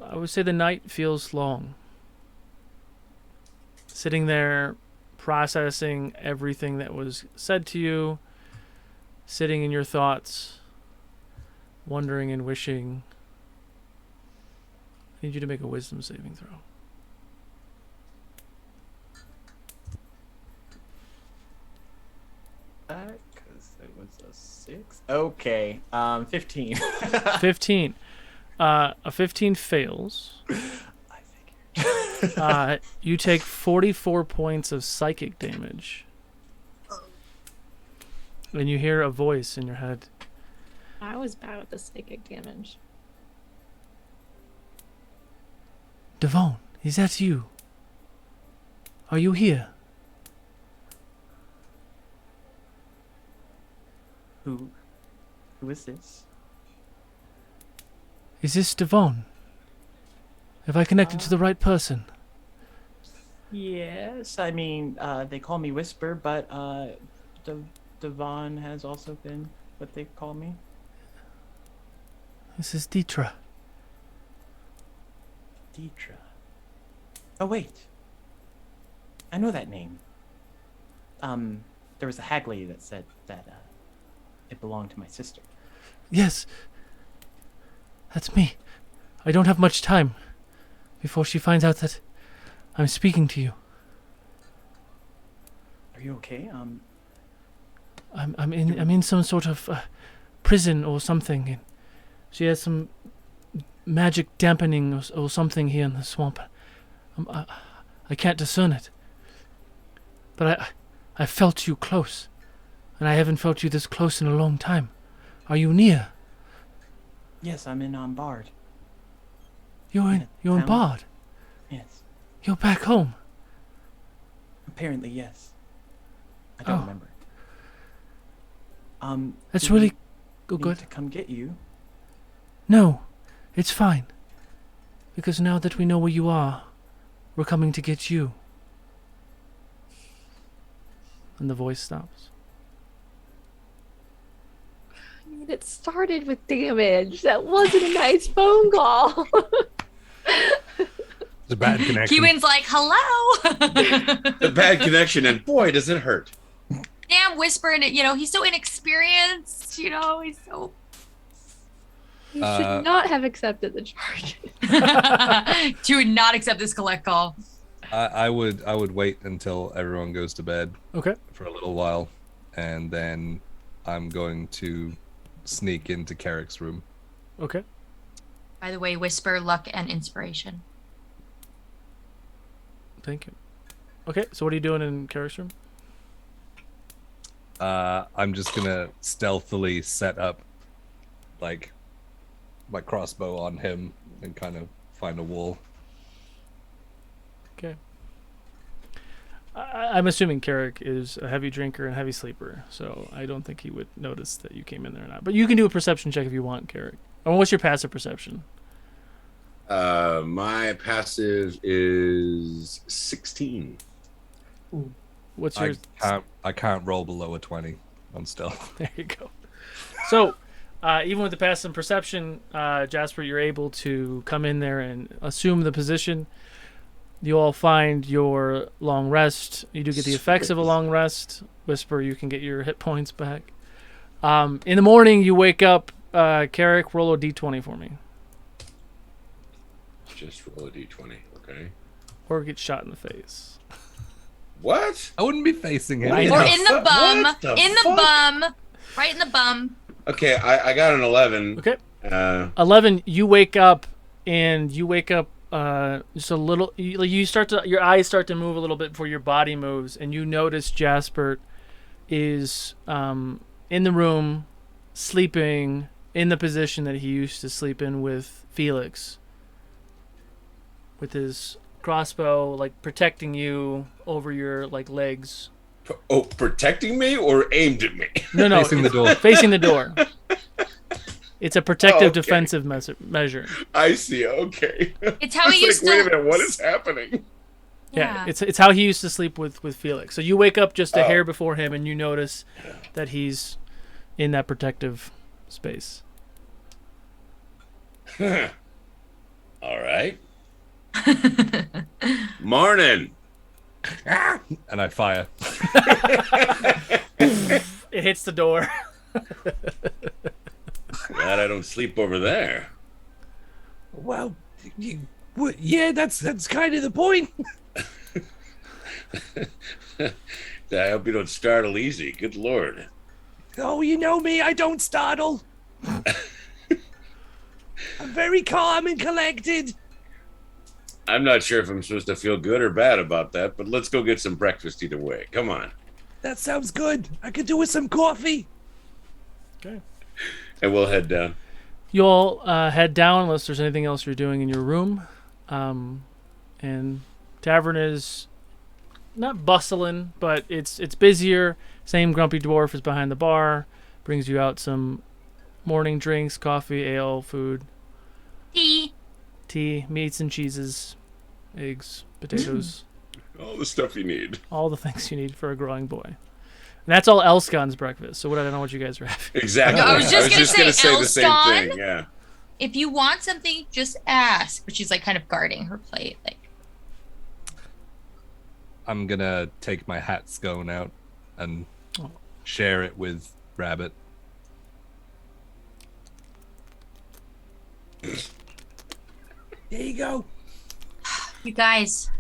I would say the night feels long. Sitting there, processing everything that was said to you, sitting in your thoughts, wondering and wishing. I need you to make a wisdom saving throw. 6. Okay. 15. 15. A 15 fails. I figured. You take 44 points of psychic damage. And you hear a voice in your head. I was bad with the psychic damage. Devon, is that you? Are you here? Who is this? Is this Devon? Have I connected to the right person? Yes, I mean, they call me Whisper, but Devon has also been what they call me. This is Deetra. Deetra. Oh, wait. I know that name. There was a hag lady that said that it belonged to my sister. Yes. That's me. I don't have much time before she finds out that I'm speaking to you. Are you okay? I'm in some sort of prison or something. And she has some magic dampening or something here in the swamp. I can't discern it. But I felt you close. And I haven't felt you this close in a long time. Are you near? Yes, I'm in Barde. You're in town. Barde. Yes. You're back home. Apparently, yes. I don't remember. That's do really we need good. to come get you. No, it's fine. Because now that we know where you are, we're coming to get you. And the voice stops. I mean, it started with damage. That wasn't a nice phone call. It's a bad connection. Kewen's like, hello. The bad connection, and boy, does it hurt. Damn, whispering it. He's so inexperienced. He's so. You should not have accepted the charge. To not accept this collect call. I would wait until everyone goes to bed. Okay. For a little while, and then I'm going to sneak into Carrick's room. Okay. By the way, whisper, luck, and inspiration. Thank you. Okay, so what are you doing in Carrick's room? I'm just gonna stealthily set up, like, my crossbow on him and kind of find a wall. Okay. I'm assuming Carrick is a heavy drinker and heavy sleeper, so I don't think he would notice that you came in there or not. But you can do a perception check if you want, Carrick. Or what's your passive perception? My passive is 16. What's your... I can't roll below a 20 on stealth. There you go. So, even with the passive perception, Jasper, you're able to come in there and assume the position. You all find your long rest. You do get the effects of a long rest. Whisper, you can get your hit points back. In the morning, you wake up. Carrick, roll a d20 for me. Just roll a d20, okay? Or get shot in the face. What? I wouldn't be facing him. Or in the bum. What the In the fuck? bum. Right in the bum. Okay, I got an 11. Okay. 11, you wake up, and you wake up just a little. Your eyes start to move a little bit before your body moves, and you notice Jasper is in the room, sleeping in the position that he used to sleep in with Felix, with his crossbow, like protecting you over your legs. Oh, protecting me or aimed at me? No, Facing the door. Facing the door. It's a protective Okay. defensive measure. I see. Okay. It's how he I was used like, wait a to. minute, what is happening? Yeah, it's how he used to sleep with Felix. So you wake up just a hair before him, and you notice that he's in that protective space. All right. Morning. And I fire. It hits the door. Glad I don't sleep over there. Well, yeah, that's kind of the point. I hope you don't startle easy. Good Lord. Oh, you know me, I don't startle. I'm very calm and collected. I'm not sure if I'm supposed to feel good or bad about that, but let's go get some breakfast either way. Come on. That sounds good. I could do with some coffee. Okay. And we'll head down. You all head down unless there's anything else you're doing in your room. And tavern is not bustling, but it's busier. Same grumpy dwarf is behind the bar. Brings you out some morning drinks, coffee, ale, food. Tea, meats and cheeses, eggs, potatoes. All the stuff you need. All the things you need for a growing boy. And that's all Elscon's breakfast. So I don't know what you guys are having. Exactly. I was just gonna say the same Elston? thing. Yeah. If you want something, just ask. But she's like kind of guarding her plate. Like, I'm gonna take my hat scone out and share it with Rabbit. There you go. you guys,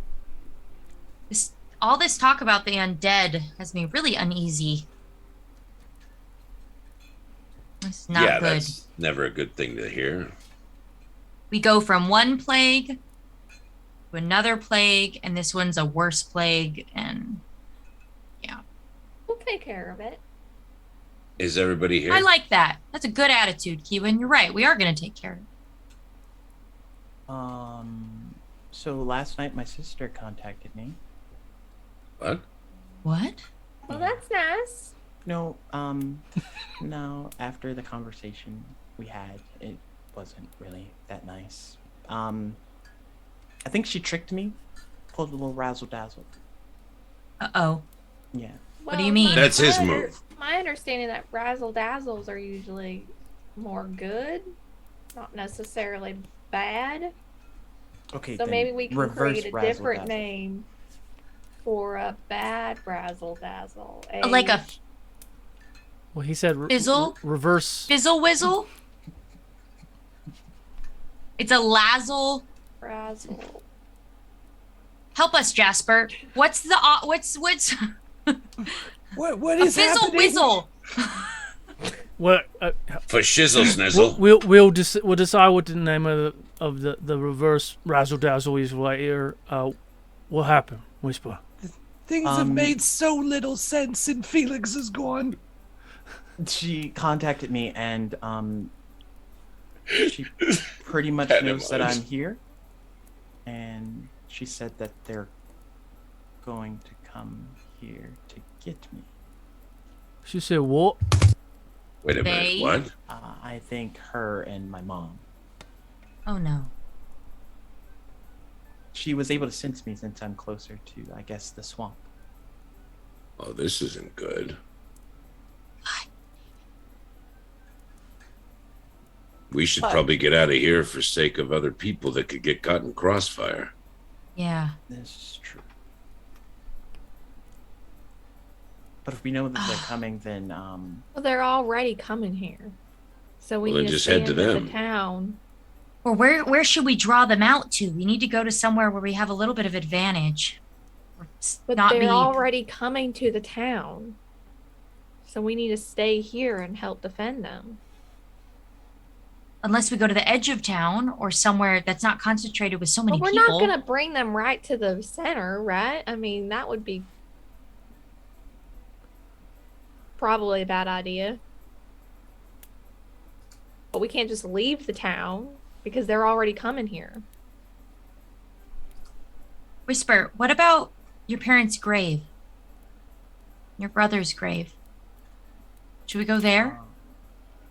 all this talk about the undead has me really uneasy. It's not good. That's never a good thing to hear. We go from one plague to another plague, and this one's a worse plague, and yeah. We'll take care of it. Is everybody here? I like that. That's a good attitude, Kiwa, you're right. We are going to take care of it. So last night my sister contacted me. What? What? Well, that's nice. No, no, after the conversation we had, it wasn't really that nice. I think she tricked me, pulled a little razzle-dazzle. Uh-oh. Yeah. What do you mean? That's his move. My understanding that razzle-dazzles are usually more good, not necessarily bad. Okay, So then maybe we can reverse create a different razzle-dazzle. name for a bad razzle-dazzle. Like a Well, he said Fizzle? reverse. fizzle whizzle? It's a lazzle. razzle. Help us, Jasper. What's the what's What a is fizzle happening? whizzle? What? For shizzle snizzle. We'll decide what the name of the reverse razzle dazzle is right here. What happened? Whisper. Things have made so little sense since Felix is gone. She contacted me and she pretty much Had knows him that on. I'm here. And she said that they're going to come here to get me. She said what? Wait a They- minute. What? I think her and my mom. Oh no. She was able to sense me since I'm closer to, I guess, the swamp. Oh, this isn't good. We should probably get out of here for sake of other people that could get caught in crossfire. Yeah. This is true. But if we know that they're coming, then Well, they're already coming here, so we Well, then need to just stay head to into them. the town. Or where should we draw them out to? We need to go to somewhere where we have a little bit of advantage. Or But not they're be already coming to the town, so we need to stay here and help defend them. unless we go to the edge of town or somewhere that's not concentrated with so many But we're people. not gonna bring them right to the center, right? I mean, that would be probably a bad idea. But we can't just leave the town because they're already coming here. Whisper, what about your parents' grave? Your brother's grave. Should we go there?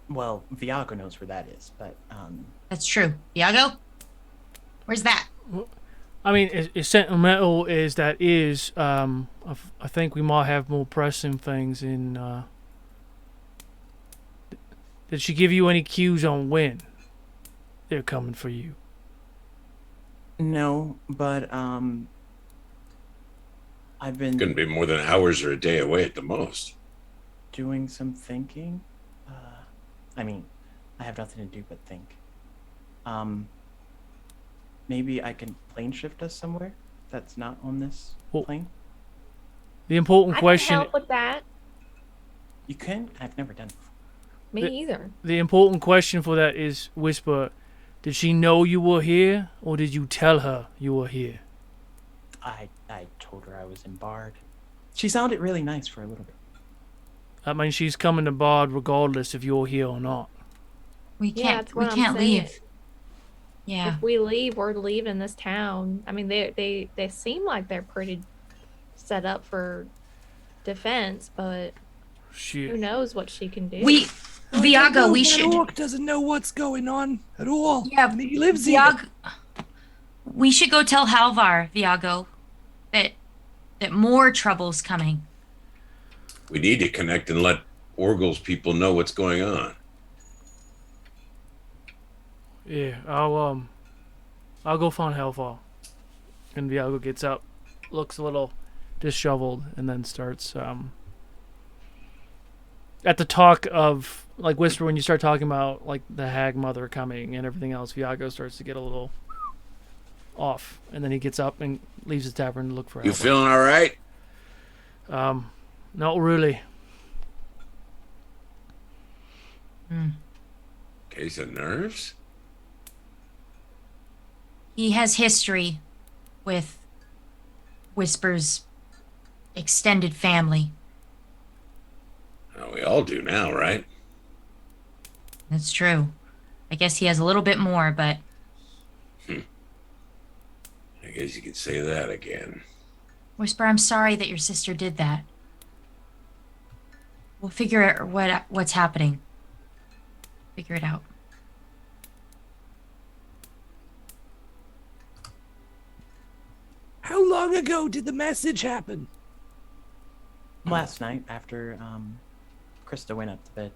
well, Viago knows where that is, but That's true. Iago? Where's that? I mean, it's sentimental as that is. I think we might have more pressing things in. Did she give you any cues on when they're coming for you? no, but I've been Couldn't be more than hours or a day away at the most. doing some thinking. I mean, I have nothing to do but think. Maybe I can plane shift us somewhere that's not on this Well, plane. The important I question. can help with that. You can? I've never done it before. Me either. The important question for that is, Whisper, did she know you were here, or did you tell her you were here? I told her I was in Barde. She sounded really nice for a little bit. I mean, she's coming to Barde regardless if you're here or not. We Yeah, can't. that's We what I'm can't saying. leave. Yeah. If we leave, we're leaving this town. I mean, they seem like they're pretty set up for defense, but who Shit. knows what she can do? Viago, we That should. orc doesn't know what's going on at all. Yeah, And he lives here. Viago, we should go tell Halvar, Viago, that more trouble's coming. We need to connect and let Orgle's people know what's going on. Yeah, I'll go find Hellfall. And Viago gets up, looks a little disheveled, and then starts at the talk of, like, Whisper, when you start talking about, like, the hag mother coming and everything else, Viago starts to get a little off, and then he gets up and leaves the tavern to look for You Hellfall. feeling all right? Not really. Case of nerves? He has history with Whisper's extended family. Oh, we all do now, right? That's true. I guess he has a little bit more, but I guess you could say that again. Whisper, I'm sorry that your sister did that. We'll figure out what's happening. Figure it out. How long ago did the message happen? Last night, after Krista went up to bed.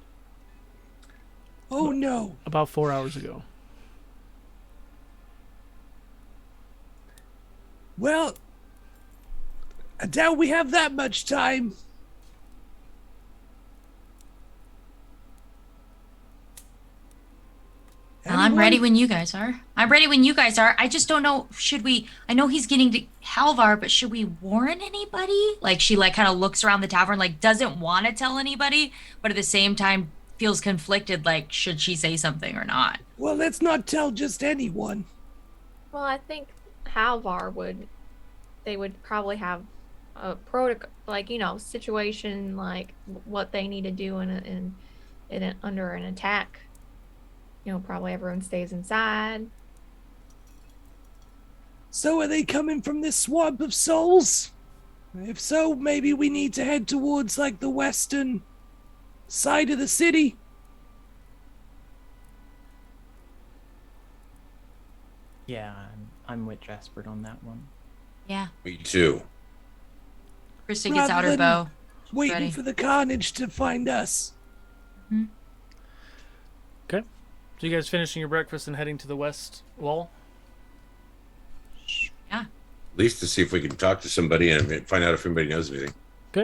Oh no. About 4 hours ago. Well, I doubt we have that much time. I'm Anyone? ready when you guys are. I'm ready when you guys are. I just don't know. Should we? I know he's getting to Halvar, but should we warn anybody? Like, she like kind of looks around the tavern, like doesn't want to tell anybody, but at the same time feels conflicted. Like, should she say something or not? Well, let's not tell just anyone. Well, I think Halvar would. They would probably have a protocol, like, situation, like what they need to do under an attack. Probably everyone stays inside. So are they coming from this swamp of souls? If so, maybe we need to head towards like the western side of the city. Yeah, I'm with Jasper on that one. Yeah. Me too. Krista gets out her Rather than bow. Waiting Ready. for the carnage to find us. Okay. So you guys finishing your breakfast and heading to the west wall? Yeah. At least to see if we can talk to somebody and find out if anybody knows anything.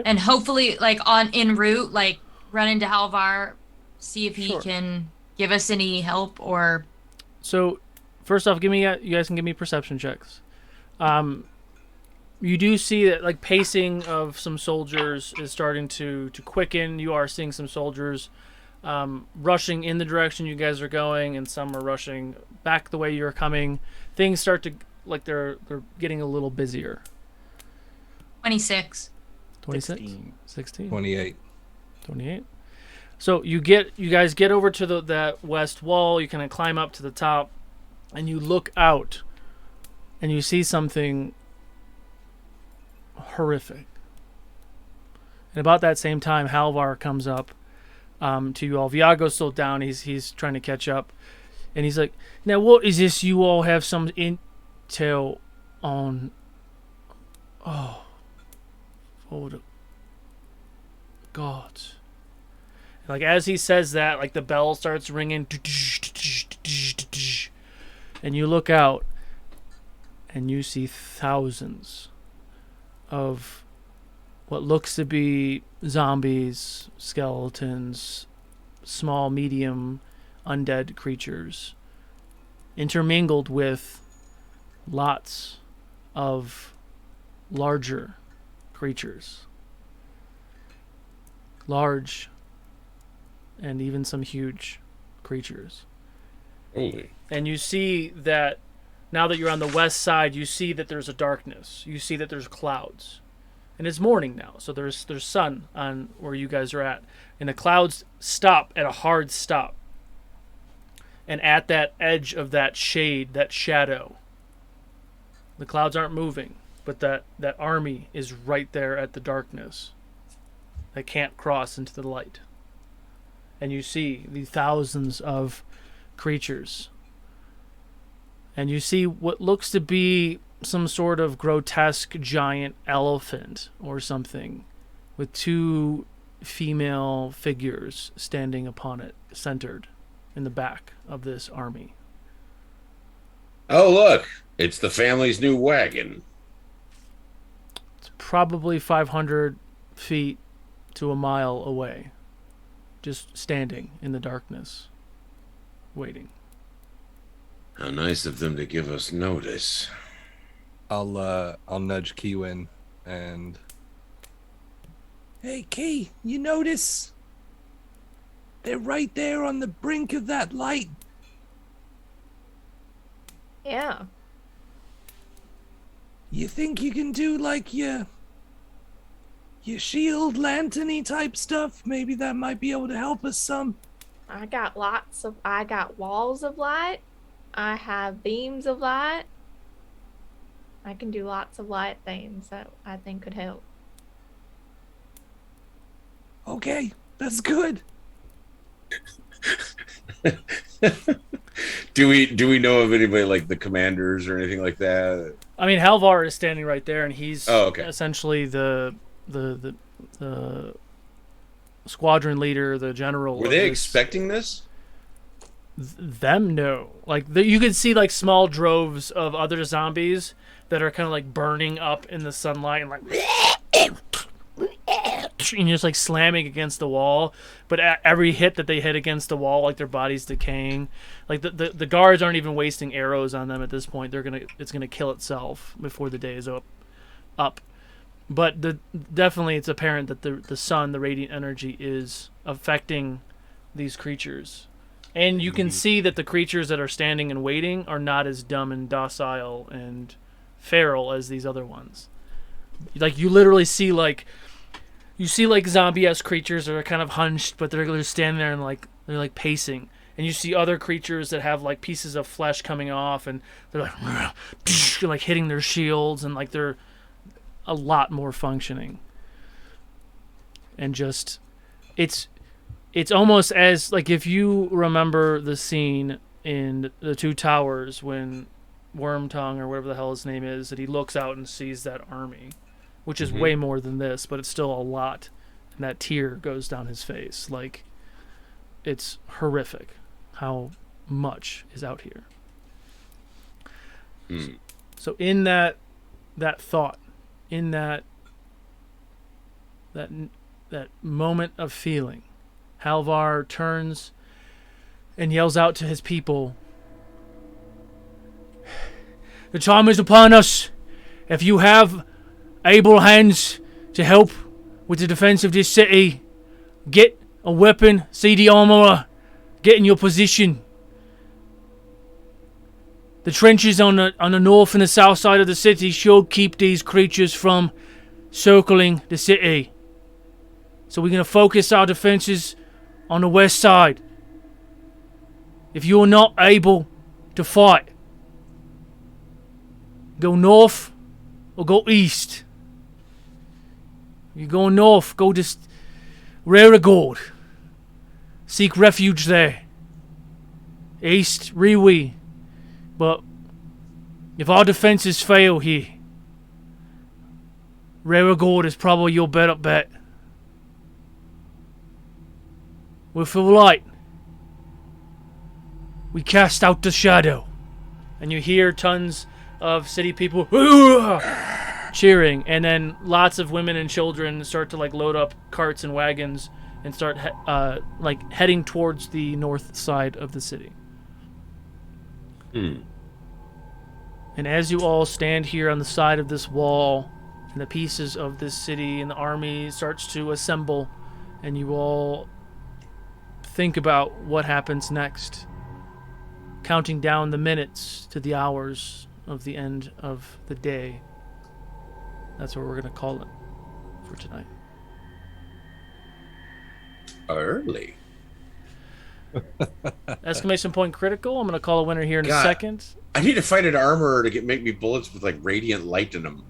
And hopefully, like, en route, like, run into Halvar, see if he Sure. can give us any help or. So, first off, you guys can give me perception checks. You do see that, like, pacing of some soldiers is starting to quicken. You are seeing some soldiers rushing in the direction you guys are going, and some are rushing back the way you're coming. Things start to, like, they're getting a little busier. 26. 26? 16. 16? 28. 28. So you guys get over to that west wall. You kind of climb up to the top, and you look out, and you see something horrific. And about that same time, Halvar comes up to you all. Viago's still down. He's trying to catch up, and he's like, "Now, what is this? You all have some intel on? Oh the gods!" Like, as he says that, like, the bell starts ringing, and you look out, and you see thousands of what looks to be zombies, skeletons, small, medium, undead creatures, intermingled with lots of larger creatures. Large and even some huge creatures. Holy. And you see that now that you're on the west side, you see that there's a darkness. You see that there's clouds. And it's morning now, so there's sun on where you guys are at. And the clouds stop at a hard stop. And at that edge of that shade, that shadow, the clouds aren't moving, but that army is right there at the darkness. They can't cross into the light. And you see the thousands of creatures. And you see what looks to be some sort of grotesque giant elephant or something with two female figures standing upon it, centered in the back of this army. Oh, look. It's the family's new wagon. It's probably 500 feet to a mile away, just standing in the darkness, waiting. How nice of them to give us notice. I'll nudge Kiwin and Hey, Key, you notice? They're right there on the brink of that light. Yeah. You think you can do like your shield lantern-y type stuff? Maybe that might be able to help us some. I got walls of light. I have beams of light. I can do lots of light things that I think could help. Okay, that's good. Do we know of anybody like the commanders or anything like that? I mean, Halvar is standing right there, and he's essentially the squadron leader, the general. Were they expecting this? Them, no. Like you could see like small droves of other zombies that are kind of like burning up in the sunlight and like and just like slamming against the wall. But at every hit that they hit against the wall, like their body's decaying. Like the guards aren't even wasting arrows on them at this point. It's gonna kill itself before the day is up. But definitely it's apparent that the sun, the radiant energy, is affecting these creatures. And you can see that the creatures that are standing and waiting are not as dumb and docile and feral as these other ones. Like you literally see like zombie-esque creatures that are kind of hunched, but they're standing there and like they're like pacing. And you see other creatures that have like pieces of flesh coming off, and they're like hitting their shields, and like they're a lot more functioning. And just it's almost as like if you remember the scene in The Two Towers when Wormtongue or whatever the hell his name is, that he looks out and sees that army, which is way more than this, but it's still a lot, and that tear goes down his face. Like, it's horrific how much is out here. So in that thought, in that moment of feeling, Halvar turns and yells out to his people, "The time is upon us. If you have able hands to help with the defense of this city, get a weapon, see the armorer, get in your position. The trenches on the north and the south side of the city should keep these creatures from circling the city. So we're going to focus our defenses on the west side. If you are not able to fight, go north or go east. If you go north, go to RoU. Seek refuge there. East, RoU. But if our defenses fail here, RoU is probably your better bet. With the light, we cast out the shadow." And you hear tons of city people cheering, and then lots of women and children start to like load up carts and wagons and start heading towards the north side of the city. And as you all stand here on the side of this wall, and the pieces of this city and the army starts to assemble, and you all think about what happens next, counting down the minutes to the hours of the end of the day. That's what we're going to call it for tonight. Early. Exclamation point critical. I'm going to call a winner here in a God. second. I need to find an armorer to make me bullets with like radiant light in them.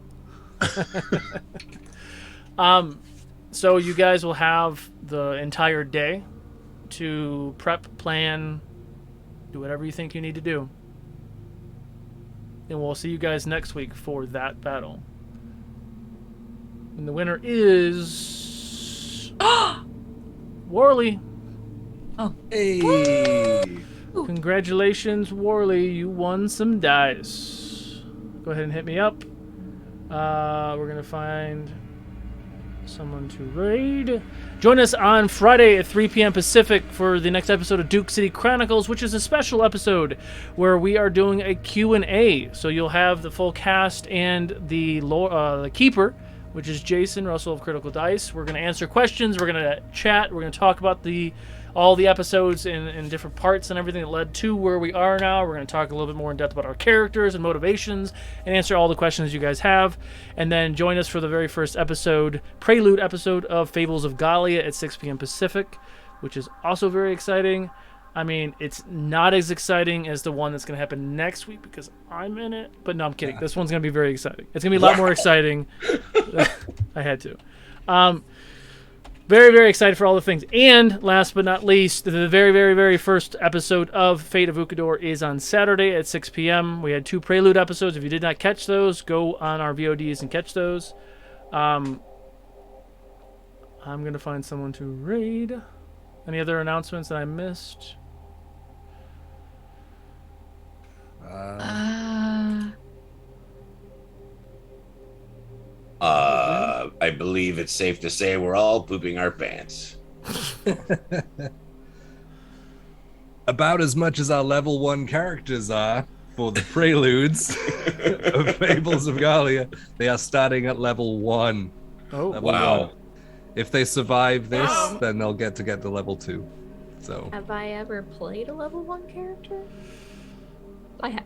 So you guys will have the entire day to prep, plan, do whatever you think you need to do. And we'll see you guys next week for that battle. And the winner is Worley. Hey. Congratulations, Worley. You won some dice. Go ahead and hit me up. We're going to find someone to raid. Join us on Friday at 3 p.m. Pacific for the next episode of Duke City Chronicles, which is a special episode where we are doing a Q&A. So you'll have the full cast and the keeper, which is Jason Russell of Critical Dice. We're going to answer questions. We're going to chat. We're going to talk about all the episodes in different parts and everything that led to where we are now. We're going to talk a little bit more in depth about our characters and motivations and answer all the questions you guys have. And then join us for the very first episode, prelude episode of Fables of Gallia at 6 p.m. Pacific, which is also very exciting. I mean, it's not as exciting as the one that's going to happen next week because I'm in it. But no, I'm kidding. This one's going to be very exciting. It's going to be a lot more exciting. I had to. Very, very excited for all the things. And last but not least, the very, very, very first episode of Fate of Ukodor is on Saturday at 6 p.m. We had 2 prelude episodes. If you did not catch those, go on our VODs and catch those. I'm going to find someone to raid. Any other announcements that I missed? I believe it's safe to say we're all pooping our pants. About as much as our level 1 characters are for the preludes of Fables of Gallia. They are starting at level 1. Oh, Level wow. 1. If they survive this, then they'll get to level 2. So Have I ever played a level 1 character? I have.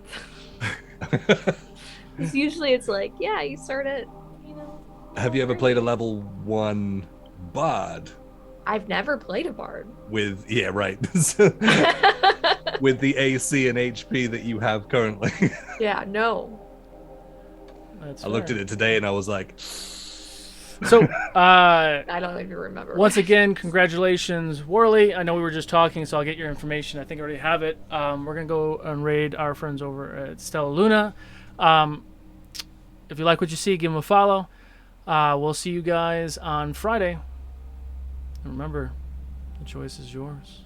'Cause usually it's like, yeah, you start at, have you ever played a level 1 Barde? I've never played a bard. With with the AC and HP that you have currently. Yeah, no. That's I looked at it today and I was like, So, I don't even remember. once again, congratulations, Worley. I know we were just talking, so I'll get your information. I think I already have it. We're going to go and raid our friends over at Stella Luna. If you like what you see, give them a follow. We'll see you guys on Friday. And remember, the choice is yours.